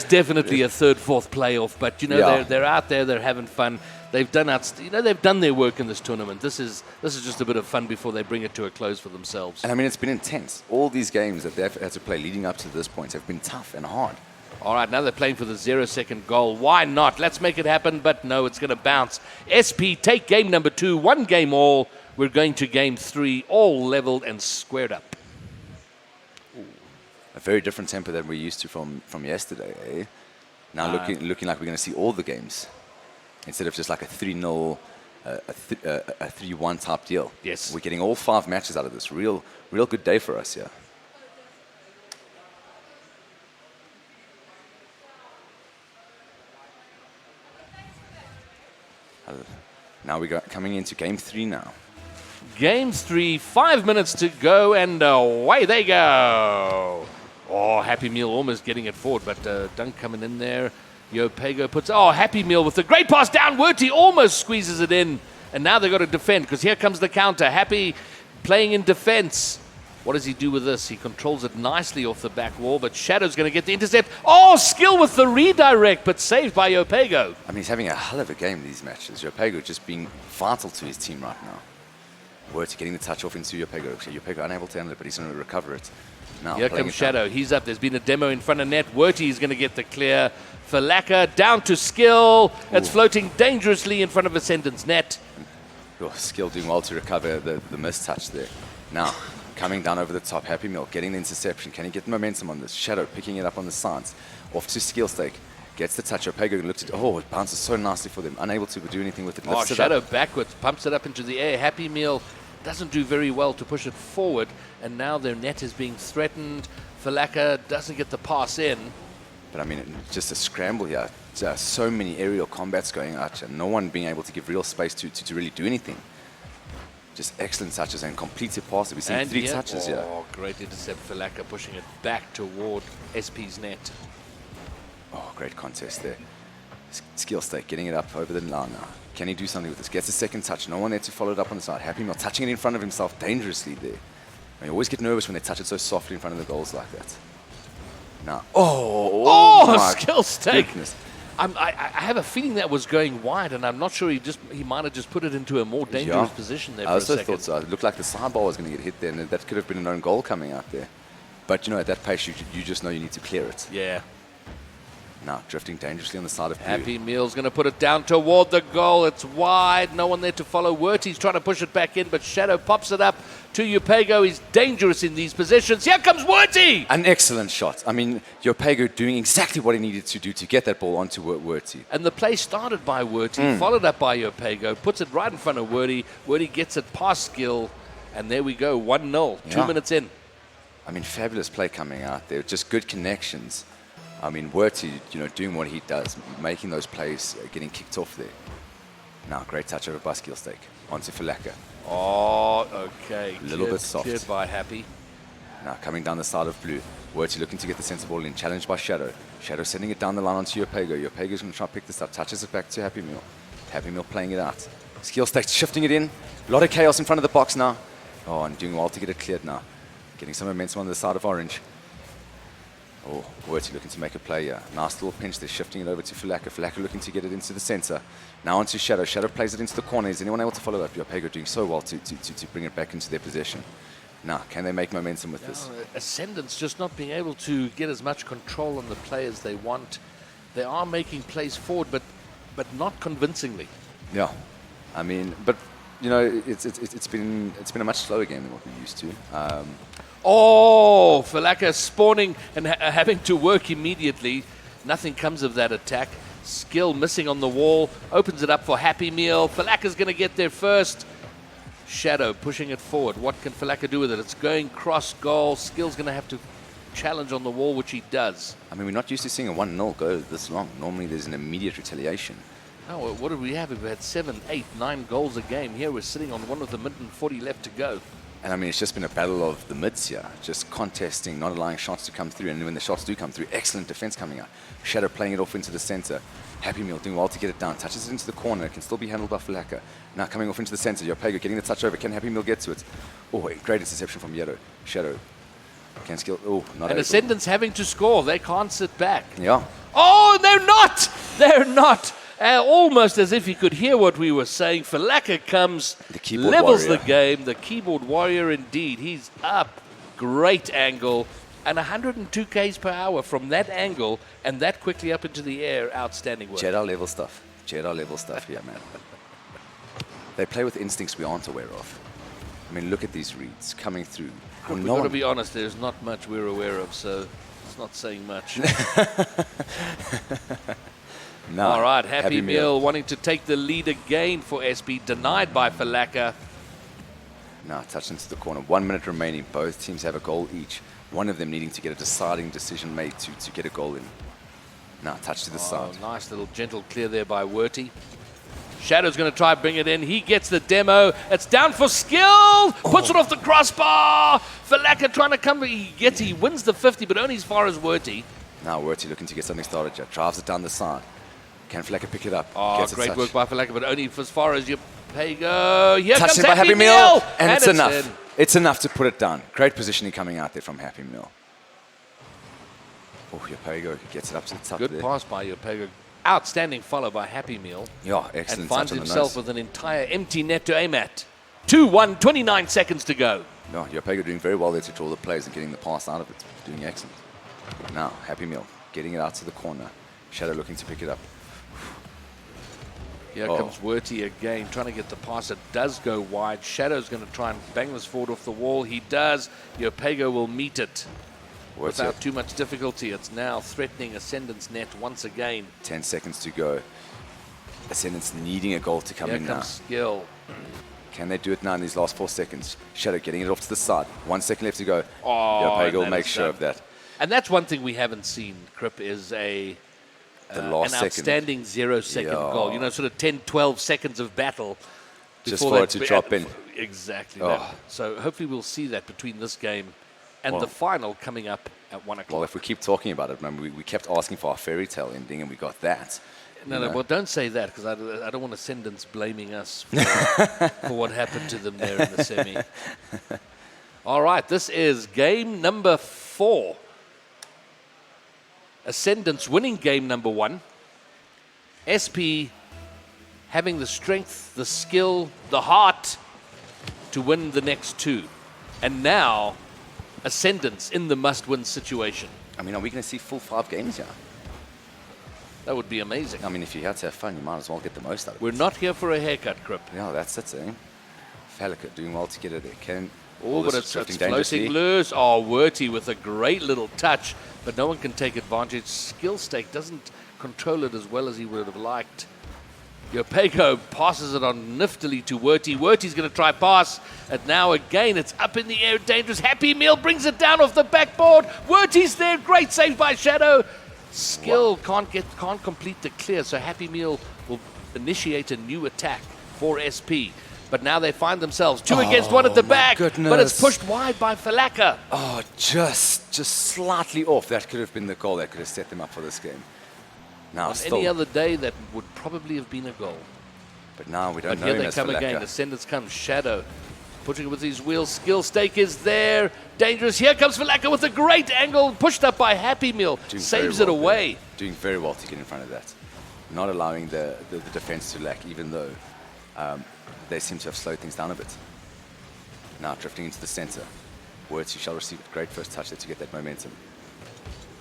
definitely a 3rd, 4th playoff, but, you know, they're out there, they're having fun. They've done they've done their work in this tournament. This is just a bit of fun before they bring it to a close for themselves. And I mean, it's been intense. All these games that they've had to play leading up to this point have been tough and hard. All right, now they're playing for the 0-second goal. Why not? Let's make it happen, but no, it's going to bounce. SP take game number 2, 1 game all. We're going to game 3, all leveled and squared up. Ooh. A very different tempo than we're used to from yesterday, eh? Now looking like we're going to see all the games. Instead of just like a 3-0, a 3-1 type deal. Yes. We're getting all 5 matches out of this. Real good day for us, yeah. Now we're coming into game 3 now. Game 3, 5 minutes to go, and away they go. Oh, Happy Meal almost getting it forward, but Dunk coming in there. Yopego puts... Oh, Happy Meal with the great pass down. Werty almost squeezes it in. And now they've got to defend, because here comes the counter. Happy playing in defense. What does he do with this? He controls it nicely off the back wall, but Shadow's going to get the intercept. Oh, Skill with the redirect, but saved by Yopego. I mean, he's having a hell of a game in these matches. Yopego just being vital to his team right now. Werty getting the touch off into Yopego. Yopego unable to handle it, but he's going to recover it. Now here comes Shadow. He's up. There's been a demo in front of net. Werty is going to get the clear. Falaka down to Skill. It's floating dangerously in front of Ascendant's net. Oh, Skill doing well to recover the mistouch there. Now, coming down over the top. Happy Meal getting the interception. Can he get the momentum on this? Shadow picking it up on the sides. Off to Skill Stake. Gets the touch. Opego looks at it bounces so nicely for them. Unable to do anything with it. Oh, Shadow backwards. Pumps it up into the air. Happy Meal doesn't do very well to push it forward. And now their net is being threatened. Falaka doesn't get the pass in. But I mean, just a scramble here. Just so many aerial combats going out and no one being able to give real space to really do anything. Just excellent touches and completed passes. We've seen 3 touches here. Oh, great intercept. Falaka pushing it back toward SP's net. Oh, great contest there. Skill Stake getting it up over the line now. Can he do something with this? Gets a second touch. No one there to follow it up on the side. Happy Meal touching it in front of himself dangerously there. And you always get nervous when they touch it so softly in front of the goals like that. Now, Skill Stake. I have a feeling that was going wide, and I'm not sure he might have just put it into a more dangerous position there for a second. I also thought so. It looked like the sidebar was going to get hit there, and that could have been an own goal coming out there. But, you know, at that pace, you just know you need to clear it. Yeah. Now, drifting dangerously on the side of blue. Happy Meal's going to put it down toward the goal. It's wide. No one there to follow. Werty's trying to push it back in, but Shadow pops it up to Yopego. He's dangerous in these positions. Here comes Werty! An excellent shot. I mean, Yopego doing exactly what he needed to do to get that ball onto Werty. And the play started by Werty, followed up by Yopego, puts it right in front of Werty. Werty gets it past Skill, and there we go, 1-0, 2 minutes in. I mean, fabulous play coming out there. Just good connections. I mean, Werty, you know, doing what he does, making those plays, getting kicked off there. Now, great touch over by Skill Stake. Onto Falaka. Oh, okay. A little bit soft. Cleared by Happy. Now, coming down the side of blue. Werty looking to get the center ball in. Challenged by Shadow. Shadow sending it down the line onto Yopego. Yopego's going to try and pick this up. Touches it back to Happy Meal. Happy Meal playing it out. Skill Stake shifting it in. A lot of chaos in front of the box now. Oh, and doing well to get it cleared now. Getting some momentum on the side of orange. Oh, Werty looking to make a play here. Nice little pinch. They're shifting it over to Falaka. Falaka looking to get it into the center. Now onto Shadow. Shadow plays it into the corner. Is anyone able to follow up? Yopego doing so well to bring it back into their possession. Now, can they make momentum with this? Ascendant's just not being able to get as much control on the play as they want. They are making plays forward, but not convincingly. Yeah, I mean, but you know, it's been a much slower game than what we used to. Oh, Falaka spawning and having to work immediately. Nothing comes of that attack. Skill missing on the wall. Opens it up for Happy Meal. Falaka's going to get there first. Shadow pushing it forward. What can Falaka do with it? It's going cross goal. Skill's going to have to challenge on the wall, which he does. I mean, we're not used to seeing a 1-0 go this long. Normally there's an immediate retaliation. Oh, what did we have? We've had 7, 8, 9 goals a game. Here we're sitting on one with a minute and 40 left to go. And I mean, it's just been a battle of the mids here, just contesting, not allowing shots to come through. And when the shots do come through, excellent defense coming out. Shadow playing it off into the center. Happy Meal doing well to get it down. Touches it into the corner. It can still be handled by Falaka. Now coming off into the center. Yopego getting the touch over. Can Happy Meal get to it? Oh, a great interception from Yedo. Shadow. Can Skill. Oh, not And able. Ascendant's having to score. They can't sit back. Yeah. Oh, they're not! They're not! Almost as if he could hear what we were saying. Falaka comes, levels the game. The keyboard warrior indeed. He's up. Great angle. And 102 k's per hour from that angle and that quickly up into the air. Outstanding work. Jedi level stuff. Jedi level stuff here, man. They play with instincts we aren't aware of. I mean, look at these reads coming through. We've got to be honest, there's not much we're aware of, so it's not saying much. No, all right, Happy Meal wanting to take the lead again for SB, denied by Falaka. Now touched into the corner. 1 minute remaining. Both teams have a goal each. One of them needing to get a deciding decision made to get a goal in. Now touch to the side. Nice little gentle clear there by Werty. Shadow's going to try and bring it in. He gets the demo. It's down for Skill. Puts it off the crossbar. Falaka trying to come. He wins the 50, but only as far as Werty. Now Werty looking to get something started here. Drives it down the side. Can Falaka pick it up? Oh, great work by Falaka, but only as far as Yopego. Here Touched comes by Happy Meal. And it's enough. In. It's enough to put it down. Great positioning coming out there from Happy Meal. Oh, Yopego gets it up to the top. Good there. pass by Yopego. Outstanding follow by Happy Meal. Yeah, excellent. And finds touch on the himself nose. with an entire empty net to aim at. 2-1, 29 seconds to go. No, Yopego doing very well there to draw the plays and getting the pass out of it. Doing excellent. Now, Happy Meal getting it out to the corner. Shadow looking to pick it up. Here comes Werty again, trying to get the pass. It does go wide. Shadow's going to try and bang this forward off the wall. He does. Yopego will meet it without too much difficulty. It's now threatening Ascendant's net once again. 10 seconds to go. Ascendant's needing a goal to come in now. Here comes Skill. Can they do it now in these last 4 seconds? Shadow getting it off to the side. 1 second left to go. Oh, Yopego will make sure of that. And that's one thing we haven't seen, Crip, is an outstanding 0-second goal. You know, sort of 10, 12 seconds of battle. Just for it to drop in. Exactly. That. So hopefully we'll see that between this game and the final coming up at 1 o'clock. Well, if we keep talking about it, remember, we kept asking for our fairy tale ending and we got that. No, well, don't say that because I don't want Ascendants blaming us for what happened to them there in the semi. All right, this is game number 4. Ascendants winning game number 1. SP having the strength, the skill, the heart to win the next 2. And now, Ascendants in the must-win situation. I mean, are we going to see full 5 games here? That would be amazing. I mean, if you had to have fun, you might as well get the most out of it. We're not here for a haircut, Crip. Yeah, that's it, eh? Falaka doing well to get it there. But it's floating loose. Oh, Werty with a great little touch, but no one can take advantage. Skill Stake doesn't control it as well as he would have liked. Yopego passes it on niftily to Werty. Werty's going to try pass. And now again, it's up in the air, dangerous. Happy Meal brings it down off the backboard. Werty's there. Great save by Shadow. Skill can't complete the clear, so Happy Meal will initiate a new attack for SP. But now they find themselves 2 against 1 at the back, but it's pushed wide by Falaka. Oh, just slightly off. That could have been the goal that could have set them up for this game. Now, On any other day, that would probably have been a goal. But now we don't know Here him they as come again. Falaka. Descendants come. Shadow pushing it with his wheels. Skill stake is there. Dangerous. Here comes Falaka with a great angle. Pushed up by Happy Meal. Doing Saves very it well away. there. Doing very well to get in front of that. Not allowing the defense to lack, even though they seem to have slowed things down a bit. Now drifting into the center. Words, you shall receive a great first touch there to get that momentum.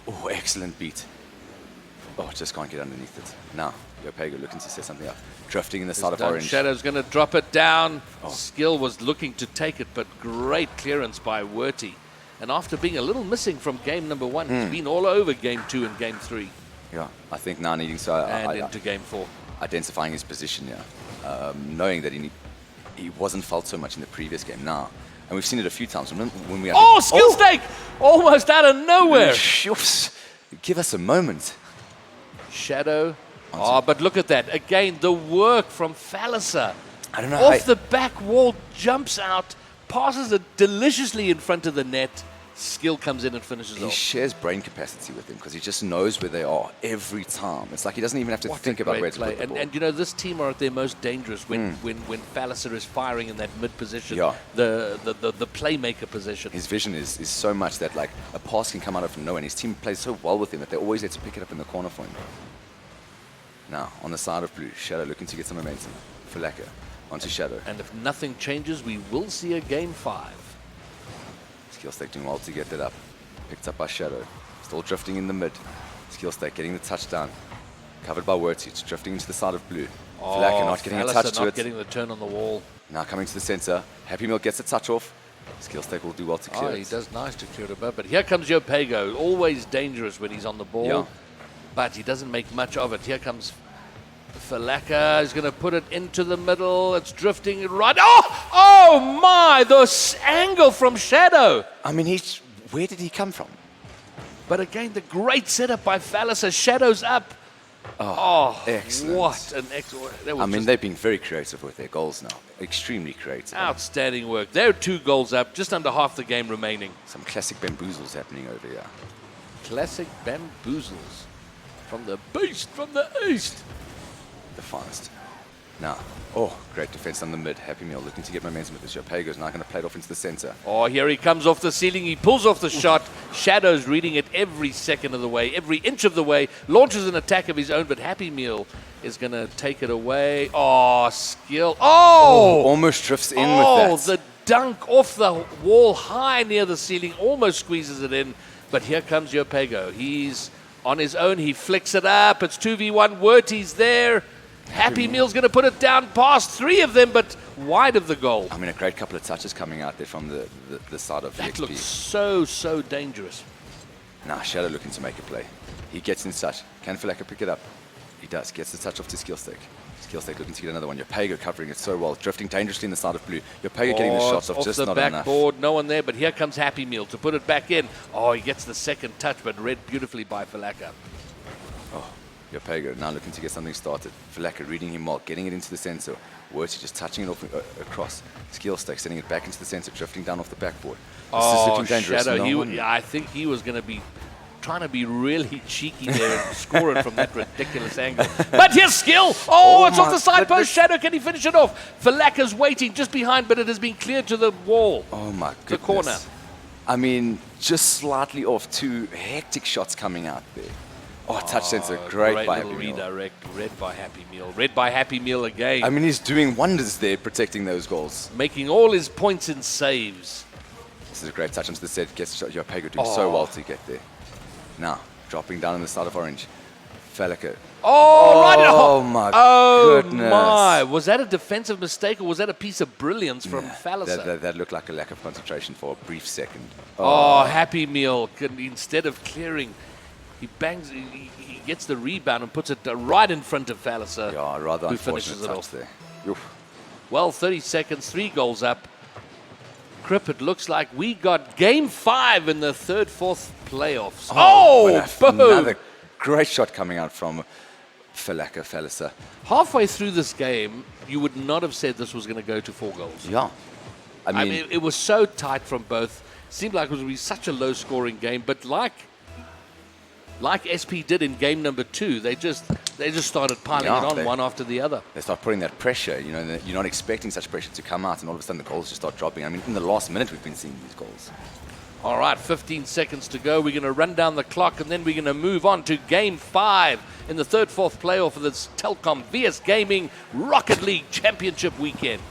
Oh, excellent beat. Oh, just can't get underneath it. Now, Yopego looking to set something up. Drifting in the side of orange. Shadow's going to drop it down. Skill was looking to take it, but great clearance by Werty. And after being a little missing from game number 1, he's been all over game 2 and game 3. Yeah, I think now needing to And into game 4. identifying his position, knowing that he wasn't felt so much in the previous game now. And we've seen it a few times. When we skill stake! Almost out of nowhere. Give us a moment. Shadow. But look at that. Again, the work from Falasa. I don't know Off the back wall, jumps out, passes it deliciously in front of the net. Skill comes in and finishes He off. shares brain capacity with him because he just knows where they are every time. It's like he doesn't even have to think about where to put the ball. And you know, this team are at their most dangerous when Falasa is firing in that mid position, Yeah. the playmaker position. His vision is so much that like a pass can come out of nowhere, and his team plays so well with him that they always let to pick it up in the corner for him. Now, on the side of blue, Shadow looking to get some momentum. Falaka onto Shadow. And if nothing changes, we will see a game 5. Skillstake doing well to get that up. Picked up by Shadow. Still drifting in the mid. Skillstake getting the touchdown. Covered by Werty. Drifting into the side of blue. Falaka not getting a touch to not it. getting the turn on the wall. Now coming to the center. Happy Meal gets a touch off. Skillstake will do well to clear He it. does nice to clear it above. But here comes Yopego. Always dangerous when he's on the ball. Yeah. But he doesn't make much of it. Here comes Falaka. He's going to put it into the middle. It's drifting right. Oh my! The angle from Shadow. I mean, where did he come from? But again, the great setup by Falasa. Shadow's up. Excellent. What an excellent. I mean, they've been very creative with their goals now. Extremely creative. Outstanding work. They're 2 goals up. Just under half the game remaining. Some classic bamboozles happening over here. Classic bamboozles. From the beast from the east. The finest. Now, great defense on the mid. Happy Meal looking to get momentum with this. Yopego's now going to play it off into the center. Here he comes off the ceiling. He pulls off the shot. Shadow's reading it every second of the way, every inch of the way. Launches an attack of his own, but Happy Meal is going to take it away. Skill. Almost drifts in with that. The dunk off the wall high near the ceiling. Almost squeezes it in. But here comes Yopego. He's on his own. He flicks it up. It's 2v1. Werty's there. Happy Meal's going to put it down past 3 of them, but wide of the goal. I mean, a great couple of touches coming out there from the side of That VXP. looks so dangerous. Now, Shadow looking to make a play. He gets in touch. Can Falaka pick it up? He does. Gets the touch off to Skillstake. Skillstake looking to get another one. Yopego covering it so well. Drifting dangerously in the side of blue. Yopego getting the shots off, just the not enough. backboard, no one there, but here comes Happy Meal to put it back in. He gets the second touch, but read beautifully by Falaka. Yopego now looking to get something started. Falaka reading him well, getting it into the center. Werty just touching it off across. Skillstake sending it back into the center, drifting down off the backboard. This is looking dangerous. Shadow, I think he was going to be trying to be really cheeky there and score it from that ridiculous angle. But here's Skill. It's off the side post. Shadow, can he finish it off? Falaka's waiting just behind, but it has been cleared to the wall. Oh my goodness. The corner. I mean, just slightly off. 2 hectic shots coming out there. Touch sensor, great by little Happy Meal. redirect, read by Happy Meal. Read by Happy Meal again. I mean, he's doing wonders there, protecting those goals. Making all his points in saves. This is a great touch into the set. Gets Yopego doing so well to get there. Now, dropping down on the side of orange. Falaka. Oh my goodness. My. Was that a defensive mistake or was that a piece of brilliance from Falasa? That looked like a lack of concentration for a brief second. Happy Meal. Instead of clearing, he bangs, he gets the rebound and puts it right in front of Falasa. Rather who unfortunate finishes it touch off. there. Well, 30 seconds, 3 goals up. Crip, it looks like we got game 5 in the 3rd, 4th playoffs. Boom! Great shot coming out from Felisa. Halfway through this game, you would not have said this was going to go to 4 goals. Yeah. I mean, it was so tight from both. Seemed like it was going to be such a low-scoring game, but like SP did in game number 2, they just started piling it on one after the other. They start putting that pressure. You know, you're not expecting such pressure to come out, and all of a sudden the goals just start dropping. I mean, in the last minute we've been seeing these goals. All right, 15 seconds to go. We're going to run down the clock, and then we're going to move on to Game 5 in the 3rd-4th playoff of this Telkom VS Gaming Rocket League Championship weekend.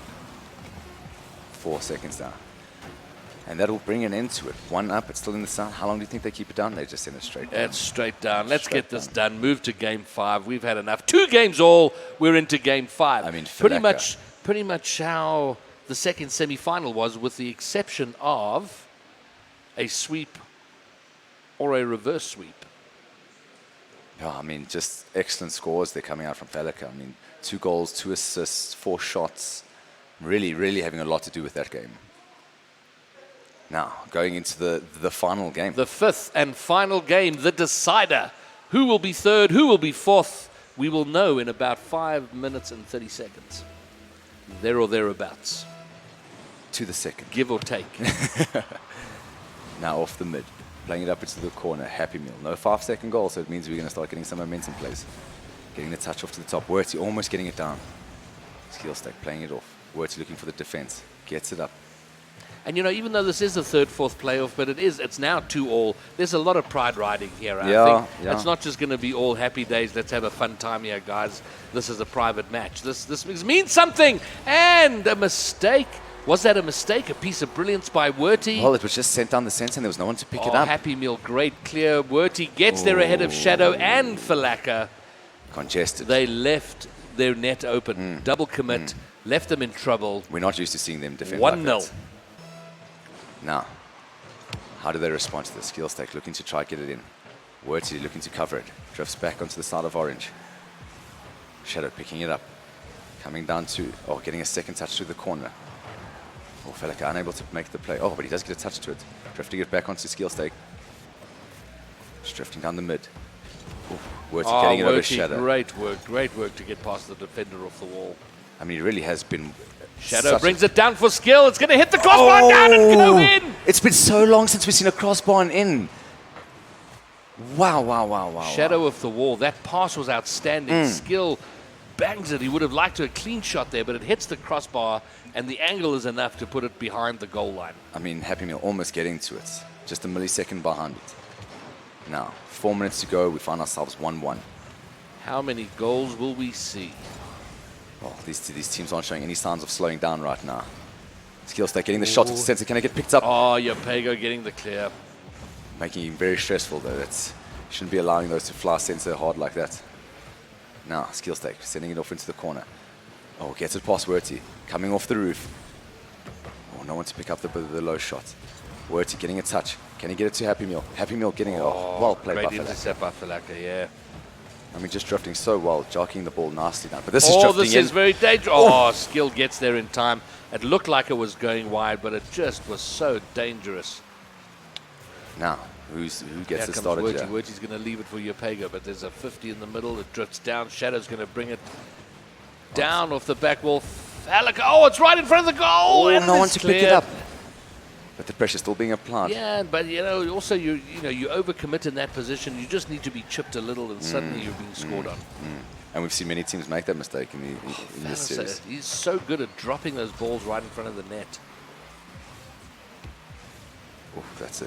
4 seconds now. And that'll bring an end to it. 1 up, it's still in the sun. How long do you think they keep it down? They just send it straight down. It's straight down. Let's get this done. Move to Game 5. We've had enough. 2 games all. We're into Game 5. I mean, pretty much how the second semi-final was, with the exception of a sweep or a reverse sweep. Yeah, I mean, just excellent scores. They're coming out from Felika. I mean, 2 goals, 2 assists, 4 shots. Really, really having a lot to do with that game. Now, going into the final game. The 5th and final game, the decider. Who will be 3rd? Who will be 4th? We will know in about 5 minutes and 30 seconds. There or thereabouts. To the second. Give or take. Now off the mid. Playing it up into the corner. Happy Meal. No 5-second goal, so it means we're going to start getting some momentum plays. Getting the touch off to the top. Werty almost getting it down. Skill stack playing it off. Werty looking for the defense. Gets it up. And, you know, even though this is the 3rd-4th playoff, but it's now 2-all, there's a lot of pride riding here. I think it's not just going to be all happy days. Let's have a fun time here, guys. This is a private match. This means something. And a mistake. Was that a mistake? A piece of brilliance by Werty? Well, it was just sent down the centre and there was no one to pick it up. Happy Meal, great clear. Werty gets there ahead of Shadow and Falaka. Congested. They left their net open. Double commit. Left them in trouble. We're not used to seeing them defend 1-0. like that. Now, how do they respond to the skill stack? Looking to try get it in. Werty looking to cover it. Drifts back onto the side of orange. Shadow picking it up. Coming down to, getting a second touch through the corner. Felika unable to make the play. But he does get a touch to it. Drifting it back onto skill stake. Just drifting down the mid. Werty getting it over Shadow. Great work to get past the defender off the wall. I mean, he really has been... Shadow brings it down for skill. It's going to hit the crossbar down and go in. It's been so long since we've seen a crossbar in. Wow. Shadow of the wall. That pass was outstanding. Skill bangs it. He would have liked a clean shot there, but it hits the crossbar, and the angle is enough to put it behind the goal line. I mean, Happy Meal almost getting to it. Just a millisecond behind it. Now, 4 minutes to go. We find ourselves 1-1. How many goals will we see? Well, these teams aren't showing any signs of slowing down right now. Skillstack getting the shot to the center. Can I get picked up? Yopego getting the clear. Making him very stressful, though. Shouldn't be allowing those to fly center hard like that. Now, Skillstack sending it off into the corner. Gets it past Werty. Coming off the roof. No one to pick up the low shot. Werty getting a touch. Can he get it to Happy Meal? Happy Meal getting it. Well played by Falaka. Great intercept by Falaka, yeah. I mean, just drifting so well, jockeying the ball nicely down. But this is drifting this is very dangerous. Skill gets there in time. It looked like it was going wide, but it just was so dangerous. Now, who gets it started here? Werty's going to leave it for Yopego, but there's a 50 in the middle. It drifts down. Shadow's going to bring it down off the back wall. Falaka, it's right in front of the goal. No one to pick it up. But the pressure's still being applied. Yeah, but also you overcommit in that position. You just need to be chipped a little, and suddenly you're being scored on. And we've seen many teams make that mistake in this series. He's so good at dropping those balls right in front of the net. That's a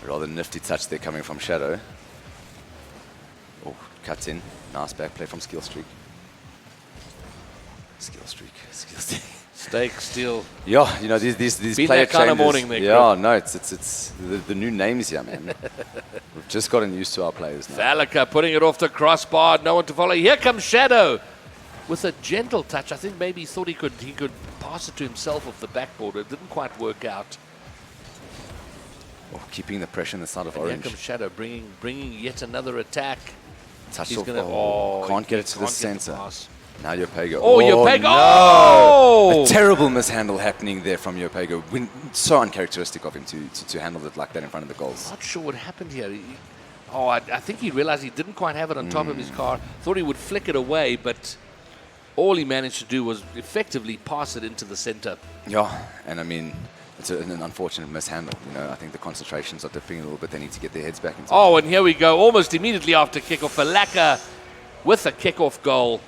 rather nifty touch there coming from Shadow. Cuts in. Nice back play from Skill Streak. Skill Streak. Stake, steal. Yeah, these player changes. Kind of morning there. Yeah, no, it's the new names here, man. We've just gotten used to our players now. Falaka putting it off the crossbar. No one to follow. Here comes Shadow with a gentle touch. I think maybe he thought he could pass it to himself off the backboard. It didn't quite work out. Keeping the pressure on the side of and orange. Here comes Shadow bringing yet another attack. Touch off. Can't get it to the center. Now Yopego. Yopego! No! A terrible mishandle happening there from Yopego. So uncharacteristic of him to handle it like that in front of the goals. Not sure what happened here. Oh, I think he realized he didn't quite have it on top of his car. Thought he would flick it away, but all he managed to do was effectively pass it into the center. Yeah, and I mean, it's an unfortunate mishandle. I think the concentrations are dipping a little bit. They need to get their heads back into Oh, and here we go. Almost immediately after kickoff, Falaka with a kickoff goal.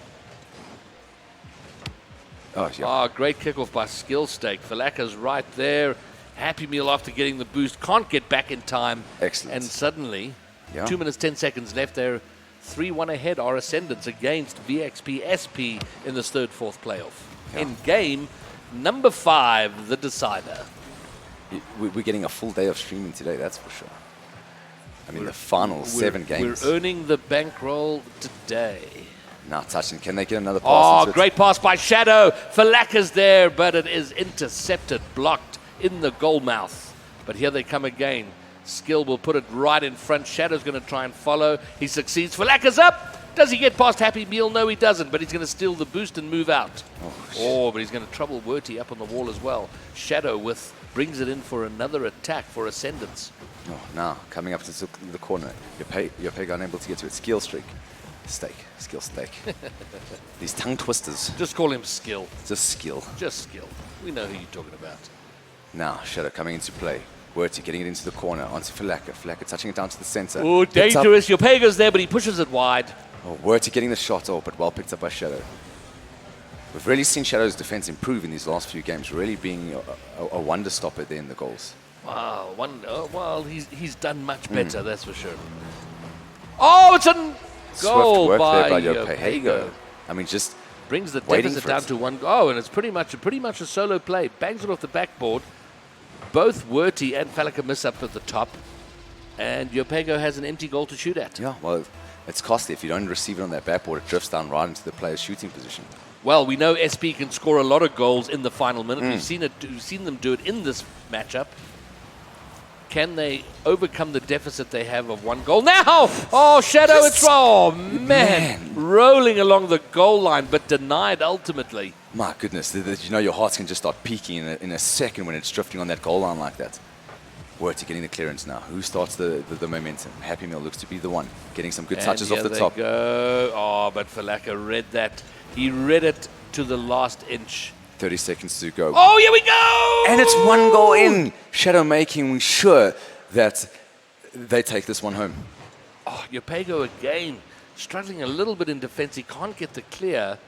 Oh, yeah. Great kickoff by Skill Stake. Falaka's right there. Happy Meal after getting the boost. Can't get back in time. Excellent. And suddenly, Yeah. 2 minutes, 10 seconds left there. 3-1 ahead are Ascendants against VXP SP in this fourth playoff. Yeah. In game number 5, the decider. We're getting a full day of streaming today, that's for sure. I mean, the final 7 games. We're earning the bankroll today. Now touching. Can they get another pass? Oh, into it? great pass by Shadow. Falaka's there, but it is intercepted, blocked in the goal mouth. But here they come again. Skill will put it right in front. Shadow's going to try and follow. He succeeds. Falaka's up. Does he get past Happy Meal? No, he doesn't, but he's going to steal the boost and move out. But he's going to trouble Werty up on the wall as well. Shadow brings it in for another attack for Ascendants. Oh, now, coming up to the corner. Your peg unable to get to it. Skill streak. Skill stake. These tongue twisters. Just call him Skill. Just skill. Just Skill. We know who you're talking about. Now, Shadow coming into play. Werty getting it into the corner, onto Falaka. Falaka touching it down to the center. Oh, dangerous. Your Pega's there, but he pushes it wide. Oh, Werty getting the shot off, but well picked up by Shadow. We've really seen Shadow's defense improve in these last few games, really being a wonder stopper there in the goals. Wow, well, he's done much better, that's for sure. Oh, it's a goal Swift work by there by your Pega. I mean, just brings the waiting deficit for down it. to 1 goal, and it's pretty much a solo play. Bangs it off the backboard. Both Werty and Falaka miss up at the top, and Yopego has an empty goal to shoot at. Yeah, well, it's costly. If you don't receive it on that backboard, it drifts down right into the player's shooting position. Well, we know SP can score a lot of goals in the final minute. We've seen them do it in this matchup. Can they overcome the deficit they have of 1 goal? Now! Oh, Shadow, man, rolling along the goal line, but denied ultimately. My goodness, your hearts can just start peaking in a second when it's drifting on that goal line like that. Werty getting the clearance now. Who starts the momentum? Happy Meal looks to be the one. Getting some good touches off the top. Go. Oh, but Falaka read that. He read it to the last inch. 30 seconds to go. Oh, here we go! And it's 1 goal in. Shadow making sure that they take this one home. Oh, Yopego again, struggling a little bit in defense. He can't get the clear.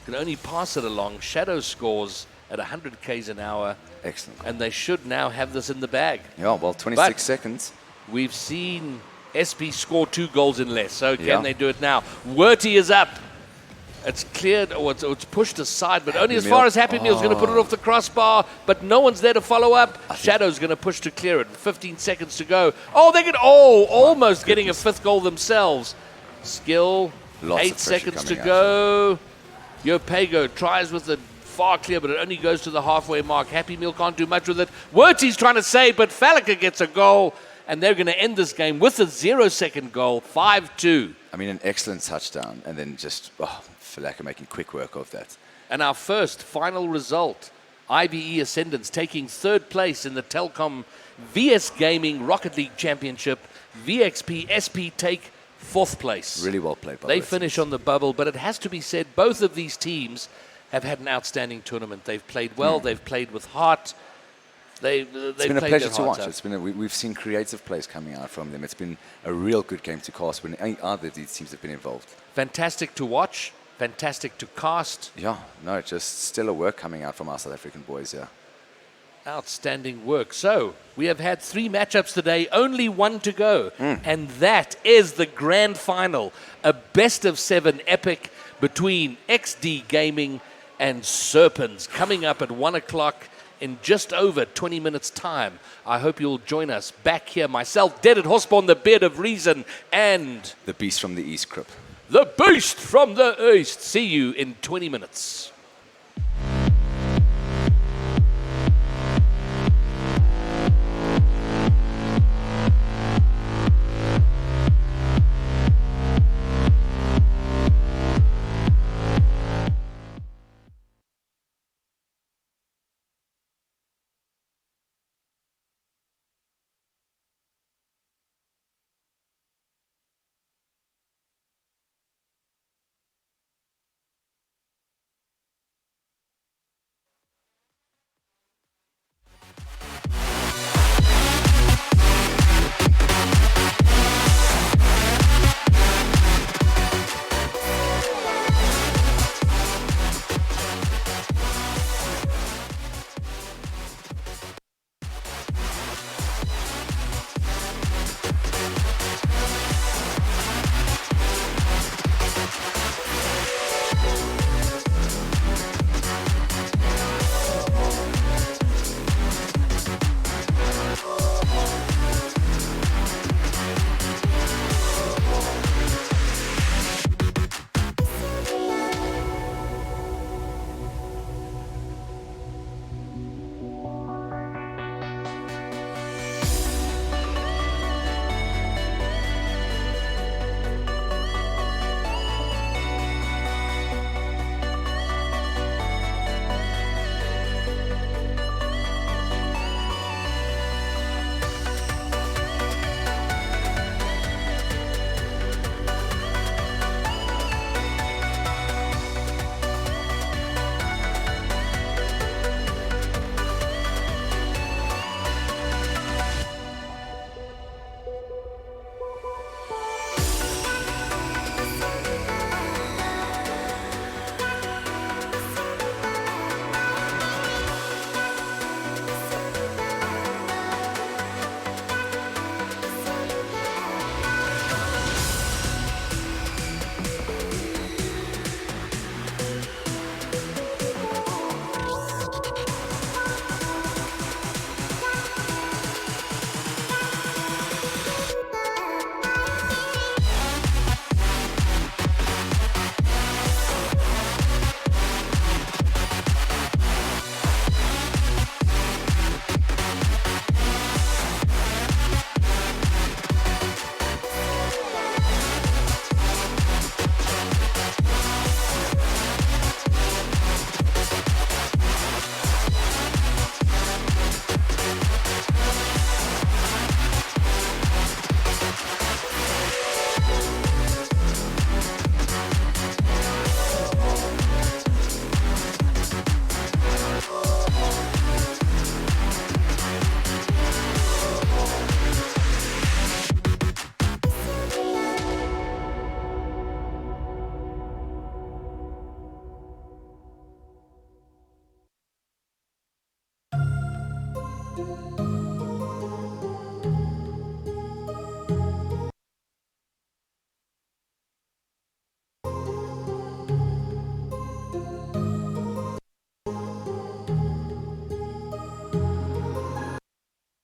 Can only pass it along. Shadow scores at 100 k's an hour. Excellent. And they should now have this in the bag. Yeah, well, 26 seconds. We've seen SP score 2 goals in less. So can they do it now? Werty is up. It's cleared, or it's pushed aside, but only as far as Happy Meal's going to put it off the crossbar, but no one's there to follow up. Shadow's going to push to clear it. 15 seconds to go. Oh, they get almost getting a 5th goal themselves. Skill, Lots 8 of pressure seconds to coming go. Yopego tries with the far clear, but it only goes to the halfway mark. Happy Meal can't do much with it. Werty's trying to save, but Falaka gets a goal, and they're going to end this game with a 0-second goal, 5-2. I mean, an excellent touchdown, and then just Falaka making quick work of that. And our first final result, IBE Ascendants taking 3rd place in the Telkom VS Gaming Rocket League Championship. VXP SP take 4th place. Really well played by They both finish teams. on the bubble, but it has to be said, both of these teams have had an outstanding tournament. They've played well, they've played with heart. It's been a pleasure to watch. We've seen creative plays coming out from them. It's been a real good game to cast when either of these teams have been involved. Fantastic to watch, fantastic to cast. Yeah, no, just stellar work coming out from our South African boys, yeah. Outstanding work. So, we have had 3 matchups today, only 1 to go. And that is the grand final, a best-of-7 epic between XD Gaming and Serpens, coming up at 1 o'clock in just over 20 minutes' time. I hope you'll join us back here. Myself, Dead at Horspawn, the Beard of Reason, and the Beast from the East, Crip. The Beast from the East. See you in 20 minutes.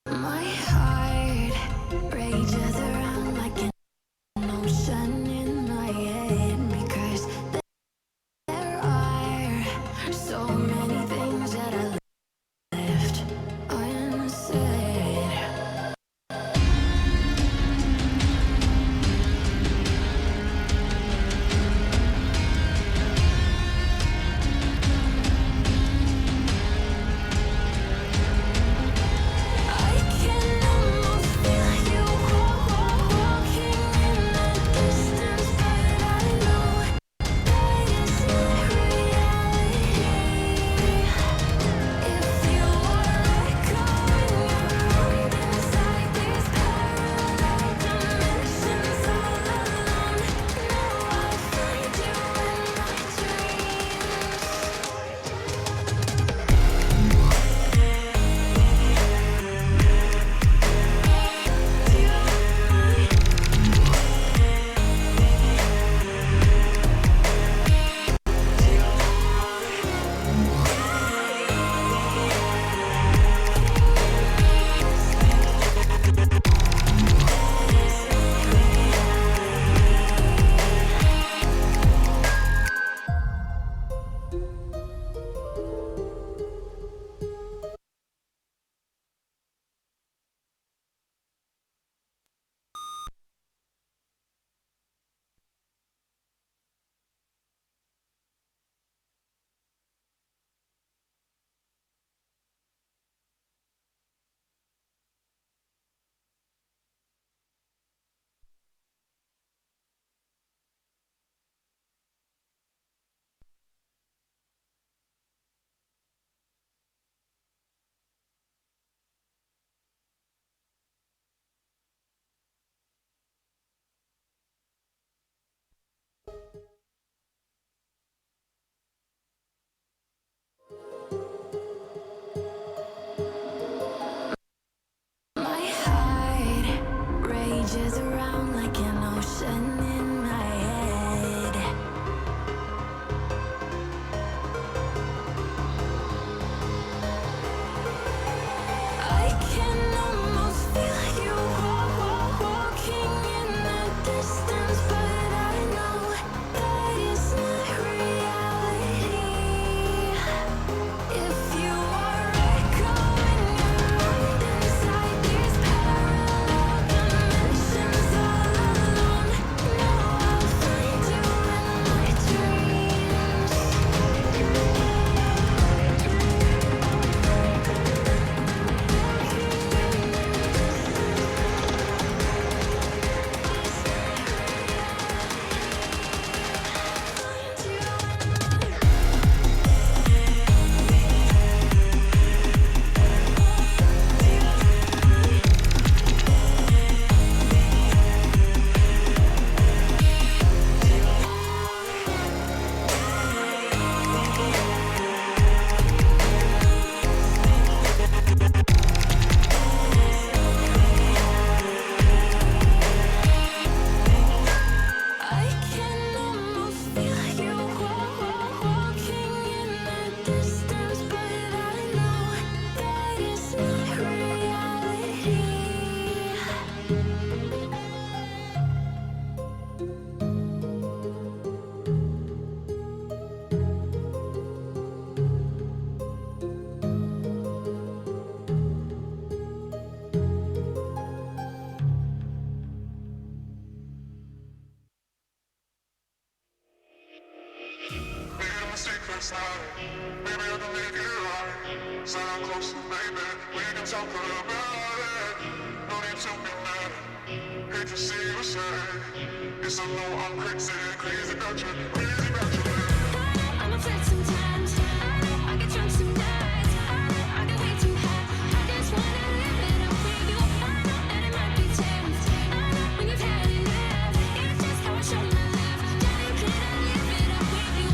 My heart rages around like an ocean in my head because there are so many things that I left unsaid. I can almost feel you walking in the distance, but I know that it's not reality. If you are echoing around inside these parallel dimensions all alone, now I'll find you in my My heart rages around like an ocean in my head. I can almost feel you walking in the distance, but I know that it's not reality. If you are echoing around inside these parallel dimensions all alone, now I'll find you in my dreams. I can almost feel you walking in the distance, but I know that it's not reality. Maybe I can make it right. Sit down close, baby. We can talk about it. No need to be mad. Hate to see you sad. Yes, I know I'm crazy, crazy about you, crazy about you. I'm upset sometimes. I get drunk some nights. I get way too high. I just wanna live it up with you. I know that it might be tense. I know when you've had enough. It's just how I show my love. Darling, can I live it up with you?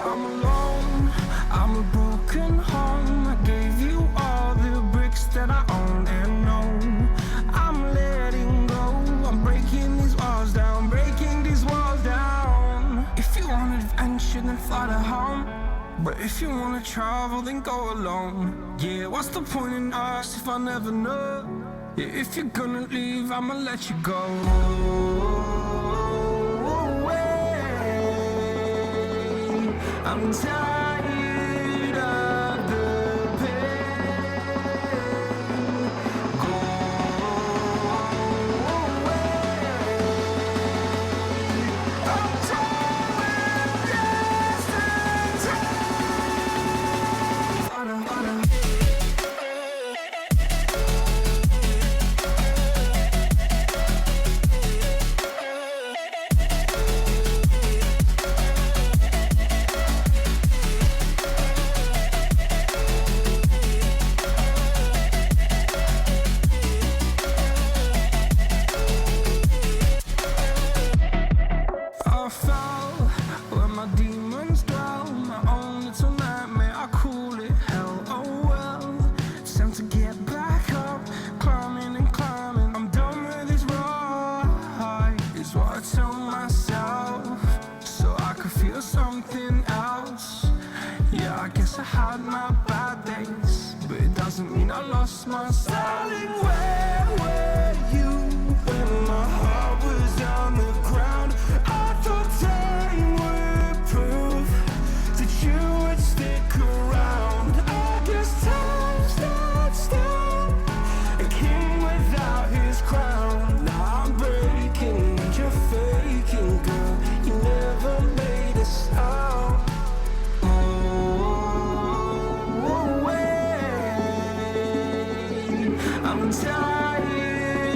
I'm alone, I'm a broken home. I gave you all the bricks that I own and know. I'm letting go, I'm breaking these walls down, breaking these walls down. If you want adventure, then fly to home. But if you wanna travel, then go alone. Yeah, what's the point in us if I never know? Yeah, if you're gonna leave, I'ma let you go. I'm tired of the pain. Go away. I'm tired of distance. I fell where my demons dwell. My own little nightmare, I call it hell. Oh well, it's time to get back up, climbing and climbing. I'm done with this ride, is what I tell myself, so I could feel something else. Yeah, I guess I had my bad days, but it doesn't mean I lost my style. Darling, where were you when my heart was on the ground? I thought time would prove that you would stick around. I guess time stood still, a king without his crown. Now I'm breaking, you're faking, girl. You never made a sound. I'm tired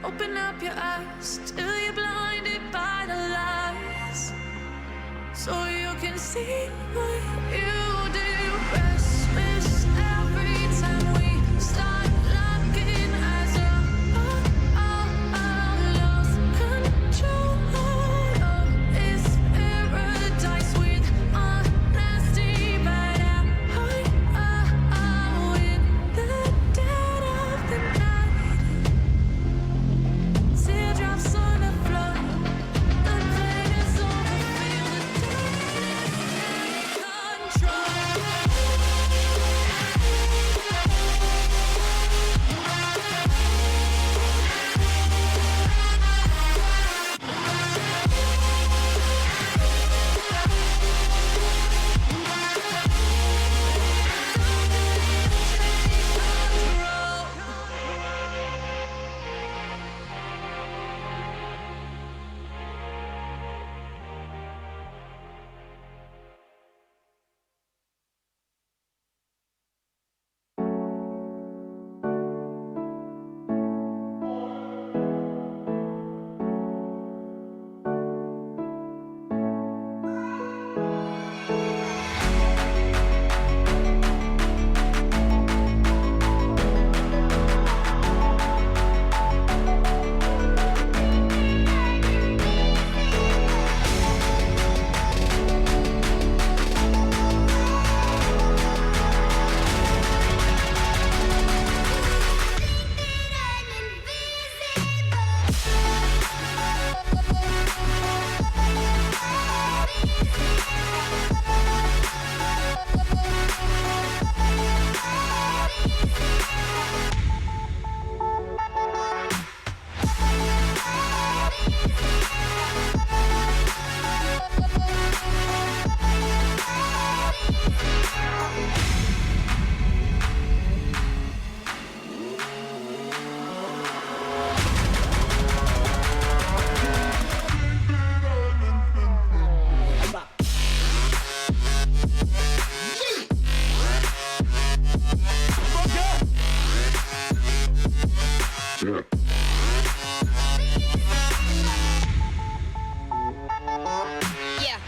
Open up your eyes till you're blinded by the lies, so you can see what you do. Restless every time we start looking as a lost control of this paradise with honesty, but I'm in the dead of the night. Teardrops on the floor, the pain is over, feel the darkness take control. Yeah.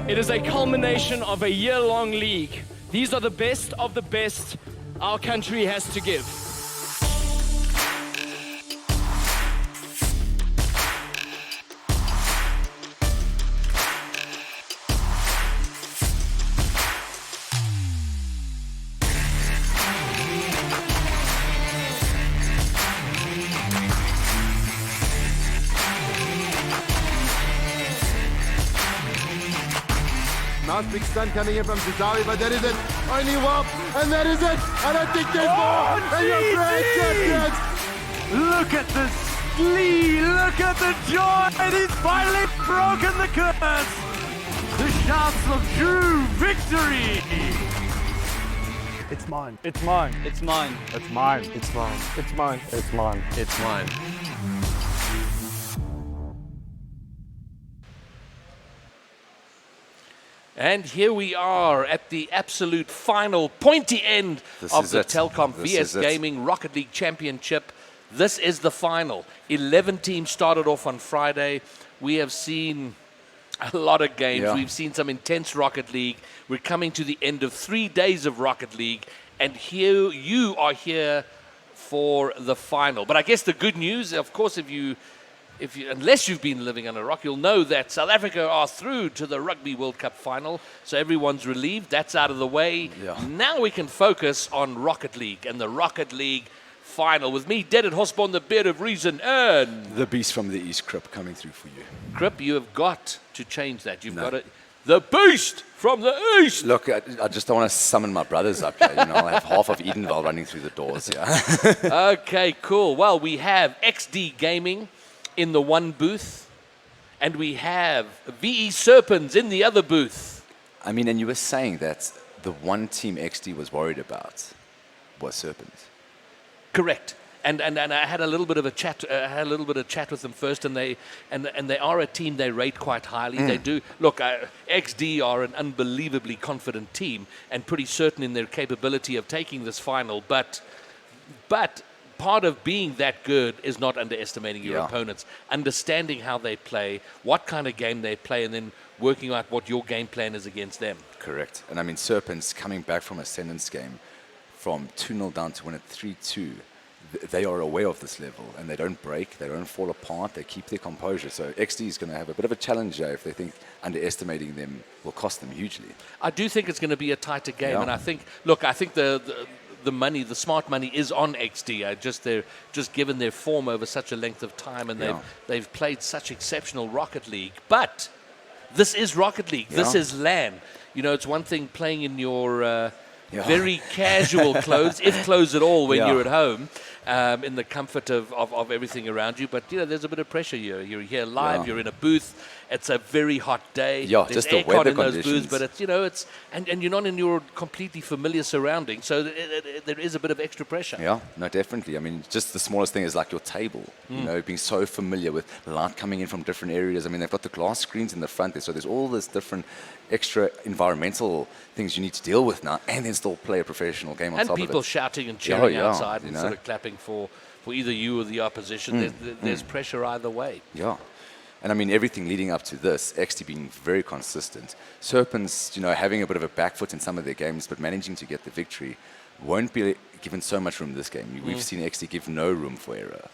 It is a culmination of a year-long league. These are the best of the best our country has to give. Big stun coming in from Zizawi, but that is it. Only Wop, and that is it. I don't think there's more. And your grand champions. Look at the glee, look at the joy. He's finally broken the curse. The shouts of true victory. It's mine. It's mine. It's mine. It's mine. It's mine. It's mine. It's mine. It's mine. And here we are at the absolute final pointy end of the Telkom VS Gaming Rocket League Championship. This is the final. 11 teams started off on Friday. We have seen a lot of games. We've seen some intense Rocket League. We're coming to the end of 3 days of Rocket League. And here you are here for the final. But I guess the good news, of course, unless you've been living under a rock, you'll know that South Africa are through to the Rugby World Cup final. So everyone's relieved. That's out of the way. Now we can focus on Rocket League and the Rocket League final. With me, Dead at Hosborn, the beard of reason, and the beast from the east, Crip, coming through for you. Crip, you have got to change that. You've got to... The beast from the east! Look, I just don't want to summon my brothers up here. You know, I'll have half of Edenville running through the doors. Okay, cool. Well, we have XD Gaming in the one booth, and we have VE Serpens in the other booth. I mean, and you were saying that the one team XD was worried about was Serpens. Correct. And I had a little bit of a chat. Chat with them first, and they are a team they rate quite highly. They do look. XD are an unbelievably confident team and pretty certain in their capability of taking this final. But part of being that good is not underestimating your opponents, understanding how they play, what kind of game they play, and then working out what your game plan is against them. Correct. And I mean, Serpents coming back from Ascendance game from 2-0 down to win at 3-2. They are aware of this level, and they don't break, they don't fall apart, they keep their composure. So XD is going to have a bit of a challenge there if they think underestimating them will cost them hugely. I do think it's going to be a tighter game, and I think the money, the smart money, is on XD. Just given their form over such a length of time, and they've played such exceptional Rocket League. But this is Rocket League. This is LAN. You know, it's one thing playing in your very casual clothes, if clothes at all, when you're at home, in the comfort of everything around you. But, you know, there's a bit of pressure here. You're here live, you're in a booth. It's a very hot day. Yeah, there's just the aircon weather in those conditions. booths, but it's, you know, and you're not in your completely familiar surroundings, so there is a bit of extra pressure. Yeah, no, definitely. I mean, just the smallest thing is like your table, you know, being so familiar with light coming in from different areas. I mean, they've got the glass screens in the front there, so there's all this different extra environmental things you need to deal with now, and then still play a professional game on top of it. And people shouting and cheering outside and sort of clapping for either you or the opposition. There's pressure either way. Yeah. And I mean, everything leading up to this, XD being very consistent. Serpents, you know, having a bit of a back foot in some of their games, but managing to get the victory, won't be given so much room this game. We've seen XD give no room for error.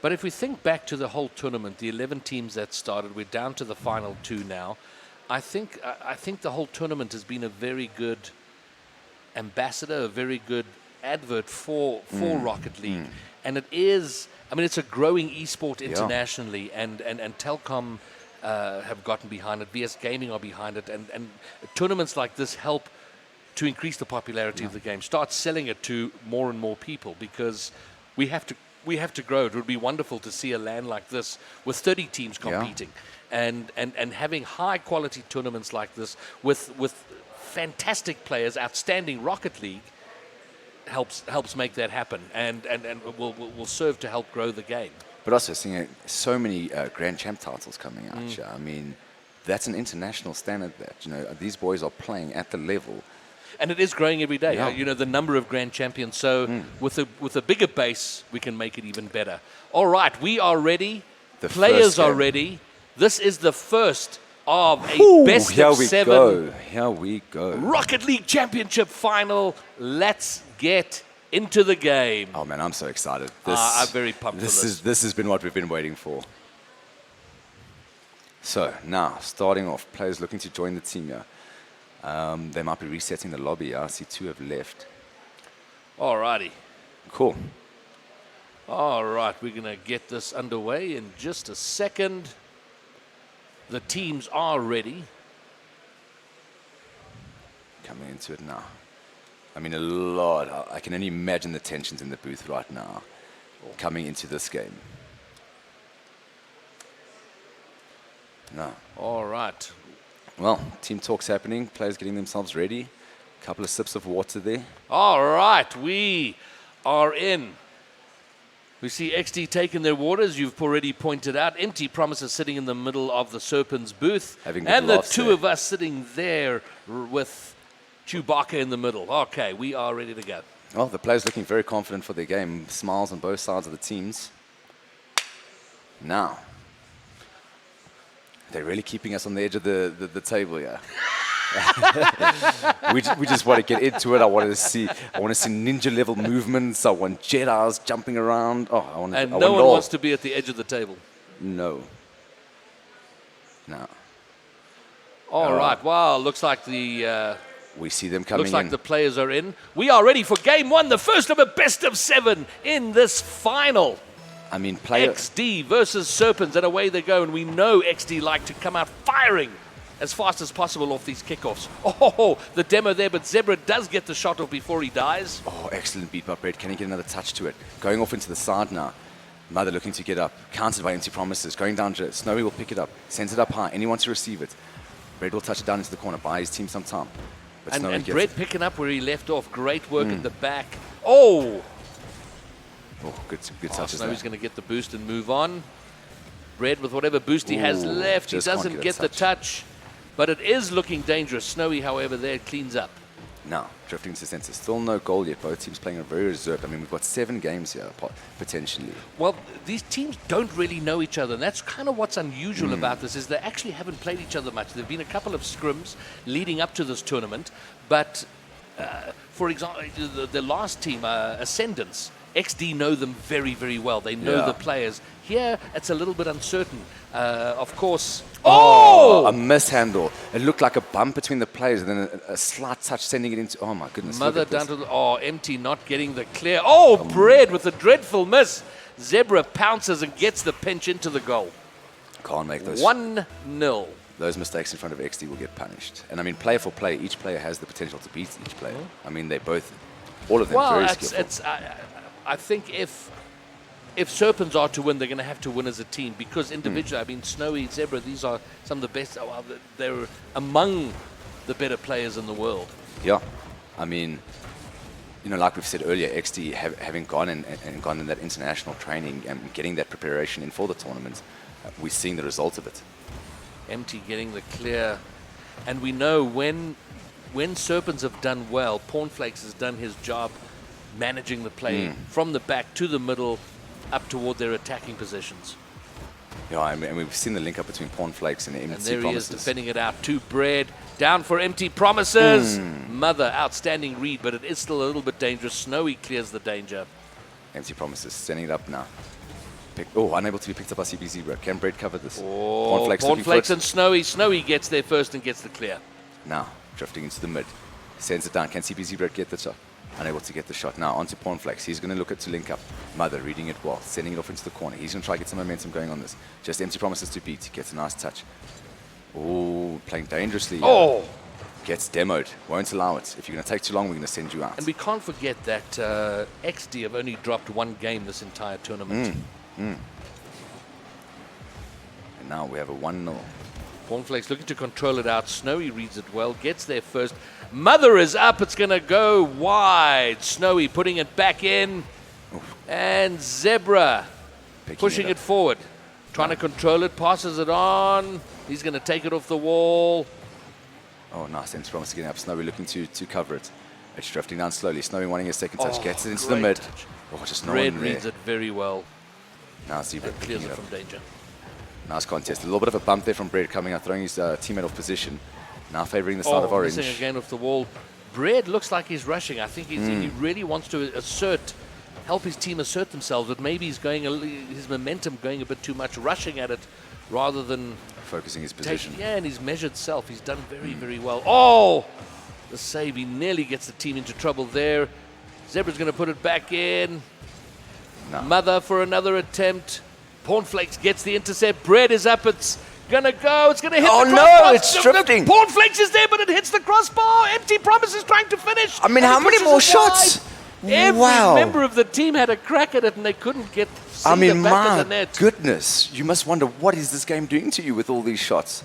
But if we think back to the whole tournament, the 11 teams that started, we're down to the final 2 now. I think the whole tournament has been a very good ambassador, a very good advert for Rocket League. And it is, I mean, it's a growing esport internationally, and Telkom have gotten behind it. VS Gaming are behind it, and tournaments like this help to increase the popularity of the game, start selling it to more and more people, because we have to grow. It would be wonderful to see a LAN like this with 30 teams competing, and having high quality tournaments like this with fantastic players, outstanding Rocket League. Helps make that happen, and will serve to help grow the game. But also seeing so many Grand Champ titles coming out. I mean, that's an international standard. That, you know, these boys are playing at the level, and it is growing every day. You know, the number of Grand Champions. So with a bigger base, we can make it even better. All right, we are ready. The players are ready. This is the first of a best of 7. Here we go. Rocket League Championship final. Let's get into the game. Oh man, I'm so excited. I'm very pumped for this. This has been what we've been waiting for. So now, starting off, players looking to join the team here. They might be resetting the lobby. I see 2 have left. Alrighty. Cool. All right, we're going to get this underway in just a second. The teams are ready. Coming into it now. I mean, a lot. I can only imagine the tensions in the booth right now coming into this game. No. All right. Well, team talk's happening. Players getting themselves ready. A couple of sips of water there. All right, we are in. We see XD taking their waters. You've already pointed out. Empty Promises sitting in the middle of the Serpens booth. Having good and the laughs two there. of us sitting there with Chewbacca in the middle. Okay, we are ready to go. Well, the players looking very confident for their game. Smiles on both sides of the teams. Now. They're really keeping us on the edge of the table, yeah. we just want to get into it. I want to see ninja level movements. I want Jedi's jumping around. Oh, I want. And I no want one wants to be at the edge of the table. No. No. All right. Wow. Looks like the. We see them coming Looks like in. the players are in. We are ready for game one, the first of a best of 7 in this final. I mean, XD versus Serpens, and away they go. And we know XD like to come out firing as fast as possible off these kickoffs. Oh, the demo there, but Zebra does get the shot off before he dies. Oh, excellent beat by Brett. Can he get another touch to it? Going off into the side now. Mother looking to get up. Countered by Empty Promises. Going down. Snowy will pick it up. Sends it up high. Anyone to receive it. Brett will touch it down into the corner. Buy his team some time. But Snowy And gets Brett it. picking up where he left off. Great work at the back. Oh, good touches Snowy's there. going to get the boost and move on. Brett with whatever boost he has Ooh, left. He just can't doesn't get a get the touch. But it is looking dangerous. Snowy, however, there cleans up. Now, drifting to center. Still no goal yet. Both teams playing a very reserved. I mean, we've got 7 games here, potentially. Well, these teams don't really know each other, and that's kind of what's unusual about this, is they actually haven't played each other much. There have been a couple of scrims leading up to this tournament, but for example, the last team, Ascendance, XD know them very, very well. They know the players. Here, it's a little bit uncertain. Of course... Oh! A mishandle. It looked like a bump between the players, and then a slight touch sending it into... Oh, my goodness. Mother down to the... Oh, Empty not getting the clear. Oh, Bread with a dreadful miss. Zebra pounces and gets the pinch into the goal. Can't make those... 1-0. Those mistakes in front of XD will get punished. And I mean, player for player, each player has the potential to beat each player. I mean, they both... All of them very skillful. I think if Serpens are to win, they're going to have to win as a team, because individually, I mean, Snowy, Zebra, these are some of the best. They're among the better players in the world. Yeah. I mean, you know, like we've said earlier, XD having gone and gone in that international training and getting that preparation in for the tournament, we're seeing the result of it. Empty getting the clear. And we know when Serpens have done well, Pornflakes has done his job managing the play from the back to the middle up toward their attacking positions. Yeah, I mean, we've seen the link up between Pornflakes and Empty And there Promises. he is defending it out to Bread. Down for Empty Promises. Mother, outstanding read, but it is still a little bit dangerous. Snowy clears the danger. Empty Promises, sending it up now. Unable to be picked up by CB Zebra. Can Bread cover this? Oh, Pornflakes looking for Pornflakes it. and Snowy. Snowy gets there first and gets the clear. Now, drifting into the mid. Sends it down. Can CB Zebra get the shot? Unable to get the shot. Now, onto Pornflakes. He's going to look to link up. Mother reading it well. Sending it off into the corner. He's going to try to get some momentum going on this. Just Empty Promises to beat. Gets a nice touch. Oh, playing dangerously. Oh! Gets demoed. Won't allow it. If you're going to take too long, we're going to send you out. And we can't forget that XD have only dropped 1 game this entire tournament. And now we have a 1-0. Pornflakes looking to control it out. Snowy reads it well. Gets there first. Mother is up. It's going to go wide. Snowy putting it back in. And Zebra pushing it forward. Trying to control it. Passes it on. He's going to take it off the wall. Oh, nice. Empty Promises getting up. Snowy looking to cover it. It's drifting down slowly. Snowy wanting a second touch. Gets it into the mid. touch. Oh, just no Red one there. reads it very well. Now Zebra And picking clears it it up. from danger. Nice contest. A little bit of a bump there from Bread coming out, throwing his teammate off position. Now favouring the side of Orange. Missing again off the wall. Bread looks like he's rushing. I think he really wants to help his team assert themselves, but maybe he's going his momentum going a bit too much, rushing at it rather than Focusing his position. and his measured self. He's done very, very well. Oh, the save. He nearly gets the team into trouble there. Zebra's going to put it back in. No. Mother for another attempt. Pornflakes gets the intercept. Bread is up. It's gonna go. It's gonna hit Oh, the no, crossbar. it's drifting. Cornflakes is there, but it hits the crossbar. Empty Promise is trying to finish. I mean, and how he many pushes more it shots? wide. Every Wow. member of the team had a crack at it, and they couldn't get I mean, the back of my the net. goodness. You must wonder, what is this game doing to you with all these shots?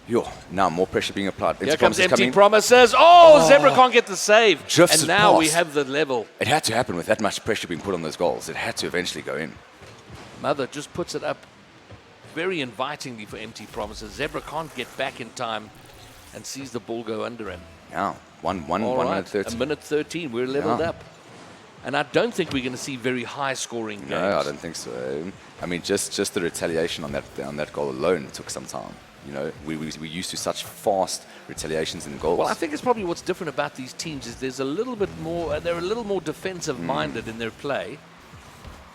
Yo, now more pressure being applied. Here comes Empty Promises. Oh, Zebra can't get the save. Drifts and it now we past. have the level. It had to happen with that much pressure being put on those goals. It had to eventually go in. Mother just puts it up very invitingly for Empty Promises. Zebra can't get back in time and sees the ball go under him. Yeah, one All minute right, 13. a minute 13. We're leveled Yeah. up. And I don't think we're going to see very high scoring games. No, I don't think so. I mean, just the retaliation on that goal alone took some time. You know, we're used to such fast retaliations in goals. Well, I think it's probably what's different about these teams is there's a little bit more, they're a little more defensive minded in their play.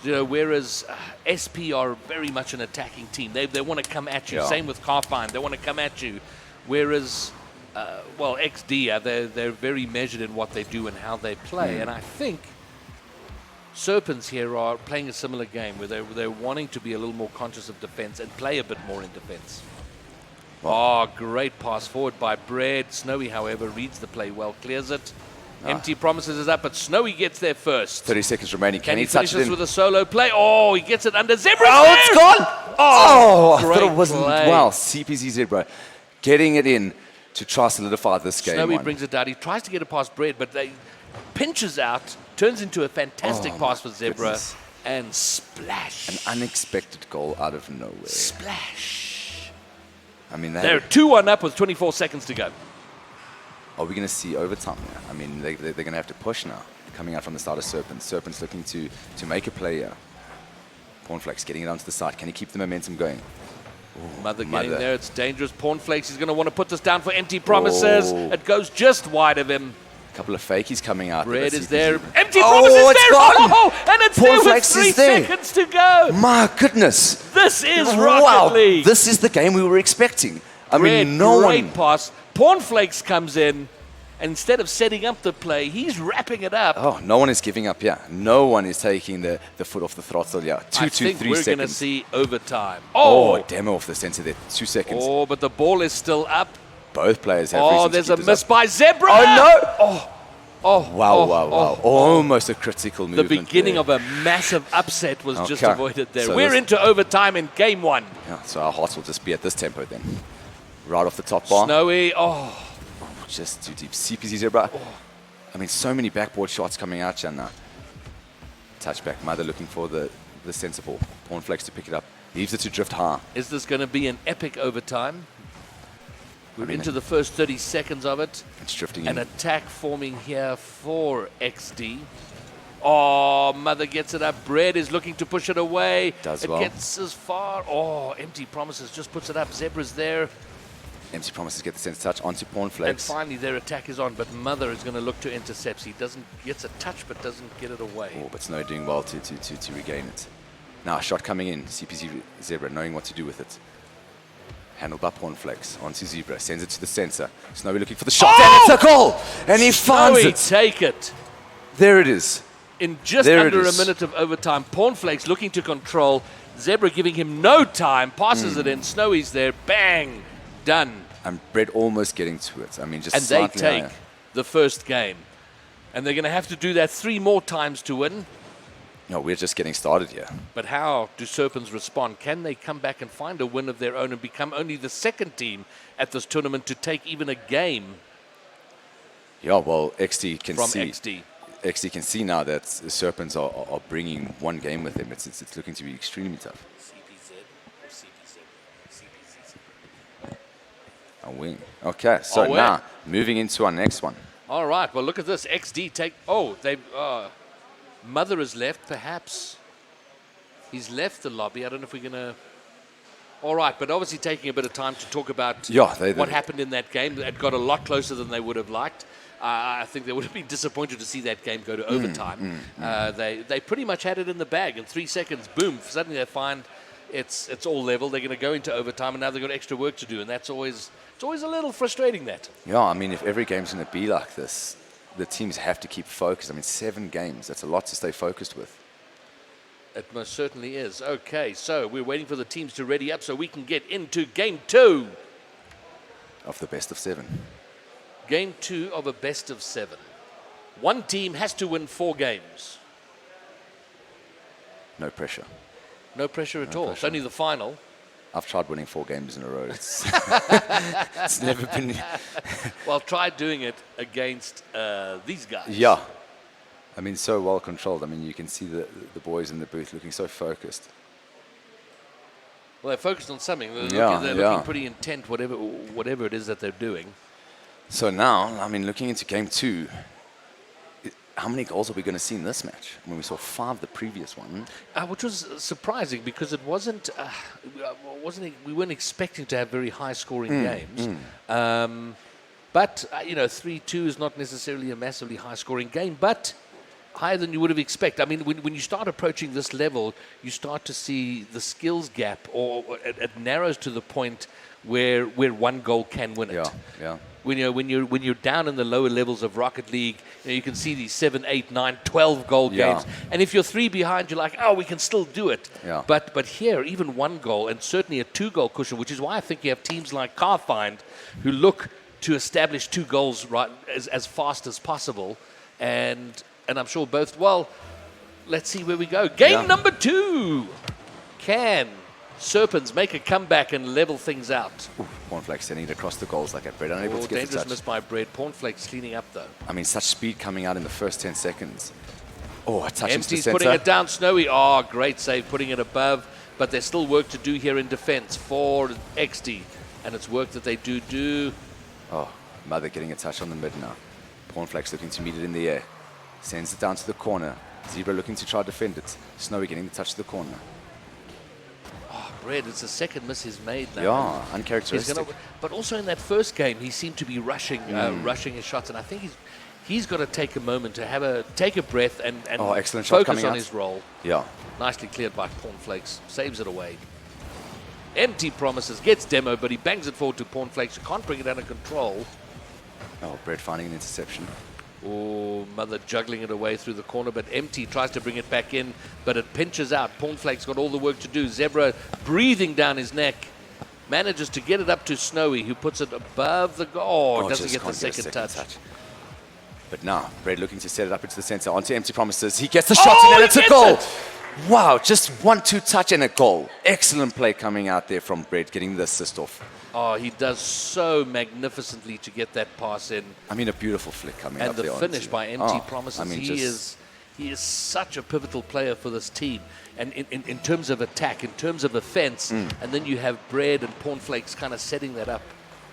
You know, whereas SP are very much an attacking team. They want to come at you. Yeah. Same with Carfine. They want to come at you. Whereas, XD, they're very measured in what they do and how they play. And I think Serpens here are playing a similar game where they're wanting to be a little more conscious of defense and play a bit more in defense. Oh, great pass forward by Bread. Snowy, however, reads the play well, clears it. Empty Promises is up, but Snowy gets there first. 30 seconds remaining. Can he touch finish it this in? with a solo play? Oh, he gets it under Zebra. Oh, it's gone! Oh, I thought great it wasn't. play. Wow, CPZ Zebra getting it in to try to solidify this game. Snowy on. brings it down. He tries to get it past Bread, but they pinches out, turns into a fantastic pass for Zebra, goodness. and splash. An unexpected goal out of nowhere. Splash. I mean, They're 2-1 up with 24 seconds to go. are we going to see overtime now? I mean, they're going to have to push now. Coming out from the start of Serpens. Serpens looking to make a play here. Cornflakes getting it onto the side. Can he keep the momentum going? Mother getting there. It's dangerous. Pornflakes is going to want to put this down for Empty Promises. Oh. It goes just wide of him. A couple of fakies coming out. Red That's is there. CPZ. Empty Oh, Promises it's there. gone. Oh, and it's there with Pornflakes 3 is there. seconds to go. My goodness. This is Wow, Rocket League. this is the game we were expecting. I Red, mean, no great one... pass. Pornflakes comes in. And instead of setting up the play, he's wrapping it up. Oh, no one is giving up, yeah. No one is taking the foot off the throttle, yeah. I 2 to 3 think we're going to seconds. see overtime. Oh, demo off the center there. 2 seconds. Oh, but the ball is still up. Both players have Oh, reason to there's keep a this miss up. by Zebra. Oh, Oh, Wow, oh, wow, wow. oh, Almost a critical The movement beginning there. of a massive upset was just Okay. avoided there. So We're this- into overtime in game 1. Yeah, so our hearts will just be at this tempo then. Right off the top bar. Snowy, oh, Just too deep. CPZ Zebra. I mean, so many backboard shots coming out here now. Touchback. Mother looking for the center ball. Cornflakes to pick it up. Leaves it to drift high. is this going to be an epic overtime? We're mean, into the first 30 seconds of it. It's drifting An in. attack forming here for XD. Oh, Mother gets it up. Bread is looking to push it away. Does it well. gets as far. Oh, Empty Promises just puts it up. Zebra's there. MC Promises get the center touch onto And Cornflakes. finally their attack is on, but Mother is going to look to intercept. He gets a touch but doesn't get it away. Oh, but Snow doing well to regain it. Now, a shot coming in. CPZ Zebra knowing what to do with it. Handled by Cornflakes onto Zebra. Sends it to the center. Snowy looking for the shot. Oh! And it's a goal! And he finds Snowy, it. take it. There it is. In just There it under a is. minute of overtime, Pornflakes looking to control. Zebra giving him no time. Passes it in. Snowy's there. Bang. Done. And Brett almost getting to it. I mean, just And they slightly take higher. the first game. And they're going to have to do that 3 more times to win. No, we're just getting started here. But how do Serpens respond? Can they come back and find a win of their own and become only the second team at this tournament to take even a game Yeah, well, XD can from see. XD? XD can see now that the Serpents are bringing one game with them. It's looking to be extremely tough. CPZ or CPZ? CPZ. A wing. Okay, so A win. now moving into our next one. All right, well, look at this. XD take... Oh, they... Mother has left, perhaps. He's left the lobby. I don't know if we're going to... All right, but obviously taking a bit of time to talk about what happened in that game. It got a lot closer than they would have liked. I think they would have been disappointed to see that game go to overtime. They pretty much had it in the bag. In 3 seconds, boom, suddenly they find it's all level. They're going to go into overtime, and now they've got extra work to do, and it's always a little frustrating, that. Yeah, I mean, if every game's going to be like this, the teams have to keep focused. I mean, 7 games, that's a lot to stay focused with. It most certainly is. Okay, so we're waiting for the teams to ready up so we can get into game 2. Of the best of 7. Game 2 of a best of 7. One team has to win 4 games. No pressure. No pressure at all. pressure. It's only the final. I've tried winning 4 games in a row. It's, it's never been... Well, try doing it against these guys. Yeah. I mean, so well controlled. I mean, you can see the boys in the booth looking so focused. Well, they're focused on something. They're, Yeah, looking, they're yeah. looking pretty intent, whatever it is that they're doing. So now, I mean, looking into game 2, how many goals are we going to see in this match? When we saw 5 the previous one. Which was surprising because it wasn't. We weren't expecting to have very high-scoring games. But you know, 3-2 is not necessarily a massively high-scoring game, but higher than you would have expected. I mean, when you start approaching this level, you start to see the skills gap, or it narrows to the point where 1 goal can win it. Yeah, yeah. When you're down in the lower levels of Rocket League, you can see these 7, 8, 9, 12 goal games. And if you're 3 behind, you're like, oh, we can still do it. Yeah. But here, even 1 goal, and certainly a 2-goal cushion, which is why I think you have teams like Carfind who look to establish 2 goals right as fast as possible. And I'm sure both, well, let's see where we go. Game number 2. Can Serpens make a comeback and level things out? Cornflakes sending it across the goals like that. Bread unable to get the dangerous touch. miss by Bread. Cornflakes cleaning up though. I mean, such speed coming out in the first 10 seconds. Oh, a touch into the Empty's center. putting it down. Snowy, oh, great save, putting it above. But there's still work to do here in defense for Exdee. And it's work that they do. Oh, Mother getting a touch on the mid now. Cornflakes looking to meet it in the air. Sends it down to the corner. Zebra looking to try to defend it. Snowy getting the touch to the corner. Bread, it's the second miss he's made now. Yeah, uncharacteristic. But also in that first game, he seemed to be rushing his shots, and I think he's got to take a moment to take a breath and excellent shot focus coming on out. his role. Yeah. Nicely cleared by Cornflakes, saves it away. Empty promises, gets demo, but he bangs it forward to Cornflakes. You can't bring it under control. Oh, Bread finding an interception. Oh, Mother juggling it away through the corner, but Empty tries to bring it back in, but it pinches out. Cornflake's got all the work to do. Zebra breathing down his neck. Manages to get it up to Snowy, who puts it above the goal. Doesn't get the second touch. But now, Bread looking to set it up into the center. Onto Empty promises. He gets the shot and then it's a goal. Wow, just 1-2 touch and a goal. Excellent play coming out there from Bread, getting the assist off. Oh, he does so magnificently to get that pass in. I mean, a beautiful flick coming and up the there. finish by Empty Promises. I mean, he is such a pivotal player for this team. And in terms of attack, in terms of offense, and then you have Bread and Cornflakes kind of setting that up.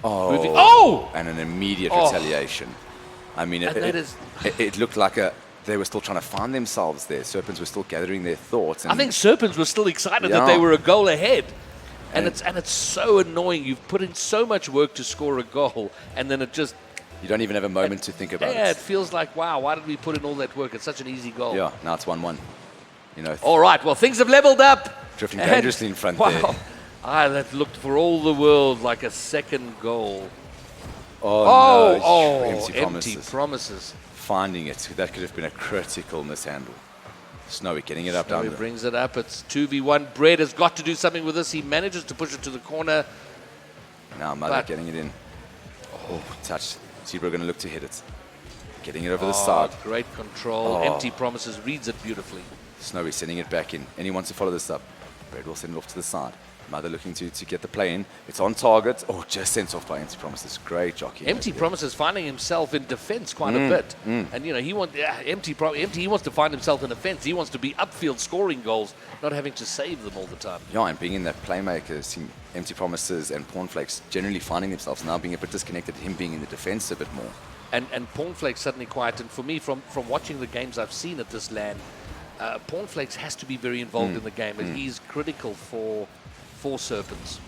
And an immediate retaliation. I mean, it looked like they were still trying to find themselves there. Serpens were still gathering their thoughts. And I think Serpens were still excited that they were a goal ahead. And it's so annoying. You've put in so much work to score a goal, and then it just... You don't even have a moment to think about it. Yeah, it feels like, wow, why did we put in all that work? It's such an easy goal. Yeah, now it's 1-1. You know. All right, well, things have leveled up. Drifting dangerously in front there. That looked for all the world like a second goal. Empty promises. Finding it. That could have been a critical mishandle. Snowy getting it up down there. Brings it up. It's 2v1. Bread has got to do something with this. He manages to push it to the corner. Now Mother getting it in. Oh, touch. Zebra going to look to hit it. Getting it over the side. Great control. Empty promises. Reads it beautifully. Snowy sending it back in. And he wants to follow this up. Bread will send it off to the side. Mother looking to get the play in. It's on target. Oh, just sent off by Empty Promises. Great jockey. Empty Promises finding himself in defense quite a bit. And, you know, he wants to find himself in offense. He wants to be upfield scoring goals, not having to save them all the time. Yeah, and being in that playmaker, seeing Empty Promises and Cornflakes generally finding themselves now being a bit disconnected, him being in the defense a bit more. And Cornflakes suddenly quiet. And for me, from watching the games I've seen at this LAN, Cornflakes has to be very involved in the game. And he's critical for Serpens.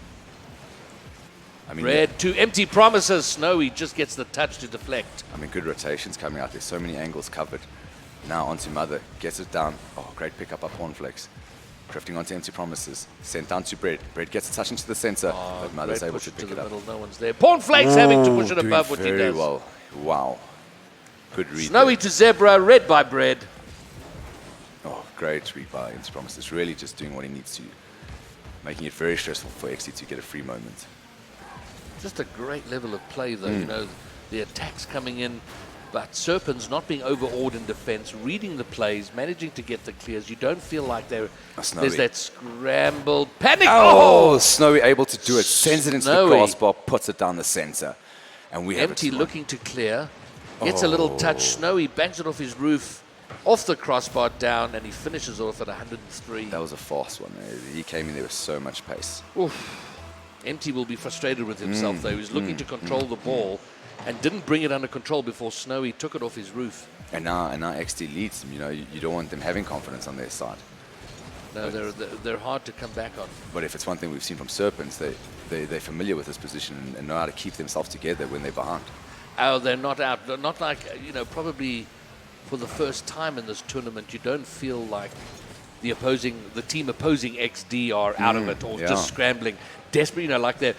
I mean, Red to Empty Promises. Snowy just gets the touch to deflect. I mean, good rotations coming out. There's so many angles covered. Now onto Mother. Gets it down. Oh, great pick up by Cornflakes. Drifting onto Empty Promises. Sent down to Bread. Bread gets a touch into the center. But Mother's able to pick it up. Middle, no one's there. Cornflakes having to push it above what he does. Very well. Wow. Good read. Snowy to Zebra. Red by Bread. Oh, great read by Empty Promises. Really just doing what he needs to, making it very stressful for XD to get a free moment. Just a great level of play, though. You know, the attacks coming in, but Serpens not being overawed in defense, reading the plays, managing to get the clears. You don't feel like there's that scrambled panic. Oh, Snowy able to do it. Sends it into the crossbar, puts it down the center. And we have Empty looking to clear. Gets a little touch. Snowy bangs it off his roof, off the crossbar down, and he finishes off at 103. That was a fast one. He came in there with so much pace. Oof. Empty will be frustrated with himself, though. He's looking to control the ball and didn't bring it under control before Snowy took it off his roof. And now XD leads them. You know, you don't want them having confidence on their side. No, they're hard to come back on. But if it's one thing we've seen from Serpens, they're familiar with this position and know how to keep themselves together when they're behind. Oh, they're not out. They're not like, you know, probably for the first time in this tournament, you don't feel like the team opposing XD are out of it or just scrambling, desperate, you know, like they're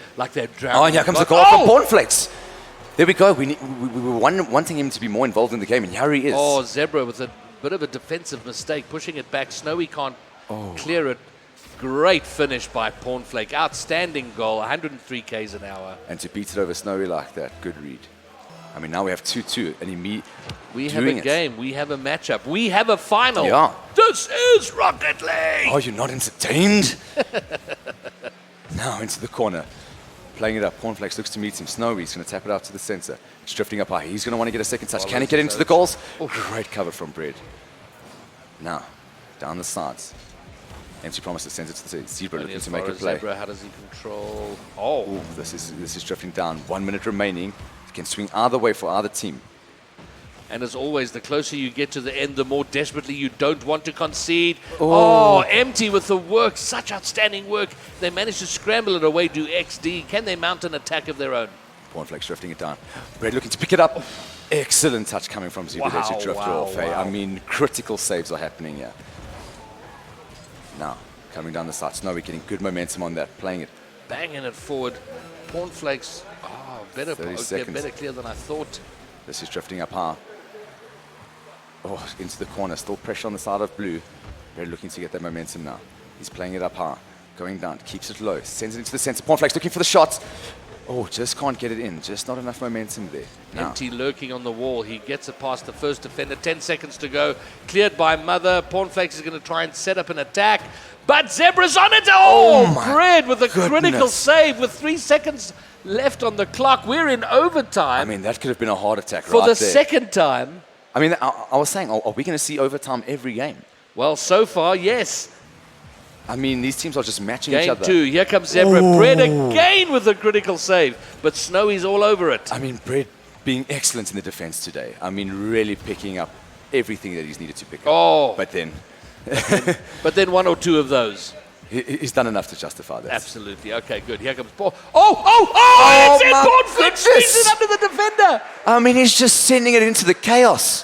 drowning. Oh, and here comes the goal from Pornflex. There we go. We were wanting him to be more involved in the game, and here he is. Oh, Zebra with a bit of a defensive mistake, pushing it back. Snowy can't clear it. Great finish by Pornflake. Outstanding goal, 103 k's an hour. And to beat it over Snowy like that, good read. I mean, now we have 2-2, and we have a game, we have a matchup, we have a final. Yeah. This is Rocket League. Oh, you're not entertained? Now into the corner. Playing it up. Pornflex looks to meet him. Snowy's going to tap it out to the center. It's drifting up high. He's going to want to get a second touch. Can he get into the goals? Great cover from Bread. Now, down the sides. Empty Promises sends it to the Zebra looking to make a play. Zebra, how does he control? Oh. This is drifting down. 1 minute remaining. He can swing either way for either team. And as always, the closer you get to the end, the more desperately you don't want to concede. Oh, Empty with the work. Such outstanding work. They managed to scramble it away to XD. Can they mount an attack of their own? Pornflex drifting it down. Bread looking to pick it up. Excellent touch coming from Zebra to drift off. I mean, critical saves are happening here. Now, coming down the side. Snowy getting good momentum on that. Playing it. Banging it forward. Pornflakes, better clear than I thought. This is drifting up high. Oh, into the corner. Still pressure on the side of blue. Red looking to get that momentum now. He's playing it up high. Going down. Keeps it low. Sends it into the center. Pornflex looking for the shot. Oh, just can't get it in. Just not enough momentum there. Empty lurking on the wall. He gets it past the first defender. 10 seconds to go. Cleared by Mother. Pornflex is going to try and set up an attack. But Zebra's on it. Bread with a critical save with 3 seconds left on the clock. We're in overtime. I mean, that could have been a hard attack for the second time. I mean, I was saying, are we going to see overtime every game? Well, so far, yes. I mean, these teams are just matching each other. Game 2, here comes Zebra. Bread again with a critical save, but Snowy's all over it. I mean, Bread being excellent in the defense today. I mean, really picking up everything that he's needed to pick up. Oh. But then one or two of those. He's done enough to justify that. Absolutely. Okay, good. Here comes Paul. It's in Pornflex. Squeezes it under the defender. I mean, he's just sending it into the chaos.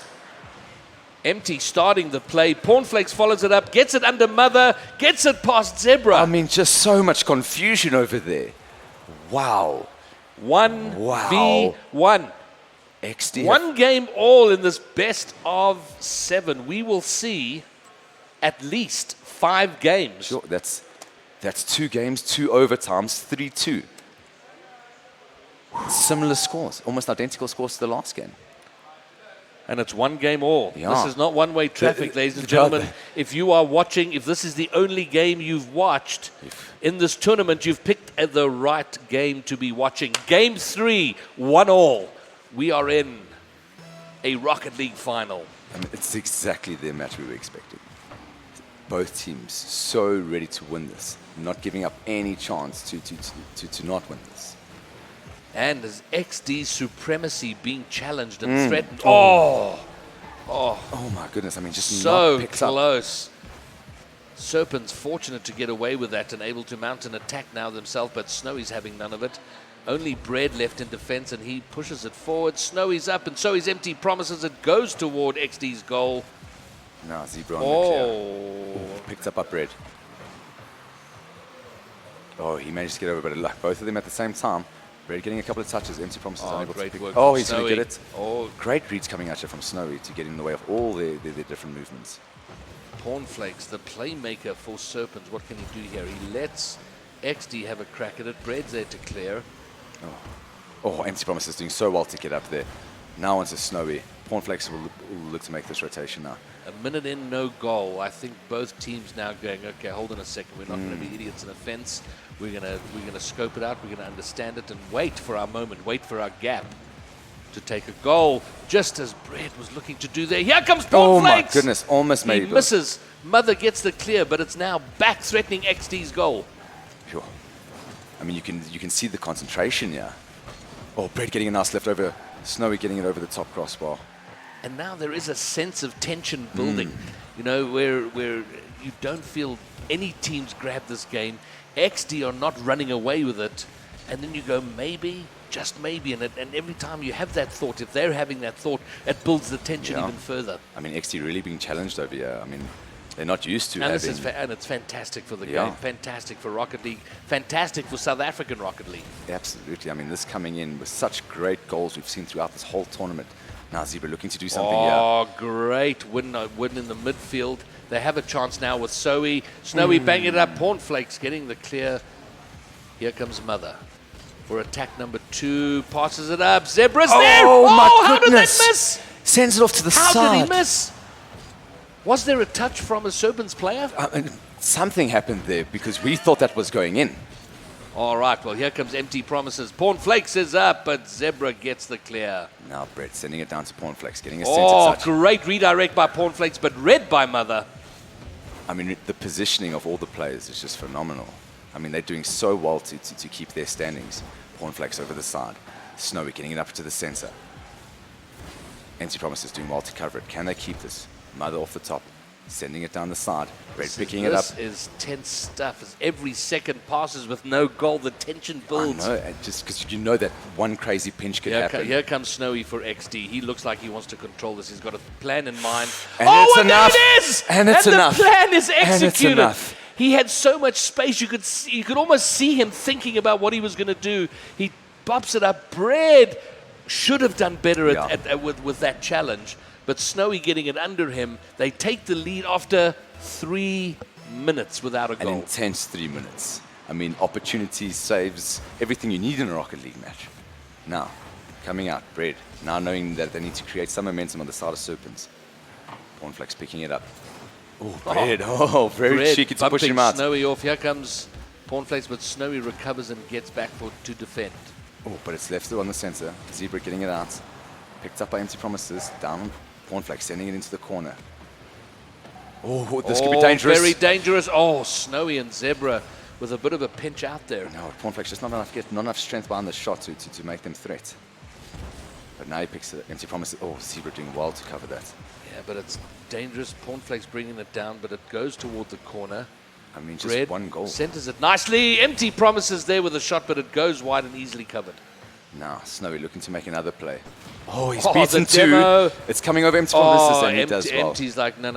Empty starting the play. Pornflex follows it up, gets it under Mother, gets it past Zebra. I mean, just so much confusion over there. Wow. 1v1. XD. One game all in this best of 7. We will see at least 5 games. Sure, that's 2 games, 2 overtimes, 3-2. Similar scores, almost identical scores to the last game. And it's 1 game all. Yeah. This is not one-way traffic, ladies and gentlemen. If you are watching, if this is the only game you've watched in this tournament, you've picked the right game to be watching. Game 3, 1-all. We are in a Rocket League final. And it's exactly the match we were expecting. Both teams so ready to win this, not giving up any chance to not win this. And is XD's supremacy being challenged and threatened? Oh my goodness! I mean, just so not picked close. Serpens fortunate to get away with that and able to mount an attack now themselves, but Snowy's having none of it. Only Bread left in defense, and he pushes it forward. Snowy's up, and so is Empty Promises. It goes toward XD's goal. Now Zebra on the clear. Picked up Bread. Oh, he managed to get over, but luck. Both of them at the same time. Bread getting a couple of touches. Empty Promises unable to pick. Oh, he's going to get it. Great reads coming at you from Snowy to get in the way of all their different movements. Cornflakes, the playmaker for Serpens. What can he do here? He lets XD have a crack at it. Bread's there to clear. Oh, Empty Promises doing so well to get up there. Now onto Snowy. Cornflakes will look to make this rotation now. A minute in, no goal. I think both teams now going, okay, hold on a second. We're not going to be idiots in a fence. We're gonna scope it out. We're gonna understand it and wait for our moment, wait for our gap to take a goal, just as Bread was looking to do there. Here comes Oh my Cornflakes. goodness, almost He made it. misses. Mother gets the clear, but it's now back threatening XD's goal. Sure. I mean, you can see the concentration here. Oh, Bread getting a nice left over. Snowy getting it over the top crossbar. And now there is a sense of tension building, you know, where you don't feel any teams grab this game. XD are not running away with it. And then you go, maybe, just maybe. And every time you have that thought, if they're having that thought, it builds the tension even further. I mean, XD really being challenged over here. I mean, they're not used to And, having... and it's fantastic for the game, fantastic for Rocket League, fantastic for South African Rocket League. Absolutely. I mean, this coming in with such great goals we've seen throughout this whole tournament. Now Zebra looking to do something here. Oh, great win in the midfield. They have a chance now with Snowy. Snowy banging it up. Cornflakes getting the clear. Here comes Mother for attack number 2. Passes it up. Zebra's there. Oh, my how goodness. did that miss? Sends it off to the How side. did he miss? Was there a touch from a Serpens player? Something happened there because we thought that was going in. All right, well, here comes Empty Promises. Cornflakes is up, but Zebra gets the clear. Now Brett sending it down to Cornflakes, getting a center Oh, touch. great redirect by Cornflakes, but read by Mother. I mean, the positioning of all the players is just phenomenal. I mean, they're doing so well to keep their standings. Cornflakes over the side. Snowy getting it up to the center. Empty Promises doing well to cover it. Can they keep this? Mother off the top. Sending it down the side. Brett picking it up. This is tense stuff. As every second passes with no goal, the tension builds. I know, just because you know that one crazy pinch could happen. Here comes Snowy for XD. He looks like he wants to control this. He's got a plan in mind. And it's enough. There it is! And it's enough. The plan is And it's executed. enough. He had so much space. You could almost see him thinking about what he was going to do. He bops it up. Bread should have done better with that challenge. But Snowy getting it under him. They take the lead after 3 minutes without a goal. An intense 3 minutes. I mean, opportunity saves everything you need in a Rocket League match. Now, coming out, Bread. Now knowing that they need to create some momentum on the side of Serpens. Cornflakes picking it up. Oh, Bread. Oh, very Bread cheeky to push bumping him out. Snowy off. Here comes Cornflakes, but Snowy recovers and gets back to defend. Oh, but it's left on the center. Zebra getting it out. Picked up by Empty Promises. Down. Cornflakes sending it into the corner. Oh, this could be dangerous. Very dangerous. Oh, Snowy and Zebra with a bit of a pinch out there. No, Cornflakes just not enough strength behind the shot to make them threat. But now he picks it. Empty Promises. Oh, Zebra doing well to cover that. Yeah, but it's dangerous. Cornflakes bringing it down, but it goes toward the corner. I mean, just Bread one goal. centers it nicely. Empty Promises there with a shot, but it goes wide and easily covered. Now, Snowy looking to make another play. Oh, he's Oh, beaten the demo. 2. It's coming over Empty Promises, and he does well. Empty's like, no,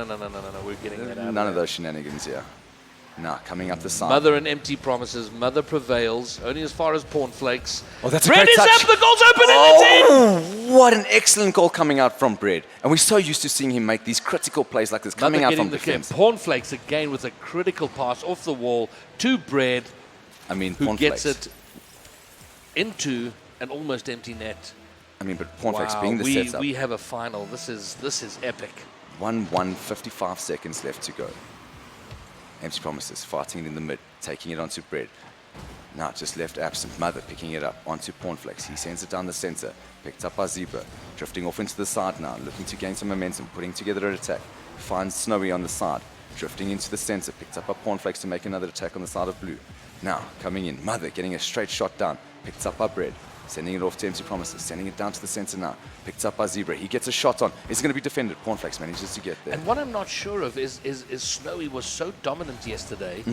we're getting it out. None of those shenanigans here. Now, coming up the side. Mother and Empty Promises. Mother prevails, only as far as Cornflakes. Oh, that's a Bread great is touch. up, the goal's open, and it's in! What an excellent goal coming out from Bread. And we're so used to seeing him make these critical plays like this, coming out from defense. Cornflakes again with a critical pass off the wall to Bread, I mean, who Cornflakes. gets it into an almost empty net. I mean, but Cornflakes Wow, being the setup. we have a final. This is epic. 1-1, 55 seconds left to go. Empty Promises fighting it in the mid, taking it onto Bread. Now just left absent. Mother picking it up onto Cornflakes. He sends it down the center, picked up by Zebra, drifting off into the side now, looking to gain some momentum, putting together an attack. Finds Snowy on the side, drifting into the center, picked up by Cornflakes to make another attack on the side of blue. Now coming in, Mother getting a straight shot down, picked up by Bread. Sending it off to Empty Promises, sending it down to the center now. Picked up by Zebra. He gets a shot on. It's going to be defended. Cornflakes manages to get there. And what I'm not sure of is Snowy was so dominant yesterday.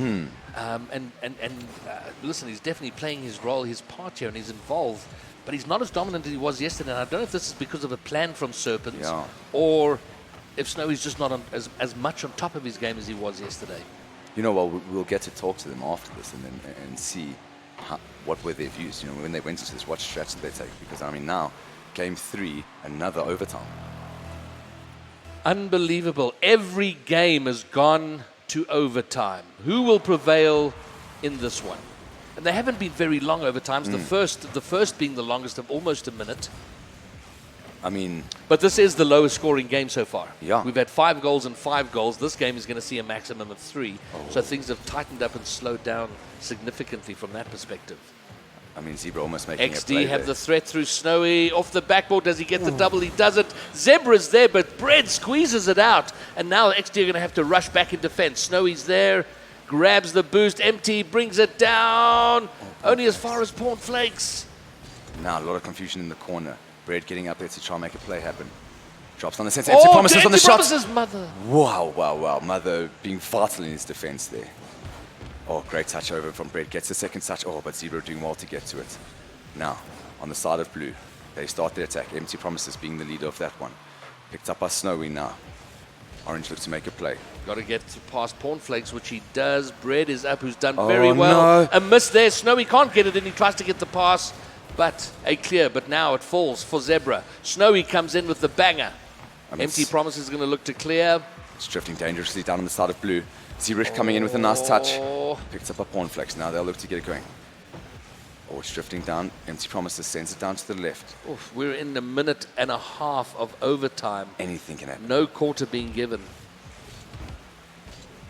Listen, he's definitely playing his role, his part here, and he's involved. But he's not as dominant as he was yesterday. And I don't know if this is because of a plan from Serpens or if Snowy's just not as much on top of his game as he was yesterday. You know, well, we'll get to talk to them after this and see what were their views, you know, when they went into this, what strategy they take. Because, I mean, now, game 3, another overtime. Unbelievable. Every game has gone to overtime. Who will prevail in this one? And they haven't been very long overtimes. The first being the longest of almost a minute. I mean, But this is the lowest scoring game so far. Yeah. We've had 5 goals and 5 goals. This game is going to see a maximum of 3. So things have tightened up and slowed down significantly from that perspective. I mean, Zebra almost making a play XD have there. the threat through Snowy. Off the backboard, does he get the double? He does it. Zebra's there, but Bread squeezes it out. And now XD are going to have to rush back in defense. Snowy's there, grabs the boost. Empty, brings it down. Only as far as Cornflakes. Now, a lot of confusion in the corner. Bread getting up there to try and make a play happen. Drops on the center. Empty promises on the shot. Promises, Mother. Wow, wow, wow. Mother being vital in his defense there. Oh, great touch over from Bread. Gets the second touch. Oh, but Zebra doing well to get to it. Now, on the side of blue, they start their attack. Empty Promises being the leader of that one. Picked up by Snowy now. Orange looks to make a play. Got to get past Cornflakes, which he does. Bread is up, who's done very well. No. A miss there. Snowy can't get it, and he tries to get the pass. But a clear, but now it falls for Zebra. Snowy comes in with the banger. Empty Promises is going to look to clear. It's drifting dangerously down on the side of blue. Zebra coming in with a nice touch. Picks up a Cornflakes. Now they'll look to get it going. Oh, it's drifting down. Empty Promises sends it down to the left. Oof, we're in a minute and a half of overtime. Anything can happen. No quarter being given.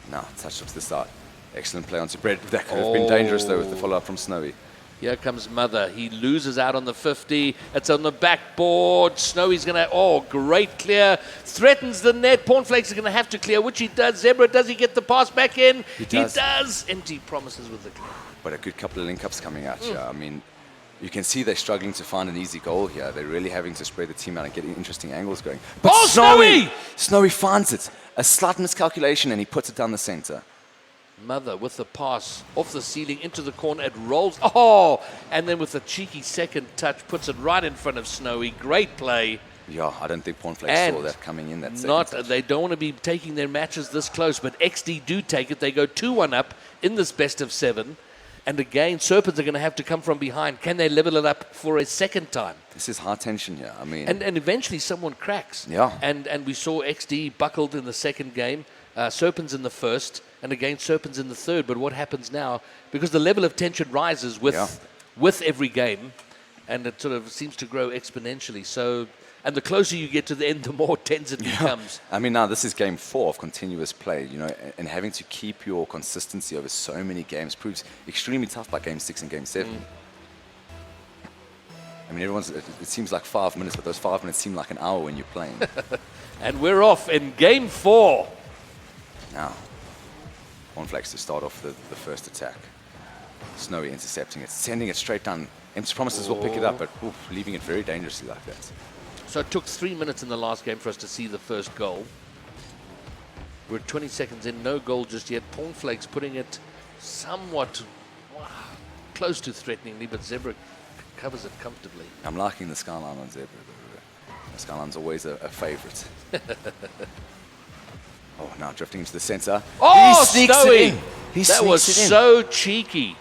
Now, touched up to the side. Excellent play onto Bread. That could have been dangerous, though, with the follow-up from Snowy. Here comes Mother. He loses out on the 50. It's on the backboard. Snowy's going to, oh, great clear. Threatens the net. Cornflakes is going to have to clear, which he does. Zebra, does he get the pass back in? He does. He does. Empty Promises with the clear. But a good couple of link-ups coming out here. I mean, you can see they're struggling to find an easy goal here. They're really having to spread the team out and get interesting angles going. But Oh, Snowy! Snowy finds it. A slight miscalculation, and he puts it down the center. Mother with the pass off the ceiling into the corner. It rolls. Oh! And then with a cheeky second touch, puts it right in front of Snowy. Great play. Yeah, I don't think Cornflakes saw that coming in. That second touch. They don't want to be taking their matches this close, but XD do take it. They go 2-1 up in this best of 7. And again, Serpens are going to have to come from behind. Can they level it up for a second time? This is high tension here. I mean, And eventually someone cracks. Yeah. And we saw XD buckled in the second game, Serpens in the first, and again Serpens in the third. But what happens now? Because the level of tension rises with every game, and it sort of seems to grow exponentially. So, and the closer you get to the end, the more tense it becomes. I mean, now this is game 4 of continuous play, you know, and having to keep your consistency over so many games proves extremely tough by game 6 and game 7. I mean, it seems like 5 minutes, but those 5 minutes seem like an hour when you're playing. And we're off in game 4. Now, Cornflakes to start off the first attack. Snowy intercepting it, sending it straight down. Empty Promises will pick it up, but leaving it very dangerously like that. So it took 3 minutes in the last game for us to see the first goal. We're 20 seconds in, no goal just yet. Cornflakes putting it somewhat close to threateningly, but Zebra covers it comfortably. I'm liking the skyline on Zebra. The skyline's always a favorite. Oh, now drifting into the center. Oh, he sneaks Snowy! it in. That was so cheeky.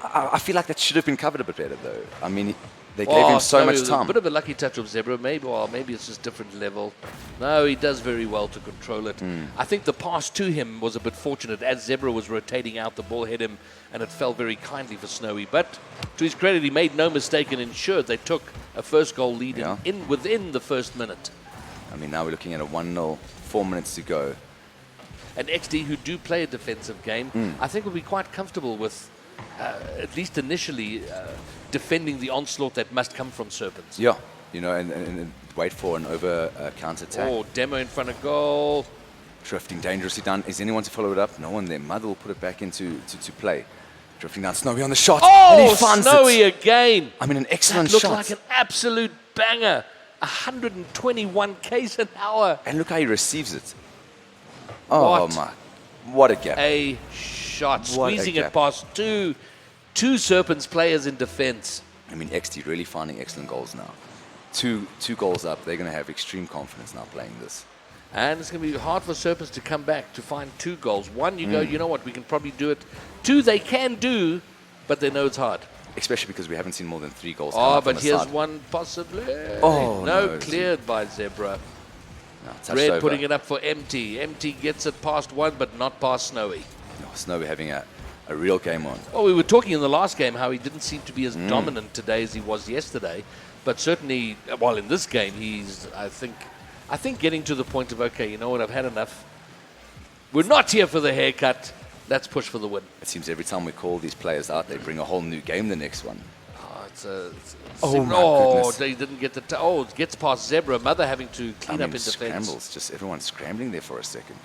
I feel like that should have been covered a bit better, though. I mean, they gave him so much time. A bit of a lucky touch of Zebra, maybe it's just different level. No, he does very well to control it. I think the pass to him was a bit fortunate. As Zebra was rotating out, the ball hit him, and it fell very kindly for Snowy. But to his credit, he made no mistake and ensured they took a first goal lead within the first minute. I mean, now we're looking at a 1-0, 4 minutes to go. And XD, who do play a defensive game, I think will be quite comfortable with, at least initially, defending the onslaught that must come from Serpens. Yeah, you know, and wait for an over counter-attack. Oh, demo in front of goal. Drifting dangerously down. Is anyone to follow it up? No one there. Mother will put it back into play. Drifting down. Snowy on the shot. Oh, and he finds Snowy it. again. I mean, an excellent that shot. looked like an absolute banger. 121 k's an hour. And look how he receives it. Oh, my. What a gap. A shot. Squeezing it past two Serpens players in defense. I mean, XD really finding excellent goals now. Two goals up. They're going to have extreme confidence now playing this. And it's going to be hard for Serpens to come back to find 2 goals. 1, you go, you know what, we can probably do it. 2, they can do, but they know it's hard. Especially because we haven't seen more than 3 goals. Oh, but here's one possibly. Oh, no, cleared by Zebra. No, touched Bread over. putting it up for Empty. Empty gets it past one, but not past Snowy. No, Snowy having a real game on. Well, we were talking in the last game how he didn't seem to be as dominant today as he was yesterday, but certainly, well, in this game, he's, I think getting to the point of, okay, you know what, I've had enough. We're not here for the haircut. Let's push for the win. It seems every time we call these players out, they bring a whole new game the next one. Oh, my goodness. they didn't get the it gets past Zebra. Mother having to clean up in defense. Scrambles, just everyone scrambling there for a second.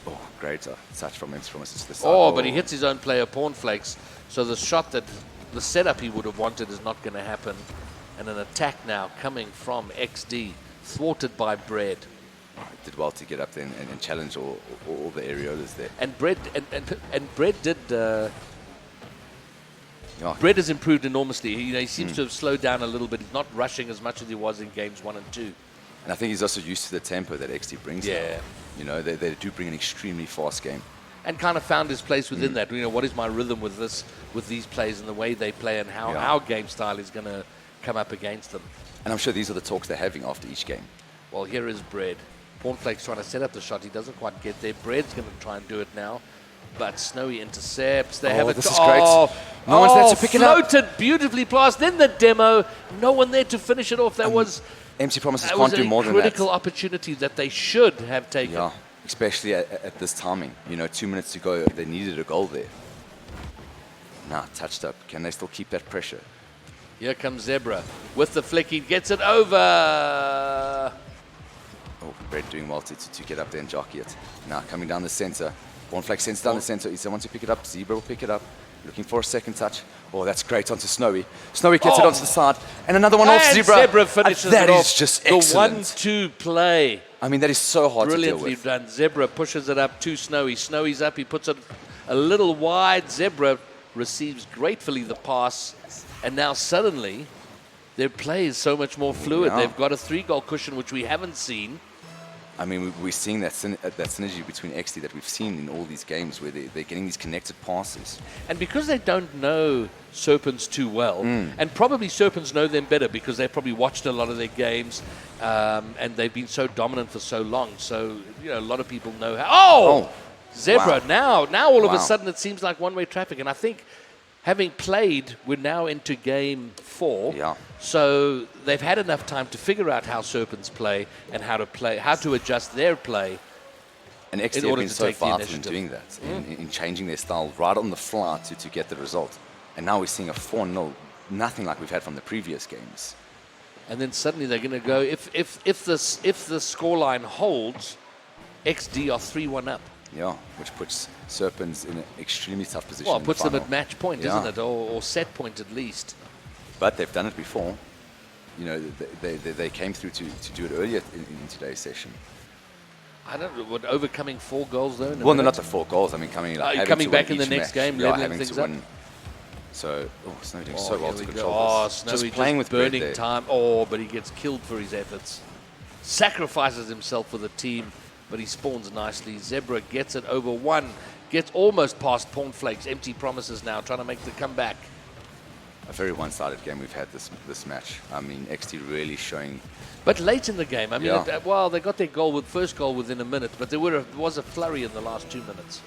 Oh, great touch from him from us to the side. Oh, but he hits his own player, Pawnflakes. So the shot that the setup he would have wanted is not going to happen. And an attack now coming from XD, thwarted by Bread. Did well to get up there and challenge all the areolas there. And Bread and Bread did. Bread has improved enormously. He seems to have slowed down a little bit. He's not rushing as much as he was in games 1 and 2. And I think he's also used to the tempo that XD brings. Yeah. Now. You know, they do bring an extremely fast game. And kind of found his place within that. You know, what is my rhythm with these plays and the way they play and how our game style is going to come up against them. And I'm sure these are the talks they're having after each game. Well, here is Bread. Pawnflake's trying to set up the shot. He doesn't quite get there. Bread's going to try and do it now. But Snowy intercepts. They have it. This is great. No one's there to pick it up. Floated beautifully past. Then the demo. No one there to finish it off. That was empty promises can't do more than that. Critical opportunity that they should have taken. Yeah, especially at this timing. You know, 2 minutes to go. They needed a goal there. Nah, touched up. Can they still keep that pressure? Here comes Zebra with the flick. He gets it over. Oh, Brett doing well to get up there and jockey it. Now coming down the center. Pawnflake sends down the center. Is someone to pick it up? Zebra will pick it up. Looking for a second touch. Oh, that's great onto Snowy. Snowy gets it onto the side. And another one off Zebra. Zebra finishes that it is off. just the excellent. 1-2 play. I mean, that is so hard to deal Brilliantly with. done. Zebra pushes it up to Snowy. Snowy's up. He puts it a little wide. Zebra receives gratefully the pass. And now suddenly, their play is so much more fluid. Yeah. They've got a 3-goal cushion, which we haven't seen. I mean, we're seeing that synergy between XD that we've seen in all these games where they're getting these connected passes. And because they don't know Serpens too well, and probably Serpens know them better because they've probably watched a lot of their games, and they've been so dominant for so long. So, you know, a lot of people know how. Zebra, wow. now all of a sudden it seems like one-way traffic. And I think having played, we're now into game 4. Yeah. So they've had enough time to figure out how Serpens play and how to adjust their play. And XD have been so fast in doing that, in changing their style right on the fly to get the result. And now we're seeing a 4-0, nothing like we've had from the previous games. And then suddenly they're going to go, if the scoreline holds, XD are 3-1 up. Yeah, which puts Serpens in an extremely tough position. Well, in puts the them final. at match point, isn't it? Or set point at least. But they've done it before. You know, they came through to do it earlier in today's session. I don't know, what, overcoming 4 goals though? Well, no, not the 4 goals. I mean, coming back in the next game, leveling things up. So, Snowy doing so well to control this. Snowy just playing with burning Brett there. time. But he gets killed for his efforts. Sacrifices himself for the team, but he spawns nicely. Zebra gets it over 1, gets almost past Pawnflakes. Empty promises now, trying to make the comeback. A very one-sided game we've had this match. I mean, XD really showing. But late in the game, I mean, they got their first goal within a minute, but there was a flurry in the last 2 minutes.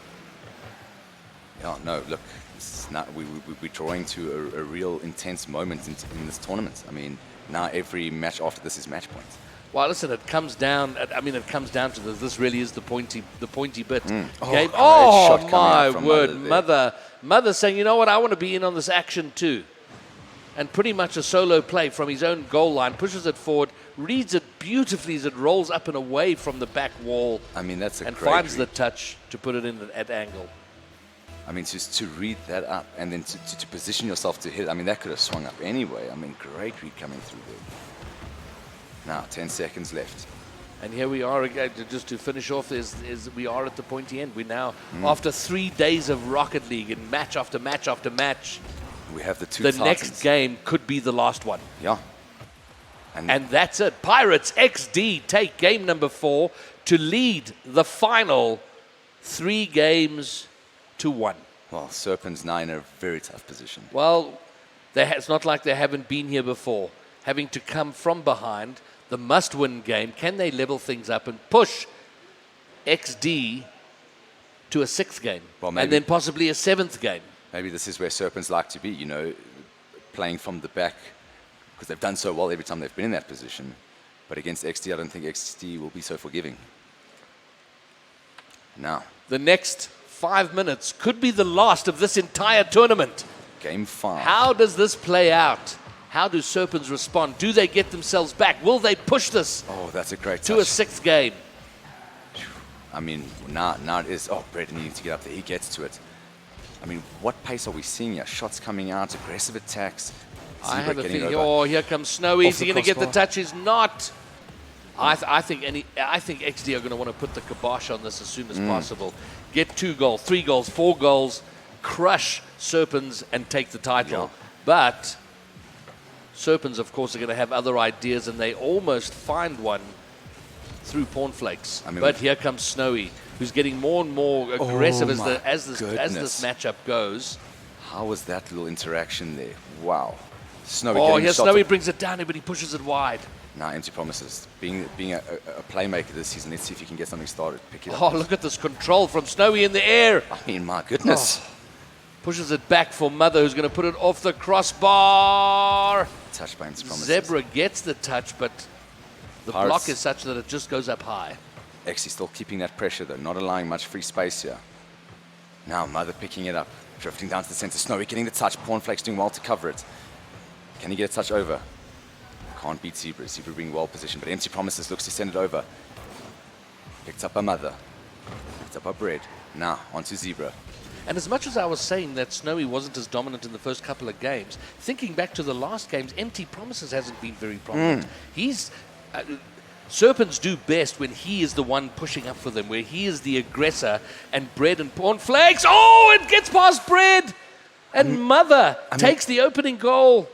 Yeah, no, look, we're drawing to a real intense moment in this tournament. I mean, now every match after this is match points. Well, listen, it comes down to this. This really is the pointy bit. Game. Shot My coming out from word, Mother saying, you know what, I want to be in on this action too. And pretty much a solo play from his own goal line, pushes it forward, reads it beautifully as it rolls up and away from the back wall. I mean, that's and finds the touch to put it in at angle. I mean, just to read that up and then to position yourself to hit. I mean, that could have swung up anyway. I mean, great read coming through there. Now, 10 seconds left. And here we are again, just to finish off, we are at the pointy end. We now, after 3 days of Rocket League and match after match after match, we have the two The Titans. next game could be the last one. Yeah. And that's it. Pirates.Exdee take game number 4 to lead the final 3-1. Well, Serpens now in a very tough position. Well, it's not like they haven't been here before. Having to come from behind, the must-win game. Can they level things up and push XD to a 6th game, Well, maybe- and then possibly a 7th game? Maybe this is where Serpens like to be, you know, playing from the back, because they've done so well every time they've been in that position. But against XD, I don't think XD will be so forgiving. Now, The next 5 minutes could be the last of this entire tournament. game 5. How does this play out? How do Serpens respond? Do they get themselves back? Will they push this Oh, that's a great to a touch. 6th game? I mean, now it is, oh, Brett needing to get up there. He gets to it. I mean, what pace are we seeing here? Shots coming out, aggressive attacks. I Zebra have a getting feeling. over. Oh, here comes Snowy. Is Off he the going to get the crossbar. touch? He's not. I think XD are going to want to put the kibosh on this as soon as possible. Get 2 goals, 3 goals, 4 goals, crush Serpens and take the title. Yeah. But Serpens, of course, are going to have other ideas, and they almost find one through Pawnflakes. I mean, But here comes Snowy, who's getting more and more aggressive Oh my as this goodness. matchup goes. How was that little interaction there? Wow. Snowy Oh, getting here the shot Snowy up. brings it down, but he pushes it wide. Now, empty promises. Being a playmaker this season, let's see if he can get something started. Pick it up. Oh, look at this control from Snowy in the air. I mean, my goodness. Pushes it back for Mother, who's going to put it off the crossbar. Touch by empty promises. Zebra gets the touch, but the Pirates. block is such that it just goes up high. Actually still keeping that pressure, though. Not allowing much free space here. Now, Mother picking it up. Drifting down to the center. Snowy getting the touch. Pawnflakes doing well to cover it. Can he get a touch over? Can't beat Zebra. Zebra being well positioned, but empty promises looks to send it over. Picked up by Mother. Picked up by Bread. Now, onto Zebra. And as much as I was saying that Snowy wasn't as dominant in the first couple of games, thinking back to the last games, Empty Promises hasn't been very prominent. He's Serpents do best when he is the one pushing up for them, where he is the aggressor, and Bread and Pawnflakes. Oh, it gets past Bread, and Mother takes the opening goal.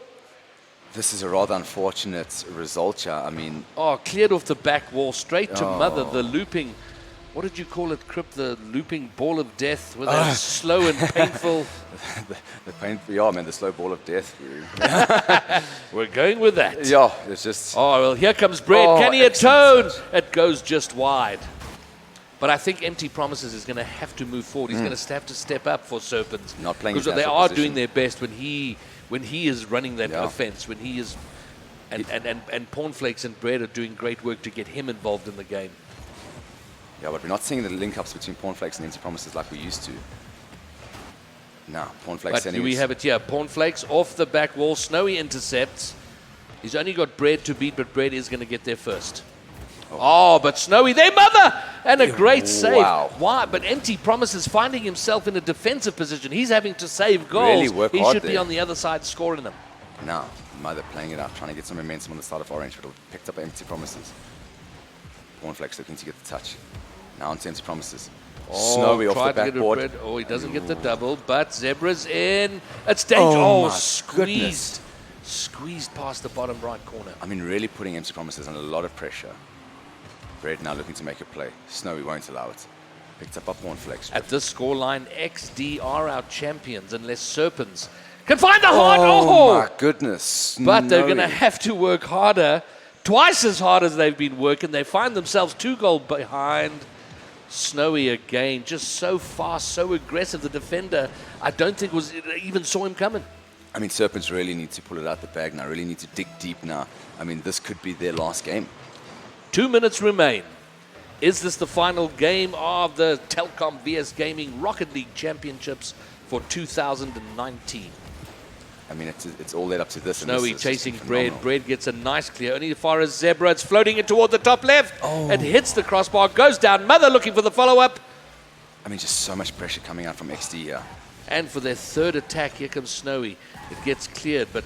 This is a rather unfortunate result here. I mean, Oh, cleared off the back wall, straight to Mother, the looping. What did you call it, Crip? The looping ball of death, with that slow and painful. the painful, yeah, man, the slow ball of death. We're going with that. Yeah, it's just. Oh, well, here comes Bread. Oh, Can he excellent atone? It goes just wide. But I think Empty Promises is going to have to move forward. He's going to have to step up for Serpents. Not playing his because they natural are position. doing their best when he is running that Yeah. offense, when he is. And Pawnflakes and Bread are doing great work to get him involved in the game. Yeah, but we're not seeing the link-ups between Pawnflakes and empty promises like we used to. Now, Pawnflakes But sending do we it- have it here? Pawnflakes off the back wall. Snowy intercepts. He's only got Bread to beat, but Bread is going to get there first. Oh, but Snowy, their Mother! And a great save. Wow. Why? But Empty Promises finding himself in a defensive position. He's having to save goals. Really work he hard should be there. on the other side scoring them. Now, Mother playing it up, trying to get some momentum on the side of Orange, but picked up by empty promises. Pawnflakes looking to get the touch. Now onto empty promises. Snowy off tried the to get a backboard. Bread. Oh, he doesn't get the double, but Zebra's in. It's danger. Oh, Oh, my squeezed. goodness. Squeezed past the bottom right corner. I mean, really putting empty promises under a lot of pressure. Bread now looking to make a play. Snowy won't allow it. Picked up by Pawnflakes. At this scoreline, XD are our champions unless Serpens can find the hard. Oh, my goodness. But they're going to Snowy. have to work harder, twice as hard as they've been working. They find themselves 2 goals behind. Snowy again, just so fast, so aggressive. The defender, I don't think even saw him coming. I mean, Serpents really need to pull it out the bag now, really need to dig deep now. I mean, this could be their last game. 2 minutes remain. Is this the final game of the Telkom VS Gaming Rocket League Championships for 2019? I mean, it's all led up to this. and Snowy this is chasing phenomenal. Bread. Bread gets a nice clear. Only as far as Zebra. It's floating it toward the top left. Oh. It hits the crossbar, goes down. Mother looking for the follow-up. I mean, just so much pressure coming out from XD here. And for their third attack, here comes Snowy. It gets cleared, but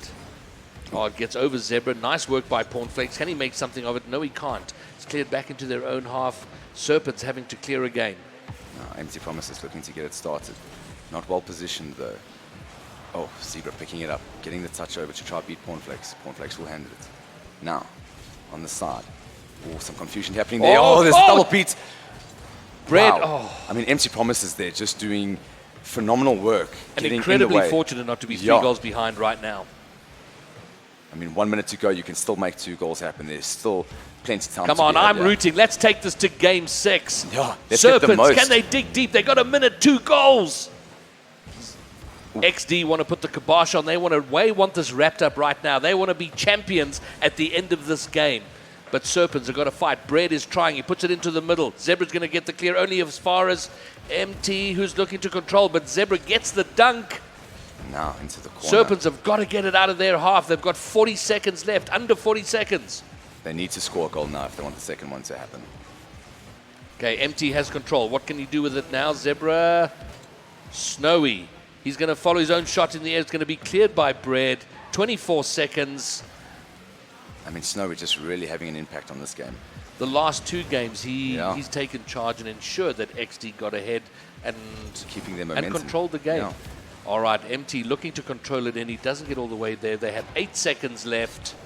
it gets over Zebra. Nice work by Pawnflakes. Can he make something of it? No, he can't. It's cleared back into their own half. Serpents having to clear again. Now, empty promises looking to get it started. Not well positioned, though. Oh, Zebra picking it up, getting the touch over to try to beat Pawnflakes. Pawnflakes will handle it. Now, on the side. Oh, some confusion happening there. Oh, there's a double beat. Bread, Wow. I mean, empty promises there, just doing phenomenal work. and getting in the incredibly way. fortunate not to be 3 Yeah. goals behind right now. I mean, 1 minute to go, you can still make 2 goals happen. There's still plenty of time Come to on, be I'm had, rooting. Let's take this to game 6. Yeah, let's get the Serpens, most. can they dig deep? They got a minute, 2 goals. XD want to put the kibosh on. They want this wrapped up right now. They want to be champions at the end of this game. But Serpens have got to fight. Bread is trying. He puts it into the middle. Zebra's going to get the clear only as far as MT, who's looking to control. But Zebra gets the dunk. Now into the corner. Serpens have got to get it out of their half. They've got 40 seconds left, under 40 seconds. They need to score a goal now if they want the second one to happen. Okay, MT has control. What can he do with it now? Zebra, Snowy. He's going to follow his own shot in the air. It's going to be cleared by Bread. 24 seconds. I mean, Snowy just really having an impact on this game. The last 2 games, he's taken charge and ensured that XD got ahead and keeping their momentum and controlled the game. Yeah. All right, MT looking to control it, and he doesn't get all the way there. They have 8 seconds left.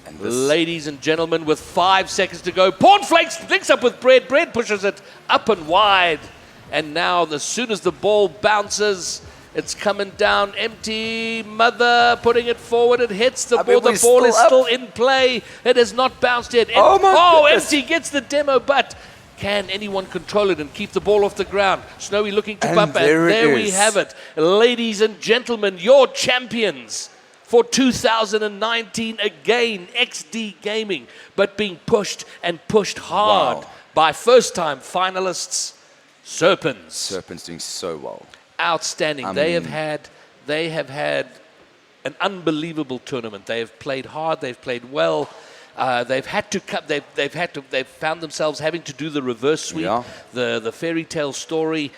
And ladies and gentlemen, with 5 seconds to go, Pornflakes links up with Bread. Bread pushes it up and wide. And now, as soon as the ball bounces, it's coming down. Empty Mother putting it forward. It hits the ball. The ball is still in play. It has not bounced yet. Empty gets the demo, but can anyone control it and keep the ball off the ground? Snowy looking to bump, and there we have it. Ladies and gentlemen, your champions for 2019 again, XD Gaming, but being pushed and pushed hard by first-time finalists, Serpens. Serpens doing so well. Outstanding. They have had an unbelievable tournament. They have played hard. They've played well. They've found themselves having to do the reverse sweep, the fairy tale story.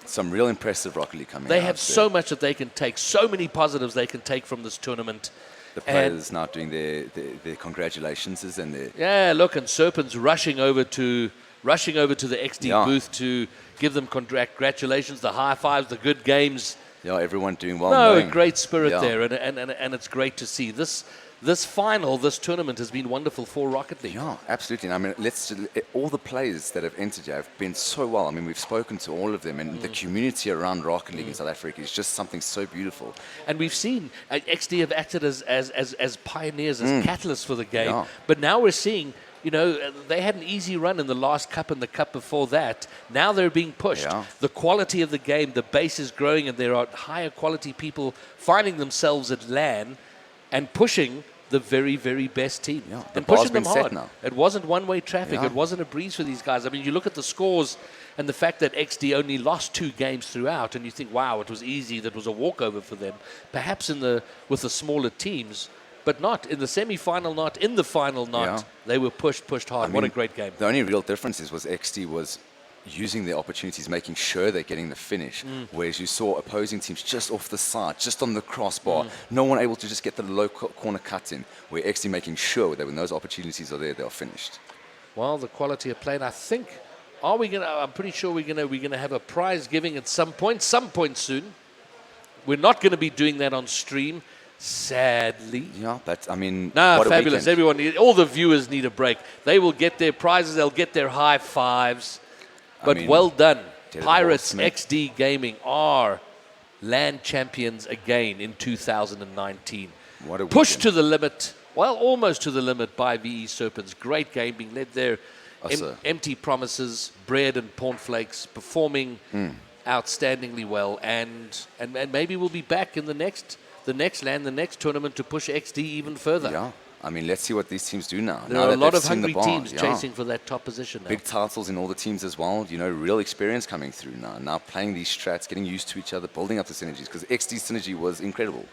Some real impressive Rocket League coming out. They have so much that they can take, so many positives they can take from this tournament. The players now doing their congratulations and their... Yeah, look, and Serpens rushing over to the XD booth to give them congratulations, the high fives, the good games. Yeah, everyone doing well. No, great spirit there, and it's great to see. This tournament has been wonderful for Rocket League. Yeah, absolutely. And I mean, all the players that have entered here have been so well. I mean, we've spoken to all of them, and the community around Rocket League in South Africa is just something so beautiful. And we've seen XD have acted as pioneers, as catalysts for the game. But now we're seeing, they had an easy run in the last cup and the cup before that. Now they're being pushed. The quality of the game, the base is growing, and there are higher quality people finding themselves at LAN and pushing the very, very best team. And pushing them hard. Now. It wasn't one-way traffic. It wasn't a breeze for these guys. I mean, you look at the scores and the fact that XD only lost 2 games throughout, and you think, wow, it was easy. That was a walkover for them. Perhaps with the smaller teams, but not in the semi-final, not in the final, not. They were pushed hard. What a great game. The only real difference was XD was using their opportunities, making sure they're getting the finish, whereas you saw opposing teams just off the side, just on the crossbar, no one able to just get the low corner cut in, where XD making sure that when those opportunities are there, they are finished. Well, the quality of play, and I think, I'm pretty sure we're gonna have a prize giving at some point soon. We're not going to be doing that on stream, sadly. Yeah, but I mean, what fabulous. Everyone, all the viewers need a break. They will get their prizes, they'll get their high fives. But well done. Pirates.Exdee Gaming are LAN champions again in 2019. What a Pushed to the limit, almost to the limit by VE Serpens. Great game being led there. Empty Promises, Bread and Pornflakes performing outstandingly well. And maybe we'll be back in the next LAN, the next tournament to push XD even further. Yeah. I mean, let's see what these teams do now. There are a lot of hungry teams chasing for that top position now. Big titles in all the teams as well. Real experience coming through now. Now playing these strats, getting used to each other, building up the synergies, because XD synergy was incredible.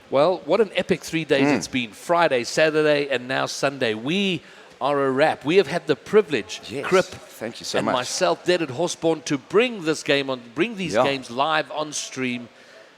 Well, what an epic 3 days it's been. Friday, Saturday, and now Sunday. We are a wrap. We have had the privilege, Crip, thank you so and much. myself, Dead at Horseborn, to bring these games live on stream.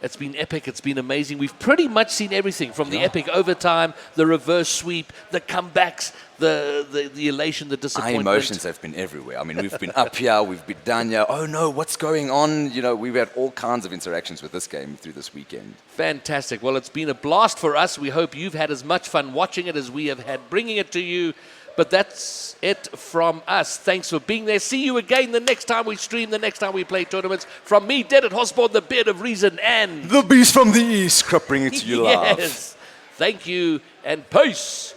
It's been epic. It's been amazing. We've pretty much seen everything from the epic overtime, the reverse sweep, the comebacks, the elation, the disappointment. Our emotions have been everywhere. I mean, we've been up here, we've been down here. Oh no, what's going on? We've had all kinds of interactions with this game through this weekend. Fantastic. Well, it's been a blast for us. We hope you've had as much fun watching it as we have had bringing it to you. But that's it from us. Thanks for being there. See you again the next time we stream, the next time we play tournaments. From me, Dead at Horseborn, the Beard of Reason, and... The Beast from the East, Crip, bringing it to you live. Yes. Thank you and peace.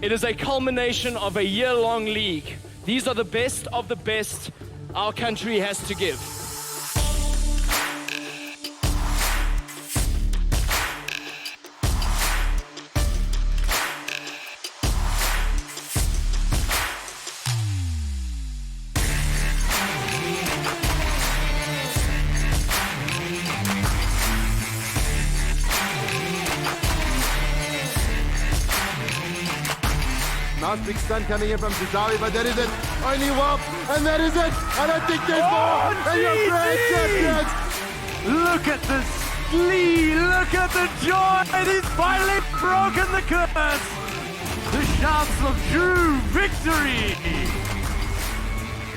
It is a culmination of a year-long league. These are the best of the best our country has to give. Nice big stun coming in from Zidawi, but that is it. Only one, and that is it. I don't think there's more. And you're grand champions. Look at the glee, look at the joy. He's finally broken the curse. The shouts of true victory.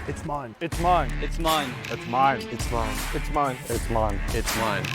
It's mine. It's mine. It's mine. It's mine. It's mine. It's mine. It's mine. It's mine.